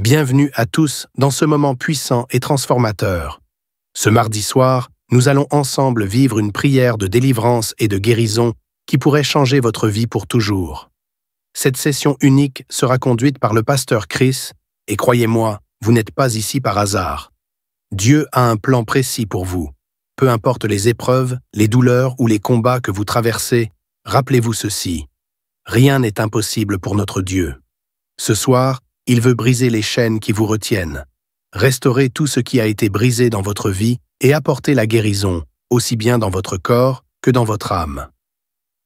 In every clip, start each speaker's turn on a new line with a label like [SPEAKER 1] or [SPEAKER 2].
[SPEAKER 1] Bienvenue à tous dans ce moment puissant et transformateur. Ce mardi soir, nous allons ensemble vivre une prière de délivrance et de guérison qui pourrait changer votre vie pour toujours. Cette session unique sera conduite par le pasteur Chris, et croyez-moi, vous n'êtes pas ici par hasard. Dieu a un plan précis pour vous. Peu importe les épreuves, les douleurs ou les combats que vous traversez, rappelez-vous ceci. Rien n'est impossible pour notre Dieu. Ce soir, il veut briser les chaînes qui vous retiennent, restaurer tout ce qui a été brisé dans votre vie et apporter la guérison, aussi bien dans votre corps que dans votre âme.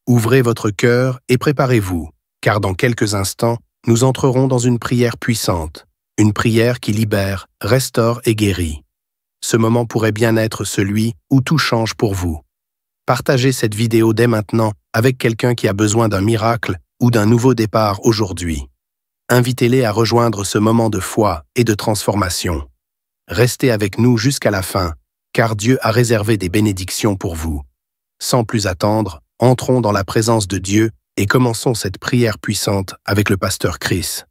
[SPEAKER 1] Ouvrez votre cœur et préparez-vous, car dans quelques instants, nous entrerons dans une prière puissante, une prière qui libère, restaure et guérit. Ce moment pourrait bien être celui où tout change pour vous. Partagez cette vidéo dès maintenant avec quelqu'un qui a besoin d'un miracle ou d'un nouveau départ aujourd'hui. Invitez-les à rejoindre ce moment de foi et de transformation. Restez avec nous jusqu'à la fin, car Dieu a réservé des bénédictions pour vous. Sans plus attendre, entrons dans la présence de Dieu et commençons cette prière puissante avec le pasteur Chris.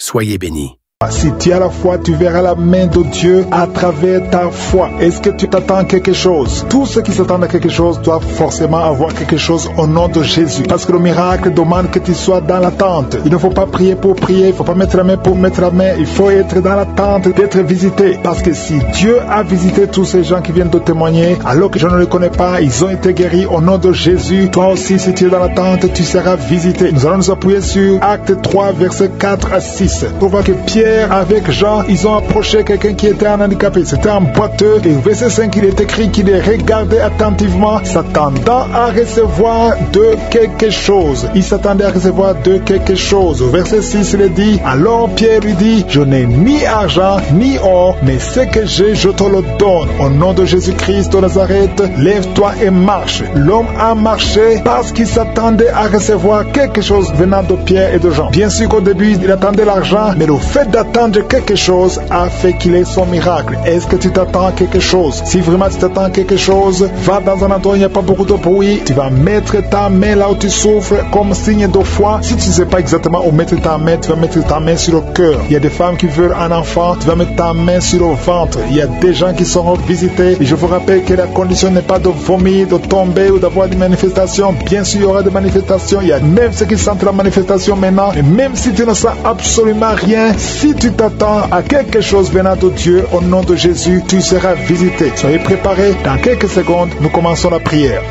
[SPEAKER 1] Soyez bénis.
[SPEAKER 2] Si tu as la foi, tu verras la main de Dieu à travers ta foi. Est-ce que tu t'attends à quelque chose? Tous ceux qui s'attendent à quelque chose doivent forcément avoir quelque chose au nom de Jésus. Parce que le miracle demande que tu sois dans l'attente. Il ne faut pas prier pour prier, il ne faut pas mettre la main pour mettre la main. Il faut être dans l'attente d'être visité. Parce que si Dieu a visité tous ces gens qui viennent de témoigner, alors que je ne les connais pas, ils ont été guéris au nom de Jésus. Toi aussi, si tu es dans l'attente, tu seras visité. Nous allons nous appuyer sur Acte 3, versets 4 à 6. Pour voir que Pierre avec Jean, ils ont approché quelqu'un qui était un handicapé. C'était un boiteux. Et verset 5, il est écrit qu'il les regardait attentivement, s'attendant à recevoir de quelque chose. Il s'attendait à recevoir de quelque chose. Verset 6, il est dit, alors Pierre lui dit, je n'ai ni argent, ni or, mais ce que j'ai, je te le donne. Au nom de Jésus-Christ de Nazareth, lève-toi et marche. L'homme a marché parce qu'il s'attendait à recevoir quelque chose venant de Pierre et de Jean. Bien sûr qu'au début, il attendait l'argent, mais le fait d'attendre quelque chose a fait qu'il ait son miracle. Est-ce que tu t'attends à quelque chose? Si vraiment tu t'attends à quelque chose, va dans un endroit où il n'y a pas beaucoup de bruit. Tu vas mettre ta main là où tu souffres comme signe de foi. Si tu ne sais pas exactement où mettre ta main, tu vas mettre ta main sur le cœur. Il y a des femmes qui veulent un enfant, tu vas mettre ta main sur le ventre. Il y a des gens qui seront visités. Et je vous rappelle que la condition n'est pas de vomir, de tomber ou d'avoir des manifestations. Bien sûr, il y aura des manifestations. Il y a même ceux qui sentent la manifestation maintenant. Et même si tu ne sens absolument rien, si tu t'attends à quelque chose venant de Dieu, au nom de Jésus, tu seras visité. Soyez préparés. Dans quelques secondes, nous commençons la prière.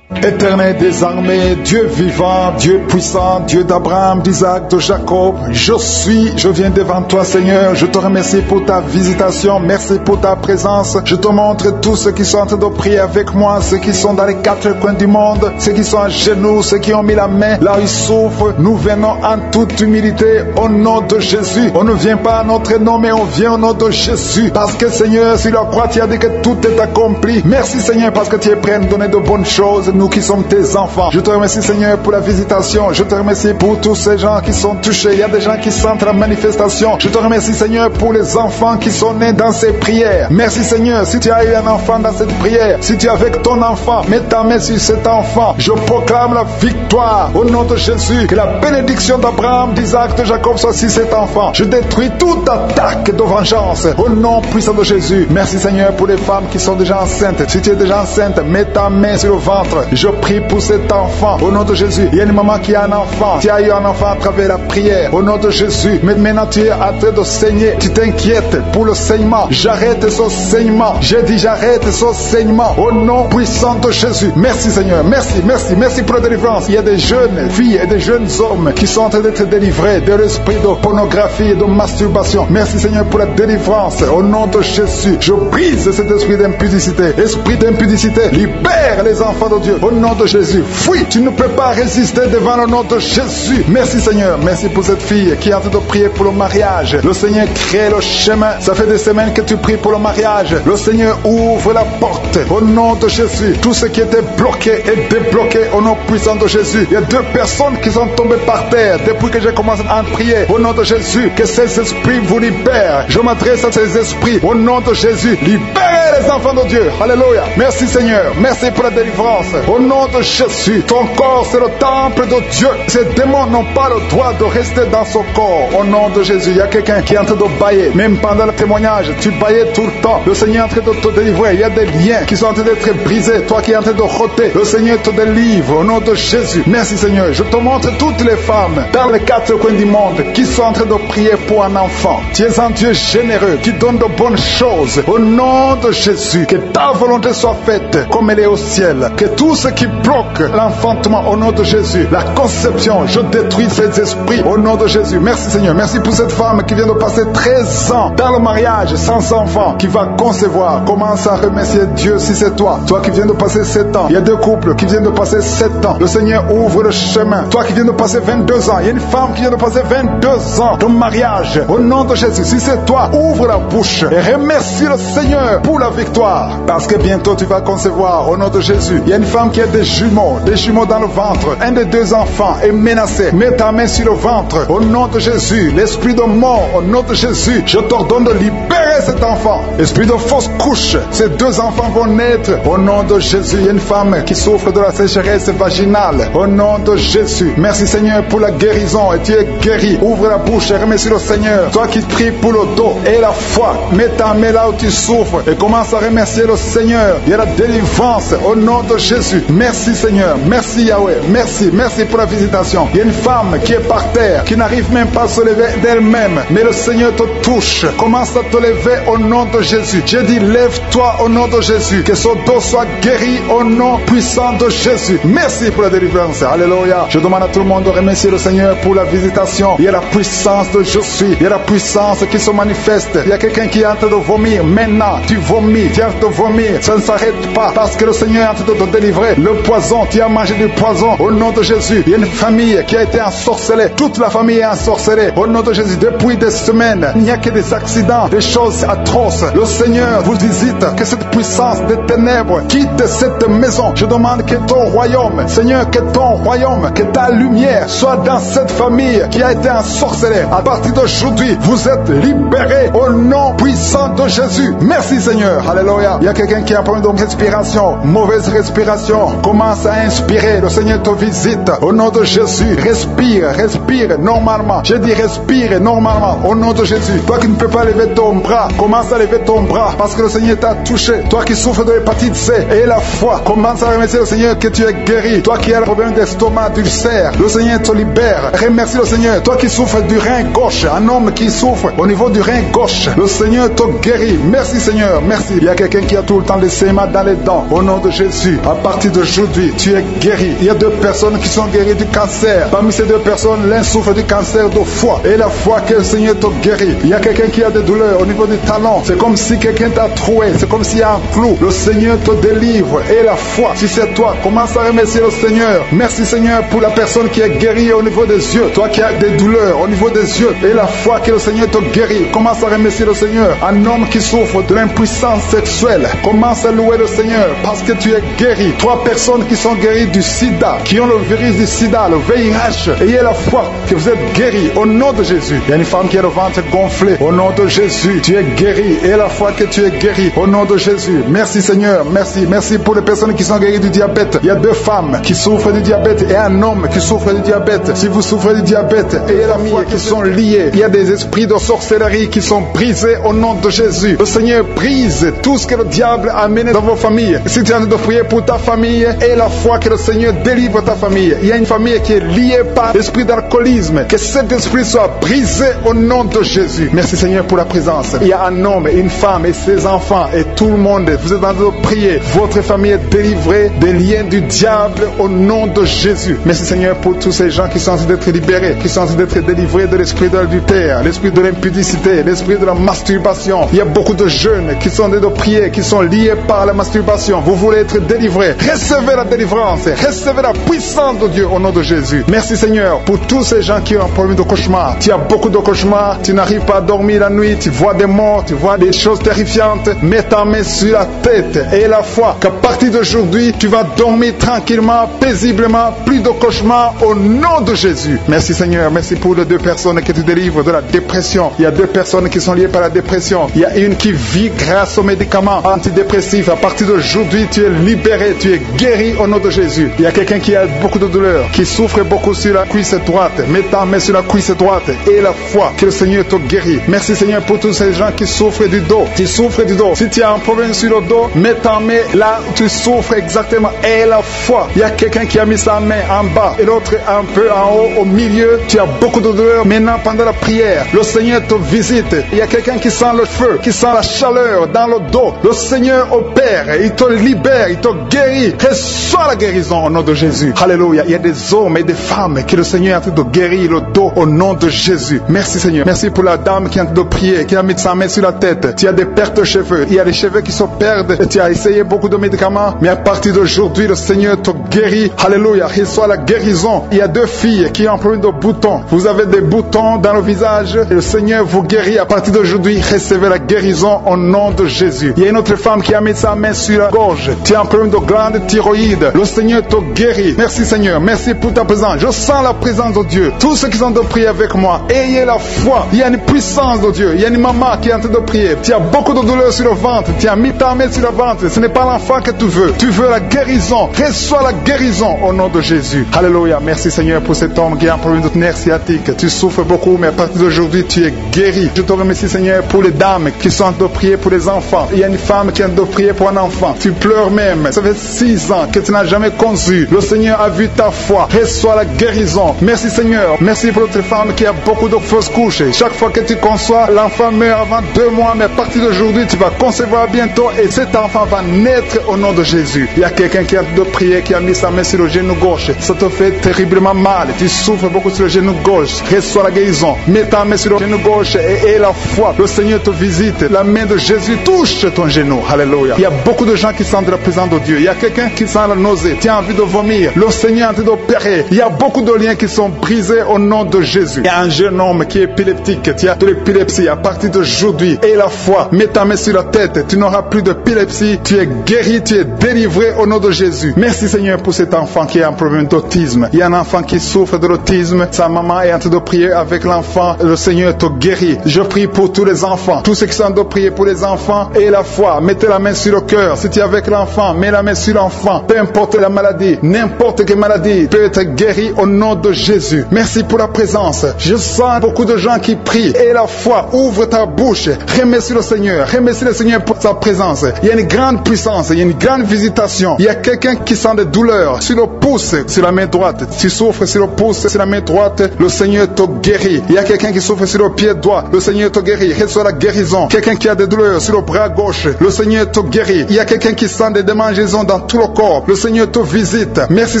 [SPEAKER 2] Éternel des armées, Dieu vivant, Dieu puissant, Dieu d'Abraham, d'Isaac, de Jacob, je viens devant toi Seigneur, je te remercie pour ta visitation, merci pour ta présence, je te montre tous ceux qui sont en train de prier avec moi, ceux qui sont dans les quatre coins du monde, ceux qui sont à genoux, ceux qui ont mis la main là où ils souffrent, nous venons en toute humilité au nom de Jésus, on ne vient pas à notre nom mais on vient au nom de Jésus, parce que Seigneur, sur la croix tu as dit que tout est accompli, merci Seigneur parce que tu es prêt à nous donner de bonnes choses, nous qui sommes tes enfants. Je te remercie Seigneur pour la visitation. Je te remercie pour tous ces gens qui sont touchés. Il y a des gens qui sentent la manifestation. Je te remercie Seigneur pour les enfants qui sont nés dans ces prières. Merci Seigneur. Si tu as eu un enfant dans cette prière, si tu es avec ton enfant, mets ta main sur cet enfant. Je proclame la victoire au nom de Jésus. Que la bénédiction d'Abraham, d'Isaac, de Jacob soit sur cet enfant. Je détruis toute attaque de vengeance au nom puissant de Jésus. Merci Seigneur pour les femmes qui sont déjà enceintes. Si tu es déjà enceinte, mets ta main sur le ventre. Je prie pour cet enfant au nom de Jésus. Il y a une maman qui a un enfant. Tu as eu un enfant à travers la prière au nom de Jésus. Mais maintenant tu es en train de saigner. Tu t'inquiètes pour le saignement. J'arrête ce saignement. J'ai dit j'arrête ce saignement au nom puissant de Jésus. Merci Seigneur. Merci, merci, merci pour la délivrance. Il y a des jeunes filles et des jeunes hommes qui sont en train d'être délivrés de l'esprit de pornographie et de masturbation. Merci Seigneur pour la délivrance au nom de Jésus. Je brise cet esprit d'impudicité. Esprit d'impudicité, libère les enfants de Dieu. Au nom de Jésus, fuis, tu ne peux pas résister devant le nom de Jésus. Merci Seigneur, merci pour cette fille qui est en train de prier pour le mariage. Le Seigneur crée le chemin. Ça fait des semaines que tu pries pour le mariage. Le Seigneur ouvre la porte. Au nom de Jésus, tout ce qui était bloqué est débloqué au nom puissant de Jésus. Il y a 2 personnes qui sont tombées par terre depuis que j'ai commencé à prier. Au nom de Jésus, que ces esprits vous libèrent. Je m'adresse à ces esprits. Au nom de Jésus, libérez les enfants de Dieu. Alléluia. Merci Seigneur, merci pour la délivrance. Au Au nom de Jésus, ton corps c'est le temple de Dieu. Ces démons n'ont pas le droit de rester dans son corps. Au nom de Jésus, il y a quelqu'un qui est en train de bailler. Même pendant le témoignage, tu baillais tout le temps. Le Seigneur est en train de te délivrer. Il y a des liens qui sont en train d'être brisés. Toi qui es en train de rôter, le Seigneur te délivre. Au nom de Jésus. Merci Seigneur. Je te montre toutes les femmes dans les quatre coins du monde qui sont en train de prier pour un enfant. Tu es un Dieu généreux qui donne de bonnes choses. Au nom de Jésus, que ta volonté soit faite comme elle est au ciel. Que tout ce qui bloque l'enfantement, au nom de Jésus, la conception, je détruis ces esprits au nom de Jésus. Merci Seigneur. Merci pour cette femme qui vient de passer 13 ans dans le mariage sans enfant, qui va concevoir. Commence à remercier Dieu si c'est toi. Toi qui viens de passer 7 ans. Il y a deux couples qui viennent de passer 7 ans. Le Seigneur ouvre le chemin. Toi qui viens de passer 22 ans. Il y a une femme qui vient de passer 22 ans de mariage. Au nom de Jésus, si c'est toi, ouvre la bouche et remercie le Seigneur pour la victoire. Parce que bientôt tu vas concevoir au nom de Jésus. Il y a une femme qui a des jumeaux dans le ventre. Un des deux enfants est menacé. Mets ta main sur le ventre. Au nom de Jésus, l'esprit de mort, au nom de Jésus, je t'ordonne de libérer cet enfant. Esprit de fausse couche, ces deux enfants vont naître. Au nom de Jésus, il y a une femme qui souffre de la sécheresse vaginale. Au nom de Jésus, merci Seigneur pour la guérison. Et tu es guéri. Ouvre la bouche et remercie le Seigneur. Toi qui pries pour le dos et la foi, mets ta main là où tu souffres et commence à remercier le Seigneur. Il y a la délivrance au nom de Jésus. Merci Seigneur. Merci Yahweh. Merci pour la visitation. Il y a une femme qui est par terre, qui n'arrive même pas à se lever d'elle-même. Mais le Seigneur te touche. Commence à te lever au nom de Jésus. J'ai dit, lève-toi au nom de Jésus. Que son dos soit guéri au nom puissant de Jésus. Merci pour la délivrance. Alléluia. Je demande à tout le monde de remercier le Seigneur pour la visitation. Il y a la puissance de je suis. Il y a la puissance qui se manifeste. Il y a quelqu'un qui est en train de vomir. Maintenant, tu vomis. Tu es en train de vomir. Ça ne s'arrête pas parce que le Seigneur est en train de te délivrer. Le poison, tu as mangé du poison. Au nom de Jésus, il y a une famille qui a été ensorcelée. Toute la famille est ensorcelée. Au nom de Jésus, depuis des semaines, il n'y a que des accidents, des choses atroces. Le Seigneur vous visite. Que cette puissance des ténèbres quitte cette maison. Je demande que ton royaume, Seigneur, que ton royaume, que ta lumière soit dans cette famille qui a été ensorcelée. À partir d'aujourd'hui, vous êtes libérés au nom puissant de Jésus. Merci Seigneur. Alléluia. Il y a quelqu'un qui a un problème de respiration, mauvaise respiration. Commence à inspirer. Le Seigneur te visite. Au nom de Jésus, respire normalement. Je dis respire normalement. Au nom de Jésus. Toi qui ne peux pas lever ton bras, commence à lever ton bras parce que le Seigneur t'a touché. Toi qui souffres de l'hépatite C et la foi, commence à remercier le Seigneur que tu es guéri. Toi qui as le problème d'estomac, d'ulcère, le Seigneur te libère. Remercie le Seigneur. Toi qui souffres du rein gauche, un homme qui souffre au niveau du rein gauche, le Seigneur te guérit. Merci Seigneur, merci. Il y a quelqu'un qui a tout le temps des saignements dans les dents. Au nom de Jésus, à partir d'aujourd'hui, tu es guéri. Il y a deux personnes qui sont guéries du cancer. Parmi ces deux personnes, l'un souffre du cancer de foie. Et la foi que le Seigneur te guérit. Il y a quelqu'un qui a des douleurs au niveau du talon. C'est comme si quelqu'un t'a troué. C'est comme s'il y a un clou. Le Seigneur te délivre. Et la foi, si c'est toi, commence à remercier le Seigneur. Merci Seigneur pour la personne qui est guérie au niveau des yeux. Toi qui as des douleurs au niveau des yeux. Et la foi que le Seigneur te guérit. Commence à remercier le Seigneur. Un homme qui souffre de l'impuissance sexuelle. Commence à louer le Seigneur parce que tu es guéri. 3 personnes qui sont guéries du sida, qui ont le virus du sida, le VIH. Ayez la foi que vous êtes guéris au nom de Jésus. Il y a une femme qui a le ventre gonflé. Au nom de Jésus, tu es guéri. Et la foi que tu es guéri au nom de Jésus. Merci Seigneur. Merci pour les personnes qui sont guéries du diabète. Il y a 2 femmes qui souffrent du diabète et un homme qui souffre du diabète. Si vous souffrez du diabète, ayez la foi qui sont liés. Il y a des esprits de sorcellerie qui sont brisés au nom de Jésus. Le Seigneur brise tout ce que le diable a amené dans vos familles. Si tu es en train de prier pour ta famille, aie la foi que le Seigneur délivre ta famille. Il y a une famille qui est liée par l'esprit d'alcoolisme. Que cet esprit soit brisé au nom de Jésus. Merci Seigneur pour la présence. Il y a un homme, une femme et ses enfants et tout le monde. Vous êtes en train de prier. Votre famille est délivrée des liens du diable au nom de Jésus. Merci Seigneur pour tous ces gens qui sont en train d'être libérés, qui sont en train d'être délivrés de l'esprit de l'adultère, l'esprit de l'impudicité, l'esprit de la masturbation. Il y a beaucoup de jeunes qui sont en train de prier, qui sont liés par la masturbation. Vous voulez être délivrés. Recevez la délivrance. Recevez la puissance de Dieu au nom de Jésus. Merci Seigneur pour tous ces gens qui ont un problème de cauchemar. Tu as beaucoup de cauchemars. Tu n'arrives pas à dormir la nuit. Tu vois des mort, tu vois des choses terrifiantes, mets ta main sur la tête et la foi qu'à partir d'aujourd'hui, tu vas dormir tranquillement, paisiblement, plus de cauchemars au nom de Jésus. Merci Seigneur, merci pour les 2 personnes que tu délivres de la dépression. Il y a 2 personnes qui sont liées par la dépression. Il y a une qui vit grâce aux médicaments antidépressifs. À partir d'aujourd'hui, tu es libéré, tu es guéri au nom de Jésus. Il y a quelqu'un qui a beaucoup de douleur, qui souffre beaucoup sur la cuisse droite. Mets ta main sur la cuisse droite et la foi que le Seigneur te guérit. Merci Seigneur pour tous ces gens qui souffrent du dos. Tu souffres du dos. Si tu as un problème sur le dos, mets ta main là où tu souffres exactement et la foi. Il y a quelqu'un qui a mis sa main en bas et l'autre un peu en haut, au milieu. Tu as beaucoup de douleur. Maintenant, pendant la prière, le Seigneur te visite. Il y a quelqu'un qui sent le feu, qui sent la chaleur dans le dos. Le Seigneur opère, il te libère, il te guérit. Reçois la guérison au nom de Jésus. Alléluia. Il y a des hommes et des femmes que le Seigneur est en train de guérir le dos au nom de Jésus. Merci Seigneur. Merci pour la dame qui est en train de prier, qui a mis sa main sur la tête. Tu as des pertes de cheveux. Il y a des cheveux qui se perdent. Et tu as essayé beaucoup de médicaments, mais à partir d'aujourd'hui, le Seigneur te guérit. Alléluia. Reçois la guérison. Il y a 2 filles qui ont un problème de boutons. Vous avez des boutons dans le visage et le Seigneur vous guérit. À partir d'aujourd'hui, recevez la guérison au nom de Jésus. Il y a une autre femme qui a mis sa main sur la gorge. Tu as un problème de glande thyroïde. Le Seigneur te guérit. Merci Seigneur. Merci pour ta présence. Je sens la présence de Dieu. Tous ceux qui sont de prier avec moi, ayez la foi. Il y a une puissance de Dieu. Il y a une maman qui est en train de prier. Tu as beaucoup de douleur sur le ventre. Tu as mis ta main sur le ventre. Ce n'est pas l'enfant que tu veux. Tu veux la guérison. Reçois la guérison au nom de Jésus. Alléluia. Merci Seigneur pour cet homme qui a un problème de nerf sciatique. Tu souffres beaucoup, mais à partir d'aujourd'hui, tu es guéri. Je te remercie Seigneur pour les dames qui sont en train de prier pour les enfants. Il y a une femme qui est en train de prier pour un enfant. Tu pleures même. Ça fait 6 ans que tu n'as jamais conçu. Le Seigneur a vu ta foi. Reçois la guérison. Merci Seigneur. Merci pour notre femme qui a beaucoup de fausses couches. Chaque fois que tu conçois, l'enfant meurt avant 2 mois, mais à partir d'aujourd'hui, tu vas concevoir bientôt et cet enfant va naître au nom de Jésus. Il y a quelqu'un qui est en train de prier, qui a mis sa main sur le genou gauche. Ça te fait terriblement mal. Tu souffres beaucoup sur le genou gauche. Reçois la guérison. Mets ta main sur le genou gauche et la foi. Le Seigneur te visite. La main de Jésus touche ton genou. Alléluia. Il y a beaucoup de gens qui sentent la présence de Dieu. Il y a quelqu'un qui sent la nausée. Tu as envie de vomir. Le Seigneur est en train d'opérer. Il y a beaucoup de liens qui sont brisés au nom de Jésus. Il y a un jeune homme qui est épileptique. Tu as de l'épilepsie à partir d'aujourd'hui. Et la foi. Mets ta main sur la tête. Tu n'auras plus d'épilepsie. Tu es guéri. Tu es délivré au nom de Jésus. Merci Seigneur pour cet enfant qui a un problème d'autisme. Il y a un enfant qui souffre de l'autisme. Sa maman est en train de prier avec l'enfant. Le Seigneur te guérit. Je prie pour tous les enfants. Tous ceux qui sont en train de prier pour les enfants et la foi. Mettez la main sur le cœur. Si tu es avec l'enfant, mets la main sur l'enfant. Peu importe la maladie, n'importe quelle maladie peut être guérie au nom de Jésus. Merci pour la présence. Je sens beaucoup de gens qui prient. Et la foi, ouvre ta bouche. Remercie le Seigneur. Remercie le Seigneur pour sa présence. Il y a une grande puissance. Il y a une grande visitation. Il y a quelqu'un qui sent des douleurs sur le pouce, sur la main droite. Tu souffres sur le pouce, sur la main droite. Le Seigneur te guérit. Il y a quelqu'un qui souffre sur le pied droit. Le Seigneur te guérit. Reçois la guérison. Quelqu'un qui a des douleurs sur le bras gauche. Le Seigneur te guérit. Il y a quelqu'un qui sent des démangeaisons dans tout le corps. Le Seigneur te visite. Merci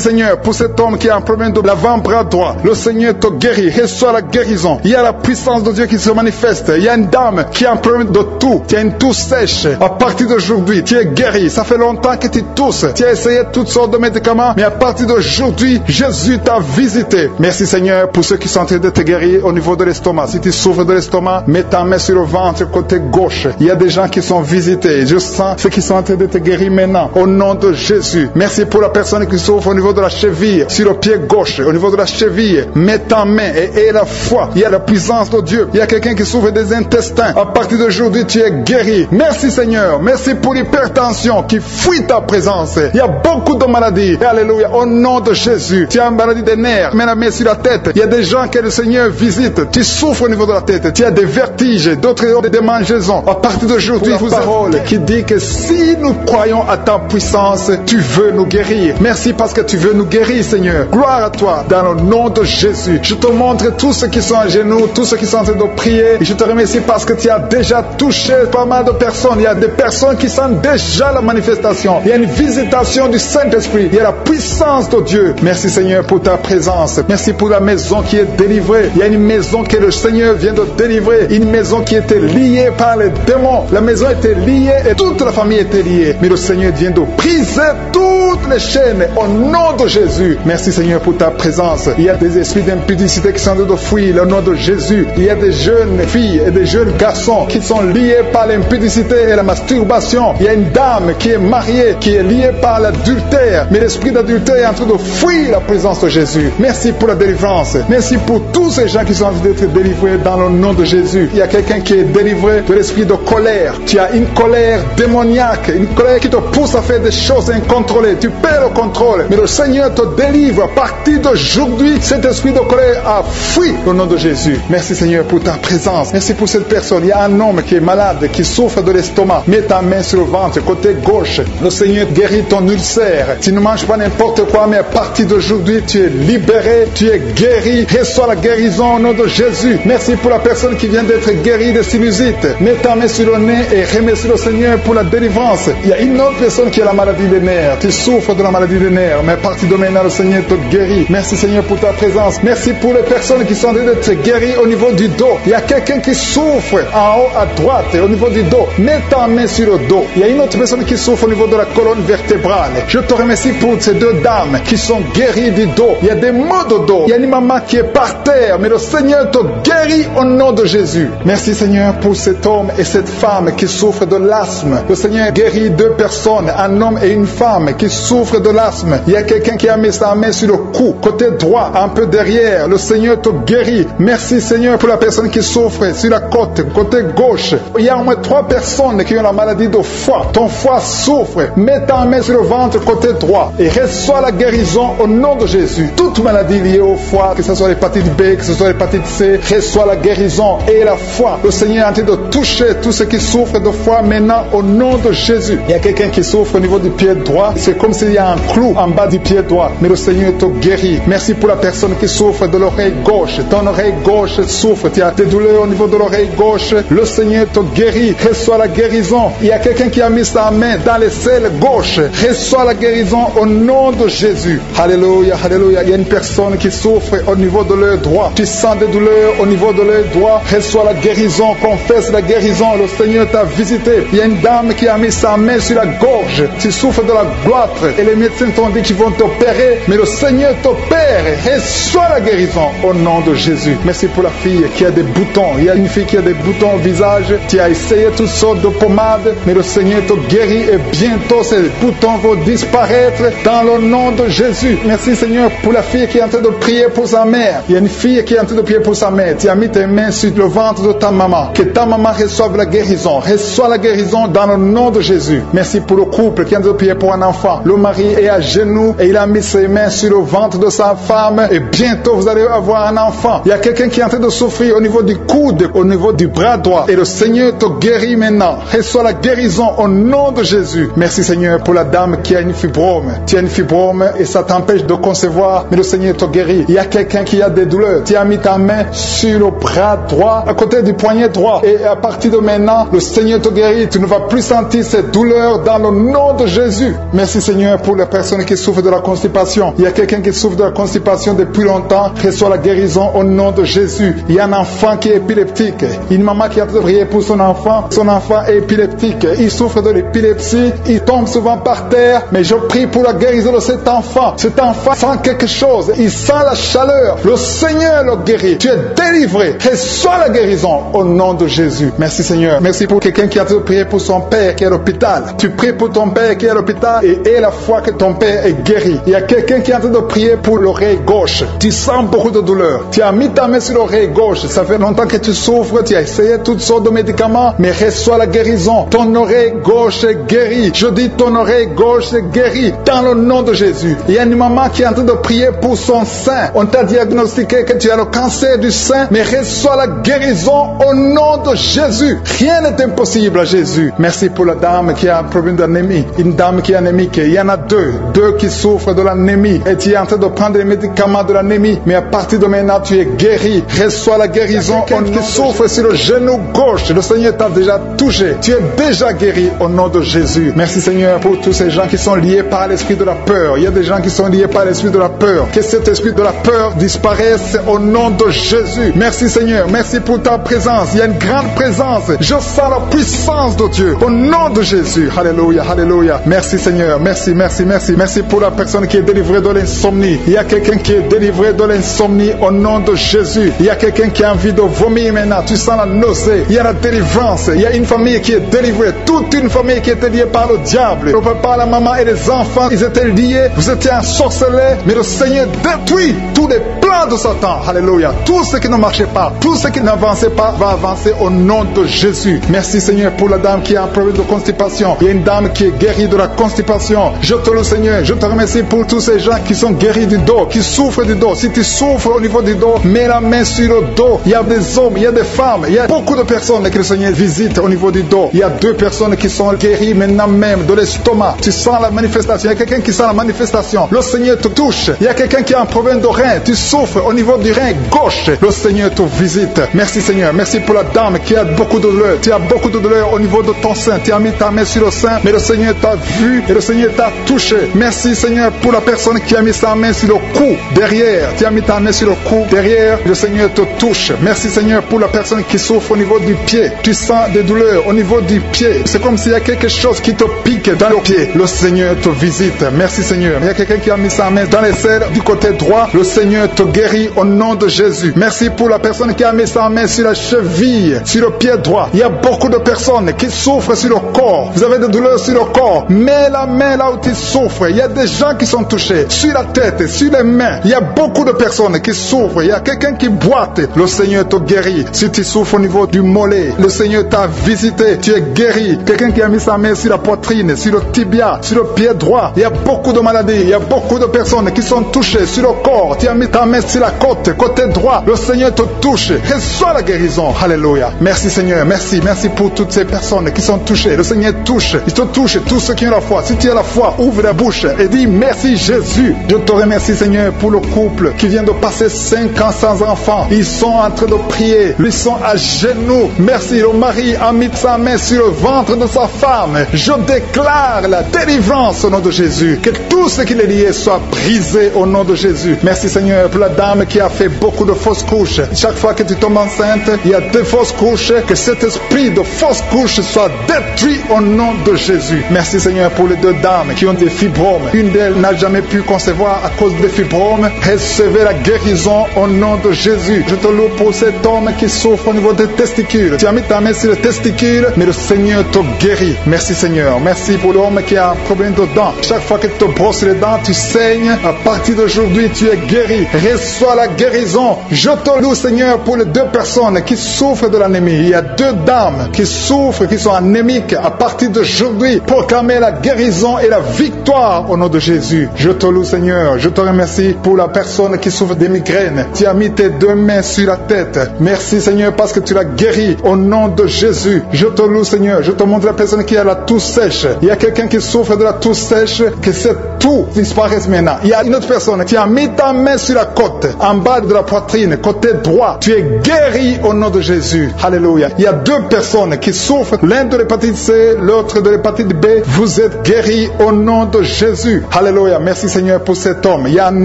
[SPEAKER 2] Seigneur pour cet homme qui a un problème de l'avant-bras droit. Le Seigneur te guérit. Reçois la guérison. Il y a la puissance de Dieu qui se manifeste. Il y a une dame qui a un problème de toux. Tu as une toux sèche. À partir d'aujourd'hui, tu es guéri. Ça fait longtemps que tu tousses. Tu as essayé toutes sortes de médicaments, mais à partir d'aujourd'hui, Jésus t'a visité. Merci Seigneur pour ceux qui sont en train de te guérir au niveau de l'estomac. Si tu souffres de l'estomac, mets ta main sur le ventre côté gauche. Il y a des gens qui sont visités. Je sens ceux qui sont en train de te guérir maintenant. Au nom de Jésus. Merci pour la personne qui souffre au niveau de la cheville, sur le pied gauche, au niveau de la cheville. Mets ta main et la foi. Il y a la puissance de Dieu. Il y a quelqu'un qui souffre des intestins. À partir d'aujourd'hui, tu es guéri. Merci Seigneur. Merci pour l'hypertension qui fuit ta présence. Il y a beaucoup de maladies. Alléluia. Au nom de Jésus. Tu as une maladie des nerfs. Mets la main sur la tête. Il y a des gens que le Seigneur visite. Tu souffres au niveau de la tête. Tu as des vertiges, d'autres ont des démangeaisons. À partir d'aujourd'hui, vous avez parole qui dit que si nous croyons à ta puissance, tu veux nous guérir. Merci parce que tu veux nous guérir, Seigneur. Gloire à toi dans le nom de Jésus. Je te montre tous ceux qui sont à genoux, tous ceux qui sont en train de prier. Et je te remercie parce que tu as déjà touché pas mal de personnes. Il y a des personnes qui sentent déjà la manifestation. Il y a une visitation du Saint-Esprit. Il y a la puissance de Dieu. Merci Seigneur pour ta présence. Merci pour la maison qui est délivrée. Il y a une maison que le Seigneur vient de délivrer. Une maison qui était liée par les démons. La maison était liée et toute la famille était liée. Mais le Seigneur vient de briser toutes les chaînes au nom de Jésus. Merci Seigneur pour ta présence. Il y a des esprits d'impudicité qui sont en train de fuir le nom de Jésus. Il y a des jeunes filles et des jeunes garçons garçons qui sont liés par l'impudicité et la masturbation. Il y a une dame qui est mariée, qui est liée par l'adultère. Mais l'esprit d'adultère est en train de fuir la présence de Jésus. Merci pour la délivrance. Merci pour tous ces gens qui sont en train d'être délivrés dans le nom de Jésus. Il y a quelqu'un qui est délivré de l'esprit de colère. Tu as une colère démoniaque, une colère qui te pousse à faire des choses incontrôlées. Tu perds le contrôle. Mais le Seigneur te délivre. À partir d'aujourd'hui, cet esprit de colère a fui au nom de Jésus. Merci Seigneur pour ta présence. Merci pour cette personne. Il y a un homme qui est malade, qui souffre de l'estomac. Mets ta main sur le ventre, côté gauche. Le Seigneur guérit ton ulcère. Tu ne manges pas n'importe quoi, mais à partir d'aujourd'hui, tu es libéré, tu es guéri. Reçois la guérison au nom de Jésus. Merci pour la personne qui vient d'être guérie de sinusite. Mets ta main sur le nez et remercie le Seigneur pour la délivrance. Il y a une autre personne qui a la maladie des nerfs. Tu souffres de la maladie des nerfs, mais à partir de maintenant, le Seigneur te guérit. Merci Seigneur pour ta présence. Merci pour les personnes qui sont en train d'être guéries au niveau du dos. Il y a quelqu'un qui souffre en haut à droite, au niveau du dos. Mets ta main sur le dos. Il y a une autre personne qui souffre au niveau de la colonne vertébrale. Je te remercie pour ces deux dames qui sont guéries du dos. Il y a des maux de dos. Il y a une maman qui est par terre, mais le Seigneur te guérit au nom de Jésus. Merci Seigneur pour cet homme et cette femme qui souffrent de l'asthme. Le Seigneur guérit deux personnes, un homme et une femme qui souffrent de l'asthme. Il y a quelqu'un qui a mis sa main sur le cou, côté droit, un peu derrière. Le Seigneur te guérit. Merci Seigneur pour la personne qui souffre sur la côte, côté gauche. Il y a au moins 3 personnes qui ont la maladie de foie. Ton foie souffre. Mets ta main sur le ventre, côté droit, et reçois la guérison au nom de Jésus. Toute maladie liée au foie, que ce soit l'hépatite B, que ce soit l'hépatite C, reçois la guérison et la foi. Le Seigneur est en train de toucher tous ceux qui souffrent de foie maintenant au nom de Jésus. Il y a quelqu'un qui souffre au niveau du pied droit. C'est comme s'il y a un clou en bas du pied droit. Mais le Seigneur te guérit. Merci pour la personne qui souffre de l'oreille gauche. Ton oreille gauche souffre. Tu as des douleurs au niveau de l'oreille gauche. Le Seigneur te guérit. Reçois la guérison. Il y a quelqu'un qui a mis sa main dans les selles gauche. Reçois la guérison au nom de Jésus. Alléluia, alléluia. Il y a une personne qui souffre au niveau de l'œil droit. Tu sens des douleurs au niveau de l'œil droit. Reçois la guérison. Confesse la guérison. Le Seigneur t'a visité. Il y a une dame qui a mis sa main sur la gorge. Tu souffres de la gloître et les médecins t'ont dit qu'ils vont t'opérer, mais le Seigneur t'opère. Reçois la guérison au nom de Jésus. Merci pour la fille qui a des boutons. Il y a une fille qui a des boutons au visage. Tu as essayé toutes sortes de pommades, mais le Seigneur te guérit et bientôt ces boutons vont disparaître dans le nom de Jésus. Merci Seigneur pour la fille qui est en train de prier pour sa mère. Il y a une fille qui est en train de prier pour sa mère. Tu as mis tes mains sur le ventre de ta maman. Que ta maman reçoive la guérison. Reçois la guérison dans le nom de Jésus. Merci pour le couple qui est en train de prier pour un enfant. Le mari est à genoux et il a mis ses mains sur le ventre de sa femme et bientôt vous allez avoir un enfant. Il y a quelqu'un qui est en train de souffrir au niveau du coude, au niveau du bras droit et le Seigneur te guérit maintenant. Reçois la guérison au nom de Jésus. Merci Seigneur pour la dame qui a une fibrome. Tu as une fibrome et ça t'empêche de concevoir, mais le Seigneur te guérit. Il y a quelqu'un qui a des douleurs. Tu as mis ta main sur le bras droit, à côté du poignet droit et à partir de maintenant, le Seigneur te guérit. Tu ne vas plus sentir cette douleur dans le nom de Jésus. Merci Seigneur pour les personnes qui souffrent de la constipation. Il y a quelqu'un qui souffre de la constipation depuis longtemps. Reçoit la guérison au nom de Jésus. Il y a un enfant qui est épileptique. Une maman qui a prié pour son enfant. Son enfant est épileptique. Il souffre de l'épilepsie. Il tombe souvent par terre. Mais je prie pour la guérison de cet enfant. Cet enfant sent quelque chose. Il sent la chaleur. Le Seigneur le guérit. Tu es délivré. Reçois la guérison au nom de Jésus. Merci Seigneur. Merci pour quelqu'un qui a prié pour son père qui est à l'hôpital. Tu pries pour ton père qui est à l'hôpital et aie la foi que ton père est guéri. Il y a quelqu'un qui est en train de prier pour l'oreille gauche. Tu sens beaucoup de douleur. Tu as mis ta main sur l'oreille gauche. Ça fait longtemps que tu souffres. Tu as essayé toutes sortes de médicaments, mais reçois la guérison. Ton oreille gauche est guérie. Je dis ton oreille gauche est guérie dans le nom de Jésus. Il y a une maman qui est en train de prier pour son sein. On t'a diagnostiqué que tu as le cancer du sein, mais reçois la guérison au nom de Jésus. Rien n'est impossible à Jésus. Merci pour la dame qui a un problème d'anémie. Une dame qui est anémique. Il y en a deux qui souffrent de l'anémie. Et tu es en train de prendre les médicaments de l'anémie. Mais à partir de maintenant, tu es guéri. Reçois la guérison. On qui souffre sur le genou gauche. Le Seigneur t'a déjà touché. Tu es déjà guéri au nom de Jésus. Merci Seigneur pour tous ces gens qui sont liés par l'esprit de la peur. Il y a des gens qui sont liés par l'esprit de la peur. Que cet esprit de la peur disparaisse au nom de Jésus. Merci Seigneur, merci pour ta présence. Il y a une grande présence. Je sens la puissance de Dieu au nom de Jésus. Alléluia, alléluia. Merci Seigneur, merci, merci, merci. Merci pour la personne qui est délivrée de l'insomnie. Il y a quelqu'un qui est délivré de l'insomnie au nom de Jésus. Il y a quelqu'un qui a envie de vomir maintenant. Tu sens la nausée. Il y a la délivrance. Il y a une famille qui est délivrée. Toute une famille qui était liée par le diable. Le papa, la maman et les enfants, ils étaient liés. Vous étiez ensorcelés. Mais le Seigneur détruit tous les plans de Satan. Alléluia. Tout ce qui ne marchait pas, tout ce qui n'avançait pas va avancer au nom de Jésus. Merci Seigneur pour la dame qui a un problème de constipation. Il y a une dame qui est guérie de la constipation. Je te loue Seigneur. Je te remercie pour tous ces gens qui sont guéris du dos, qui souffrent du dos. Si tu souffres au niveau du dos, mets la main sur le dos. Il y a des hommes, il y a des femmes, il y a beaucoup de personnes que le Seigneur visite au niveau du dos. Il y a 2 personnes qui sont guéries maintenant même de l'estomac. Tu sens la manifestation. Il y a quelqu'un qui sent la manifestation. Le Seigneur te touche. Il y a quelqu'un qui a un problème de rein. Tu souffres au niveau du rein gauche. Le Seigneur te visite. Merci Seigneur. Merci pour la dame qui a beaucoup de douleur. Tu as beaucoup de douleur au niveau de ton sein. Tu as mis ta main sur le sein, mais le Seigneur t'a vu et le Seigneur t'a touché. Merci Seigneur pour la personne qui a mis sa main sur le cou derrière. Tu as mis ta main sur le cou derrière. Le Seigneur te touche. Merci Seigneur pour la personne qui souffre au niveau du pied. Tu sens des douleurs au niveau du pied. C'est comme s'il y a quelque chose qui te pique dans le pied. Le Seigneur te visite. Merci Seigneur. Il y a quelqu'un qui a mis sa main dans les selles du côté droit. Le Seigneur te guérit au nom de Jésus. Merci pour la personne qui a mis sa main sur la cheville, sur le pied droit. Il y a beaucoup de personnes qui souffrent sur le corps. Vous avez des douleurs sur le corps. Mets la main là où tu souffres. Il y a des gens qui sont touchés. Sur la tête, sur les mains. Il y a beaucoup de personnes qui souffrent. Il y a quelqu'un qui boite. Le Seigneur te guérit. Si tu souffres au niveau du mollet, le Seigneur t'a visité. Tu es guéri. Quelqu'un qui a mis sa main sur la poitrine, sur le tibia, sur le pied droit. Il y a beaucoup de maladies. Il y a beaucoup de personnes qui sont touchées sur le corps. Tu as mis ta main sur la côte, côté droit. Le Seigneur te touche. Reçois la guérison. Alléluia. Merci Seigneur. Merci. Merci pour toutes ces personnes qui sont touchées. Le Seigneur touche. Il te touche. Tous ceux qui ont la foi. Si tu as la foi, ouvre la bouche et dis merci Jésus. Je te remercie Seigneur pour le couple qui vient de passer 5 ans sans enfant. Ils sont en train de prier. Ils sont à genoux. Merci. Le mari a mis sa main sur le ventre de sa femme. Je déclare la délivrance au nom de Jésus. Que tout ce qui est lié soit brisé au nom de Jésus. Merci Seigneur pour la dame qui a fait beaucoup de fausses couches. Chaque fois que tu tombes enceinte, il y a 2 fausses couches. Que cet esprit de fausses couches soit détruit au nom de Jésus. Merci Seigneur pour les 2 dames qui ont des fibromes. Une d'elles n'a jamais pu concevoir à cause des fibromes. Recevez la guérison au nom de Jésus. Je te loue pour cet homme qui souffre au niveau des testicules. Tu as mis ta main sur les testicules, mais le Seigneur te guérit. Merci Seigneur. Merci pour l'homme qui a un problème de dents. Chaque fois que tu te brosses les dents, tu saignes. À partir d'aujourd'hui, tu es guéri. Reçois la guérison. Je te loue Seigneur pour les 2 personnes qui souffrent de l'anémie. Il y a 2 dames qui souffrent, qui sont anémiques. À partir d'aujourd'hui, proclamez la guérison et la victoire au nom de Jésus. Je te loue Seigneur. Je te remercie pour la personne qui souffre des migraines. Tu as mis tes 2 mains sur la tête. Merci Seigneur parce que tu l'as guéri au nom de Jésus. Je te loue Seigneur. Je te montre la personne qui a la toux sèche. Il y a quelqu'un qui souffre de la toux sèche, que cette toux disparaisse maintenant. Il y a une autre personne qui a mis ta main sur la côte, en bas de la poitrine, côté droit. Tu es guéri au nom de Jésus. Alléluia. Il y a 2 personnes qui souffrent, l'un de l'hépatite C, l'autre de l'hépatite B. Vous êtes guéris au nom de Jésus. Alléluia. Merci Seigneur pour cet homme. Il y a un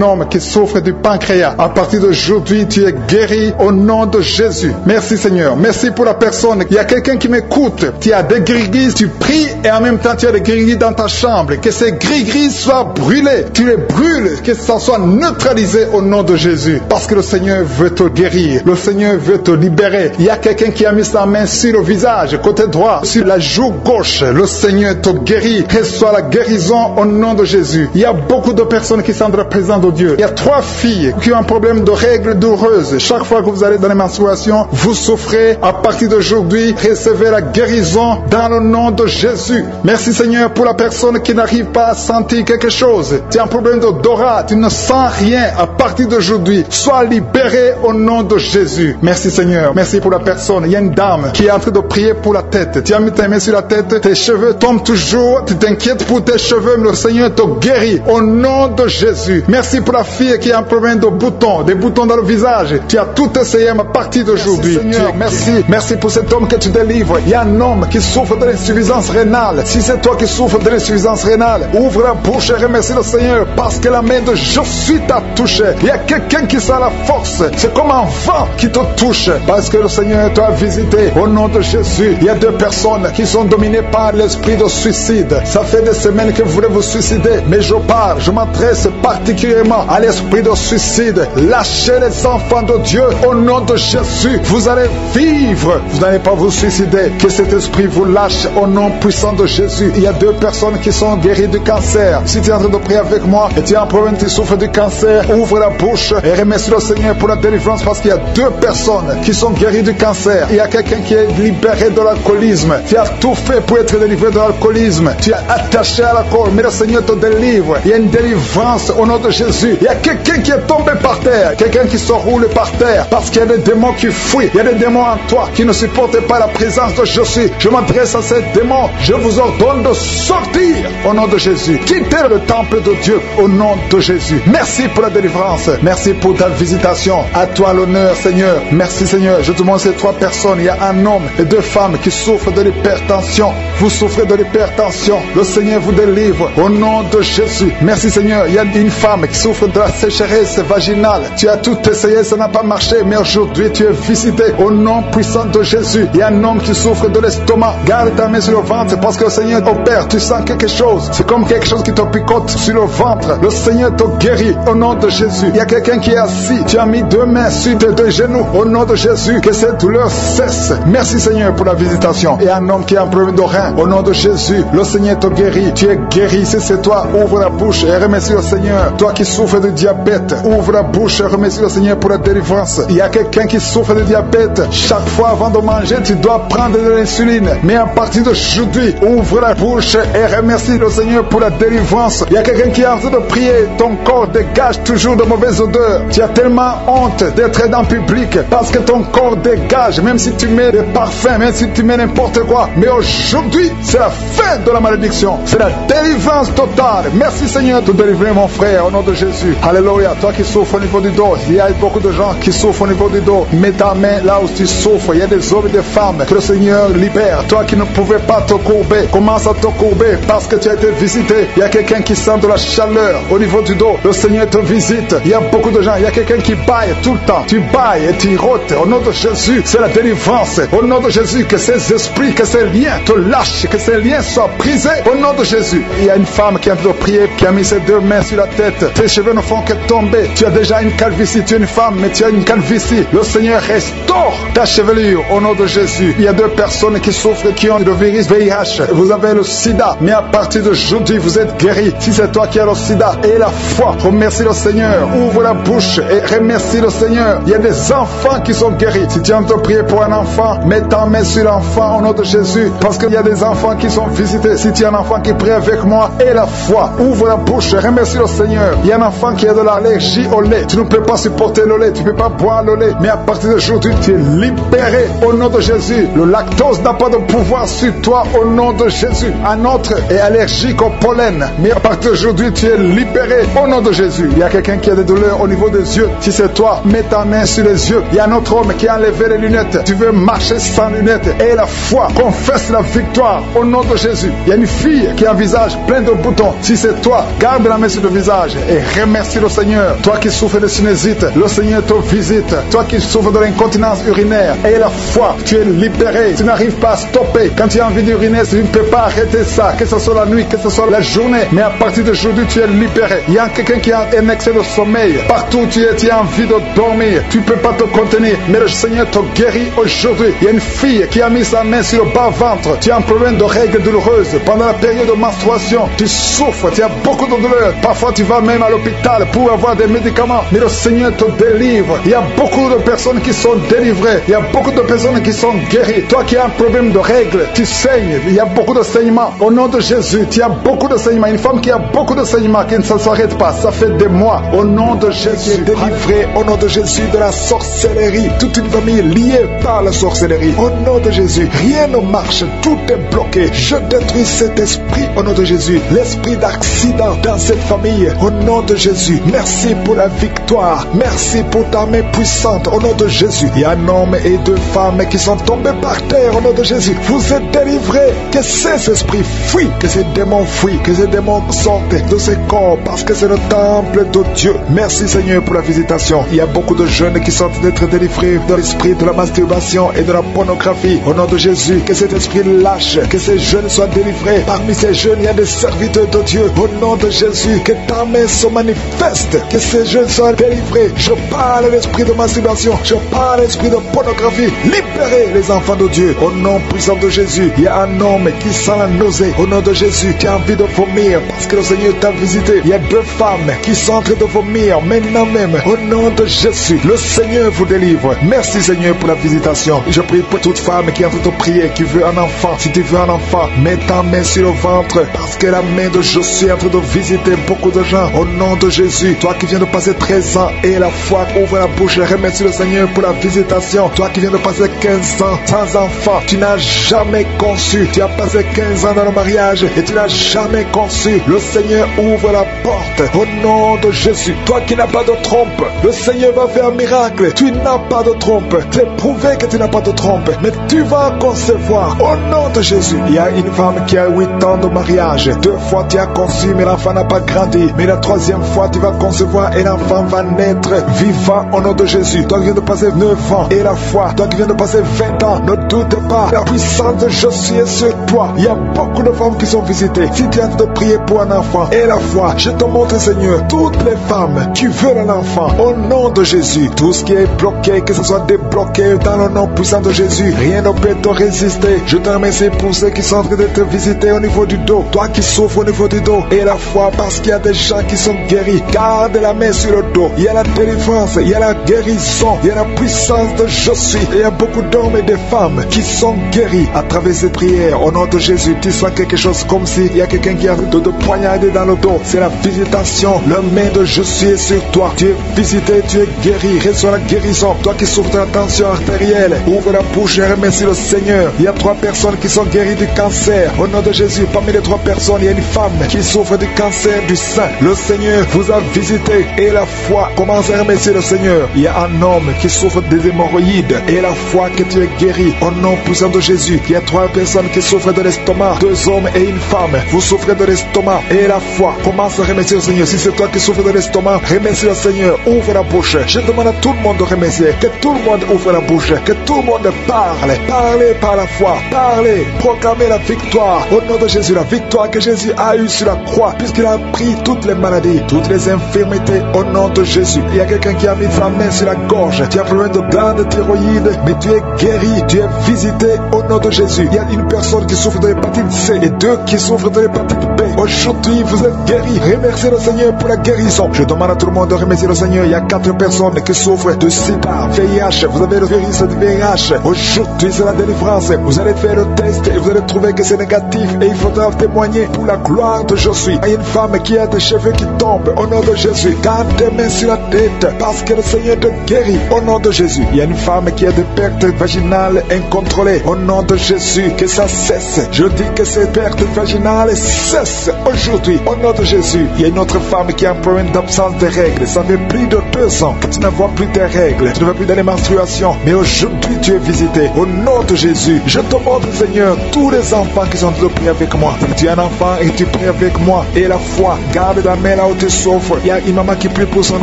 [SPEAKER 2] homme qui souffre du pancréas. À partir d'aujourd'hui, tu es guéri au nom de Jésus. Merci Seigneur. Merci pour la personne. Il y a quelqu'un qui m'écoute. Tu as des gris-gris, tu pries et en même temps tu as des gris-gris dans ta chambre. Que ces gris-gris soient brûlés. Tu les brûles. Que ça soit neutralisé au nom de Jésus. Parce que le Seigneur veut te guérir. Le Seigneur veut te libérer. Il y a quelqu'un qui a mis sa main sur le visage, côté droit, sur la joue gauche. Le Seigneur te guérit. Reçois la guérison au nom de Jésus. Il y a beaucoup de personnes qui sont dans la présence de Dieu. Il y a 3 filles qui ont un problème de règles douloureuses. Chaque fois que vous allez dans les menstruations, vous souffrez. À partir d'aujourd'hui, recevez la guérison dans le nom de Jésus. Merci Seigneur pour la personne qui n'arrive pas à sentir quelque chose. Tu as un problème d'odorat, tu ne sens rien. À partir d'aujourd'hui, sois libéré au nom de Jésus. Merci Seigneur. Merci pour la personne. Il y a une dame qui est en train de prier pour la tête. Tu as mis ta main sur la tête, tes cheveux tombent toujours. Tu t'inquiètes pour tes cheveux, mais le Seigneur te guérit au nom de Jésus. Merci pour la fille qui a un problème de boutons, des boutons dans le visage. Tu as tout essayé à partir d'aujourd'hui. Merci Seigneur. Merci. Merci pour cet homme que tu délivres. Il y a un homme qui souffre de l'insuffisance rénale. Si c'est toi qui souffres de l'insuffisance rénale, ouvre la bouche et remercie le Seigneur parce que la main de je suis t'a touché. Il y a quelqu'un qui sent la force. C'est comme un vent qui te touche parce que le Seigneur t'a visité. Au nom de Jésus, il y a 2 personnes qui sont dominées par l'esprit de suicide. Ça fait des semaines que vous voulez vous suicider, mais je m'adresse particulièrement à l'esprit de suicide. Lâchez les enfants de Dieu au nom de Jésus. Vous allez vivre. Vous n'allez pas vous suicider. Que cet esprit vous lâche au nom puissant de Jésus. Il y a 2 personnes qui sont guéries du cancer. Si tu es en train de prier avec moi et tu as un problème, tu souffres du cancer, ouvre la bouche et remercie le Seigneur pour la délivrance parce qu'il y a 2 personnes qui sont guéries du cancer. Il y a quelqu'un qui est libéré de l'alcoolisme. Tu as tout fait pour être délivré de l'alcoolisme. Tu es attaché à l'alcool, mais le Seigneur te délivre. Il y a une délivrance au nom de Jésus. Il y a quelqu'un qui est tombé par terre, quelqu'un qui se roule par terre parce qu'il y a des démons qui fuient. Il y a des démons en toi qui ne supportent pas la présence de Jésus. Je m'adresse à ces démons. Je vous ordonne de sortir au nom de Jésus. Quittez le temple de Dieu au nom de Jésus. Merci pour la délivrance. Merci pour ta visitation. À toi l'honneur, Seigneur. Merci, Seigneur. Je demande ces 3 personnes. Il y a un homme et 2 femmes qui souffrent de l'hypertension. Vous souffrez de l'hypertension. Le Seigneur vous délivre au nom de Jésus. Merci, Seigneur. Il y a une femme qui souffre de la sécheresse vaginale. Tu as tout essayé, ça n'a pas marché, mais aujourd'hui tu es visité au nom puissant de Jésus. Il y a un homme qui souffre de l'estomac. Garde ta main sur le ventre parce que le Seigneur opère. Tu sens quelque chose. C'est comme quelque chose qui te picote sur le ventre. Le Seigneur te guérit au nom de Jésus. Il y a quelqu'un qui est assis. Tu as mis 2 mains sur tes 2 genoux au nom de Jésus. Que cette douleur cesse. Merci, Seigneur, pour la visitation. Et un homme qui a un problème de rein au nom de Jésus. Le Seigneur te guérit. Tu es guéri. Si c'est toi, ouvre la bouche et remercie le Seigneur. Toi qui souffres de diabète, ouvre la bouche et remercie le Seigneur pour la délivrance. Il y a quelqu'un qui souffre de diabète. Chaque fois avant de manger, tu dois prendre de l'insuline. Mais à partir d'aujourd'hui, ouvre la bouche et remercie le Seigneur pour la délivrance. Il y a quelqu'un qui est en train de prier. Ton corps dégage toujours de mauvaises odeurs. Tu as tellement honte d'être dans le public parce que ton corps dégage, même si tu mets des parfums, même si tu mets n'importe quoi. Mais aujourd'hui, c'est la fin de la malédiction. C'est la délivrance totale. Merci, Seigneur, de délivrer mon frère au nom de Jésus. Alléluia. Toi qui souffres au niveau du dos, il y a beaucoup de gens qui souffrent au niveau du dos. Mets ta main là où tu souffres. Il y a des hommes et des femmes que le Seigneur libère. Toi qui ne pouvais pas te courber, commence à te courber parce que tu as été visité. Il y a quelqu'un qui sent de la chaleur au niveau du dos. Le Seigneur te visite. Il y a beaucoup de gens. Il y a quelqu'un qui baille tout le temps. Tu bailles et tu rotes. Au nom de Jésus, c'est la délivrance. Au nom de Jésus, que ces esprits, que ces liens te lâchent, que ces liens soient brisés. Au nom de Jésus. Il y a une femme qui est en train de prier, qui a mis ses 2 mains sur la tête. Tes cheveux ne font que tomber. Tu as déjà une calvitie. Tu es une femme, mais tu as une calvitie. Le Seigneur restaure ta chevelure au nom de Jésus. Il y a 2 personnes qui souffrent, qui ont le virus VIH. Vous avez le sida, mais à partir d'aujourd'hui, vous êtes guéri. Si c'est toi qui as le sida, et la foi, remercie le Seigneur. Ouvre la bouche et remercie le Seigneur. Il y a des enfants qui sont guéris. Si tu es en train de prier pour un enfant, mets ta main sur l'enfant au nom de Jésus. Parce qu'il y a des enfants qui sont visités. Si tu as un enfant qui prie avec moi, et la foi, ouvre la bouche et remercie le Seigneur. Il y a un enfant qui a de l'allergie au lait. Tu ne peux pas supporter le lait, tu ne peux pas boire le lait. Mais à partir d'aujourd'hui, tu es libéré au nom de Jésus. Le lactose n'a pas de pouvoir sur toi au nom de Jésus. Un autre est allergique au pollen. Mais à partir d'aujourd'hui, tu es libéré au nom de Jésus. Il y a quelqu'un qui a des douleurs au niveau des yeux. Si c'est toi, mets ta main sur les yeux. Il y a un autre homme qui a enlevé les lunettes. Tu veux marcher sans lunettes. Et la foi, confesse la victoire au nom de Jésus. Il y a une fille qui a un visage plein de boutons. Si c'est toi, garde la main sur le visage et remercie le Seigneur. Toi qui souffres de sinusite, le Seigneur te visite. Toi qui souffres de l'incontinence urinaire, et la foi, tu es libéré. Tu n'arrives pas à stopper. Quand tu as envie d'uriner, tu ne peux pas arrêter ça. Que ce soit la nuit, que ce soit la journée. Mais à partir d'aujourd'hui, tu es libéré. Il y a quelqu'un qui a un excès de sommeil. Partout où tu as envie de dormir. Tu ne peux pas te contenir. Mais le Seigneur te guérit aujourd'hui. Il y a une fille qui a mis sa main sur le bas-ventre. Tu as un problème de règles douloureuses. Pendant la période de menstruation, tu souffres. Tu as beaucoup de douleurs. Parfois, tu vas même à l'hôpital pour avoir des médicaments. Mais le Seigneur te délivre. Il y a beaucoup de personnes qui sont délivrées. Il y a beaucoup de personnes qui sont guéries. Toi qui as un problème de règles, tu saignes. Il y a beaucoup de saignements. Au nom de Jésus, tu as beaucoup de saignements. Une femme qui a beaucoup de saignements, qui ne s'arrête pas. Ça fait des mois. Au nom de Jésus, délivré. Au nom de Jésus, de la sorcellerie. Toute une famille liée par la sorcellerie. Au nom de Jésus, rien ne marche. Tout est bloqué. Je détruis cet esprit au nom de Jésus. L'esprit d'accident dans cette famille. Au nom de Jésus. Merci pour la victoire. Merci pour ta main puissante. Au nom de Jésus. Il y a un homme et 2 femmes qui sont tombés par terre. Au nom de Jésus. Vous êtes délivrés. Que ces esprits fuient. Que ces démons fuient. Que ces démons sortent de ces corps. Parce que c'est le temple de Dieu. Merci Merci Seigneur pour la visitation. Il y a beaucoup de jeunes qui sont en train d'être délivrés de l'esprit de la masturbation et de la pornographie. Au nom de Jésus, que cet esprit lâche, que ces jeunes soient délivrés. Parmi ces jeunes, il y a des serviteurs de Dieu. Au nom de Jésus, que ta main se manifeste, que ces jeunes soient délivrés. Je parle l'esprit de masturbation, je parle l'esprit de pornographie. Libérez les enfants de Dieu. Au nom puissant de Jésus, il y a un homme qui sent la nausée. Au nom de Jésus, qui a envie de vomir parce que le Seigneur t'a visité. Il y a 2 femmes qui sont en train de vomir maintenant même. Au nom de Jésus, le Seigneur vous délivre. Merci Seigneur pour la visitation. Je prie pour toute femme qui est en train de prier, qui veut un enfant. Si tu veux un enfant, mets ta main sur le ventre parce que la main de Josué est en train de visiter beaucoup de gens. Au nom de Jésus, toi qui viens de passer 13 ans et la foi, ouvre la bouche et remercie le Seigneur pour la visitation. Toi qui viens de passer 15 ans sans enfant, tu n'as jamais conçu. Tu as passé 15 ans dans le mariage et tu n'as jamais conçu. Le Seigneur ouvre la porte. Au nom de Jésus, toi qui n'as pas de trompe, le Seigneur va faire un miracle. Tu n'as pas de trompe. C'est prouvé que tu n'as pas de trompe, mais tu vas concevoir. Au nom de Jésus, il y a une femme qui a 8 ans de mariage. 2 fois tu as conçu, mais l'enfant n'a pas grandi. Mais la 3e fois, tu vas concevoir et l'enfant va naître vivant au nom de Jésus. Toi qui viens de passer 9 ans et la foi, toi qui viens de passer 20 ans, ne doute pas. La puissance de Jésus est sur toi. Il y a beaucoup de femmes qui sont visitées. Si tu es en train de prier pour un enfant et la foi, je te montre Seigneur, toutes les femmes qui veulent un enfant, au nom de Jésus, tout ce qui est bloqué, que ce soit débloqué dans le nom puissant de Jésus, rien ne peut te résister. Je te remercie pour ceux qui sont en train d'être visités au niveau du dos, toi qui souffres au niveau du dos, et la foi parce qu'il y a des gens qui sont guéris. Garde la main sur le dos, il y a la délivrance, il y a la guérison, il y a la puissance de Jésus. Il y a beaucoup d'hommes et de femmes qui sont guéris à travers ces prières. Au nom de Jésus, tu sens quelque chose comme s'il y a quelqu'un qui a de poignarder dans le dos. C'est la visitation. Le main de Jésus est sur toi. Tu es visité, tu es guéri. Reçois la guérison. Toi qui souffres de la tension artérielle, ouvre la bouche et remercie le Seigneur. Il y a 3 personnes qui sont guéries du cancer. Au nom de Jésus, parmi les 3 personnes, il y a une femme qui souffre du cancer du sein. Le Seigneur vous a visité et la foi commence à remercier le Seigneur. Il y a un homme qui souffre des hémorroïdes et la foi que tu es guéri. Au nom puissant de Jésus, il y a 3 personnes qui souffrent de l'estomac. 2 hommes et une femme. Vous souffrez de l'estomac et la foi commence à remercier le Seigneur. Si c'est toi qui souffres de l'estomac, remercie le Seigneur. Ouvre la bouche. Je demande à tout le monde de remercier. Que tout le monde ouvre la bouche. Que tout le monde parle. Parlez par la foi. Parlez. Proclamez la victoire. Au nom de Jésus, la victoire que Jésus a eue sur la croix, puisqu'il a pris toutes les maladies, toutes les infirmités. Au nom de Jésus. Il y a quelqu'un qui a mis sa main sur la gorge. Tu as problème de glande de thyroïde, mais tu es guéri. Tu es visité au nom de Jésus. Il y a une personne qui souffre de l'hépatite C et 2 qui souffrent de l'hépatite B. Aujourd'hui, vous êtes guéris. Remerciez le Seigneur pour la guérison. Je demande à tout le monde de remercier le Seigneur. Il y a 4 personnes qui souffrent de sida, VIH. Vous avez le virus de VIH. Aujourd'hui, c'est la délivrance. Vous allez faire le test et vous allez trouver que c'est négatif. Et il faudra témoigner pour la gloire de Jésus. Il y a une femme qui a des cheveux qui tombent. Au nom de Jésus, garde tes mains sur la tête parce que le Seigneur te guérit. Au nom de Jésus. Il y a une femme qui a des pertes vaginales incontrôlées. Au nom de Jésus, que ça cesse. Je dis que ces pertes vaginales cessent aujourd'hui. Au nom de Jésus. Il y a une autre femme qui a un problème d'absence de règles. Ça fait plus de 2 ans que tu ne vois plus tes règles. Tu ne vois plus dans les menstruations. Mais aujourd'hui, tu es visité. Au nom de Jésus, je te montre, Seigneur, tous les enfants qui sont en train de prier avec moi. Tu es un enfant et tu pries avec moi. Et la foi, garde la main là où tu souffres. Il y a une maman qui prie pour son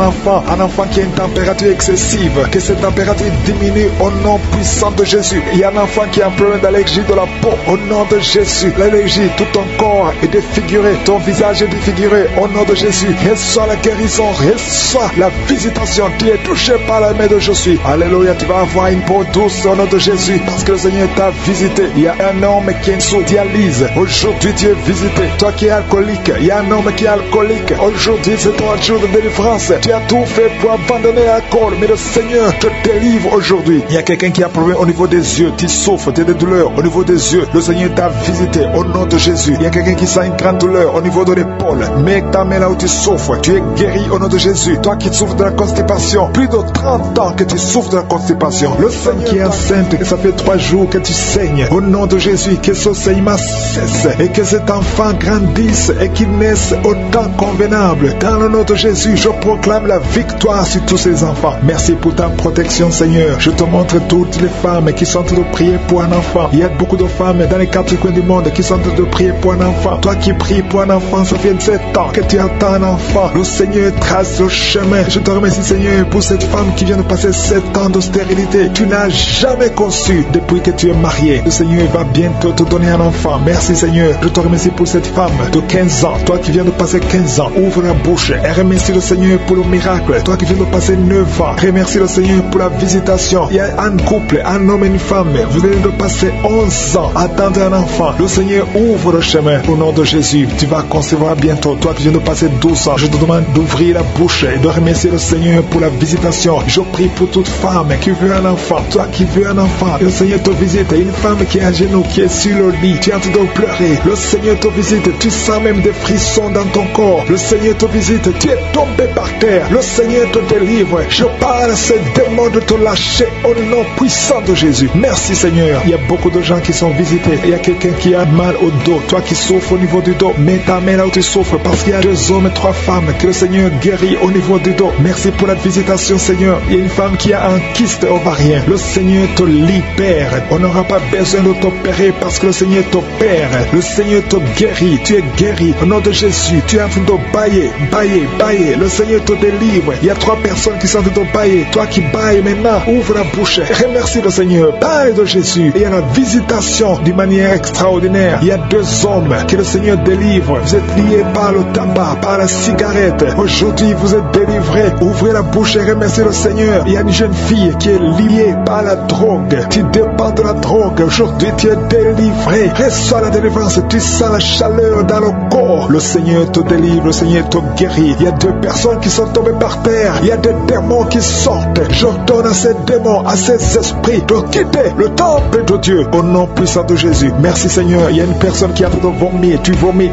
[SPEAKER 2] enfant. Un enfant qui a une température excessive. Que cette température diminue au nom puissant de Jésus. Il y a un enfant qui a un problème d'allergie de la peau. Au nom de Jésus, l'allergie, tout ton corps est défiguré. Ton visage est défiguré. Au nom de Jésus, reçois la guérison. Reçois la visitation. Tu es touché par la main de Jésus. Alléluia, tu vas avoir une peau douce au nom de Jésus. Parce que le Seigneur t'a visité. Il y a un homme qui est sous dialyse. Aujourd'hui, tu es visité. Toi qui es alcoolique, il y a un homme qui est alcoolique. Aujourd'hui, c'est ton jour de délivrance. Tu as tout fait pour abandonner l'alcool. Mais le Seigneur te délivre aujourd'hui. Il y a quelqu'un qui a un problème au niveau des yeux. Tu souffres, tu as des douleurs au niveau des yeux. Le Seigneur t'a visité au nom de Jésus. Il y a quelqu'un qui sent une grande douleur au niveau de l'épaule. Mets ta main là où tu souffres. Tu es guéri au nom de Jésus. Toi qui souffres de la constipation. Plus de 30 ans que tu souffres de la constipation. Le Seigneur qui est enceinte, que ça fait 3 jours que tu saignes. Au nom de Jésus, que ce saignement cesse. Et que cet enfant grandisse et qu'il naisse au temps convenable. Dans le nom de Jésus, je proclame la victoire sur tous ces enfants. Merci pour ta protection, Seigneur. Je te montre toutes les femmes qui sont en train de prier pour un enfant. Il y a beaucoup de femmes dans les 4 coins du monde qui sont en train de prier pour un enfant. Toi qui pries pour un enfant, ça fait 7 ans que tu attends un enfant. Le Seigneur passe le chemin. Je te remercie, Seigneur, pour cette femme qui vient de passer 7 ans de stérilité. Tu n'as jamais conçu depuis que tu es marié. Le Seigneur va bientôt te donner un enfant. Merci, Seigneur. Je te remercie pour cette femme de 15 ans. Toi qui viens de passer 15 ans, ouvre la bouche et remercie le Seigneur pour le miracle. Toi qui viens de passer 9 ans, remercie le Seigneur pour la visitation. Il y a un couple, un homme et une femme. Vous venez de passer 11 ans à attendre un enfant. Le Seigneur ouvre le chemin. Au nom de Jésus, tu vas concevoir bientôt. Toi qui viens de passer 12 ans, je te demande d'ouvrir la bouche et de remercier le Seigneur pour la visitation. Je prie pour toute femme qui veut un enfant. Toi qui veux un enfant, le Seigneur te visite. Une femme qui est à genoux, qui est sur le lit, tu es en train de pleurer. Le Seigneur te visite. Tu sens même des frissons dans ton corps. Le Seigneur te visite. Tu es tombé par terre. Le Seigneur te délivre. Je parle à ces démons de te lâcher au nom puissant de Jésus. Merci, Seigneur. Il y a beaucoup de gens qui sont visités. Il y a quelqu'un qui a mal au dos. Toi qui souffres au niveau du dos, mets ta main là où tu souffres, parce qu'il y a 2 hommes et 3 femmes que le Seigneur guérit au niveau du dos. Merci pour la visitation, Seigneur. Il y a une femme qui a un kyste ovarien. Le Seigneur te libère. On n'aura pas besoin de t'opérer parce que le Seigneur t'opère. Le Seigneur te guérit. Tu es guéri. Au nom de Jésus, tu es en train de bailler. Le Seigneur te délivre. Il y a 3 personnes qui sont en train de bailler. Toi qui bailles maintenant, ouvre la bouche. Remercie le Seigneur. Parle de Jésus. Et il y a la visitation d'une manière extraordinaire. Il y a 2 hommes que le Seigneur délivre. Vous êtes liés par le tabac, par la cigarette. Aujourd'hui, vous êtes délivrés. Ouvrez la bouche et remerciez le Seigneur. Il y a une jeune fille qui est liée par la drogue. Tu dépends de la drogue. Aujourd'hui, tu es délivré. Reçois la délivrance. Tu sens la chaleur dans le corps. Le Seigneur te délivre. Le Seigneur te guérit. Il y a 2 personnes qui sont tombées par terre. Il y a des démons qui sortent. J'ordonne à ces démons, à ces esprits de quitter le temple de Dieu au nom puissant de Jésus. Merci, Seigneur. Il y a une personne qui a fait de vomir. Tu vomis.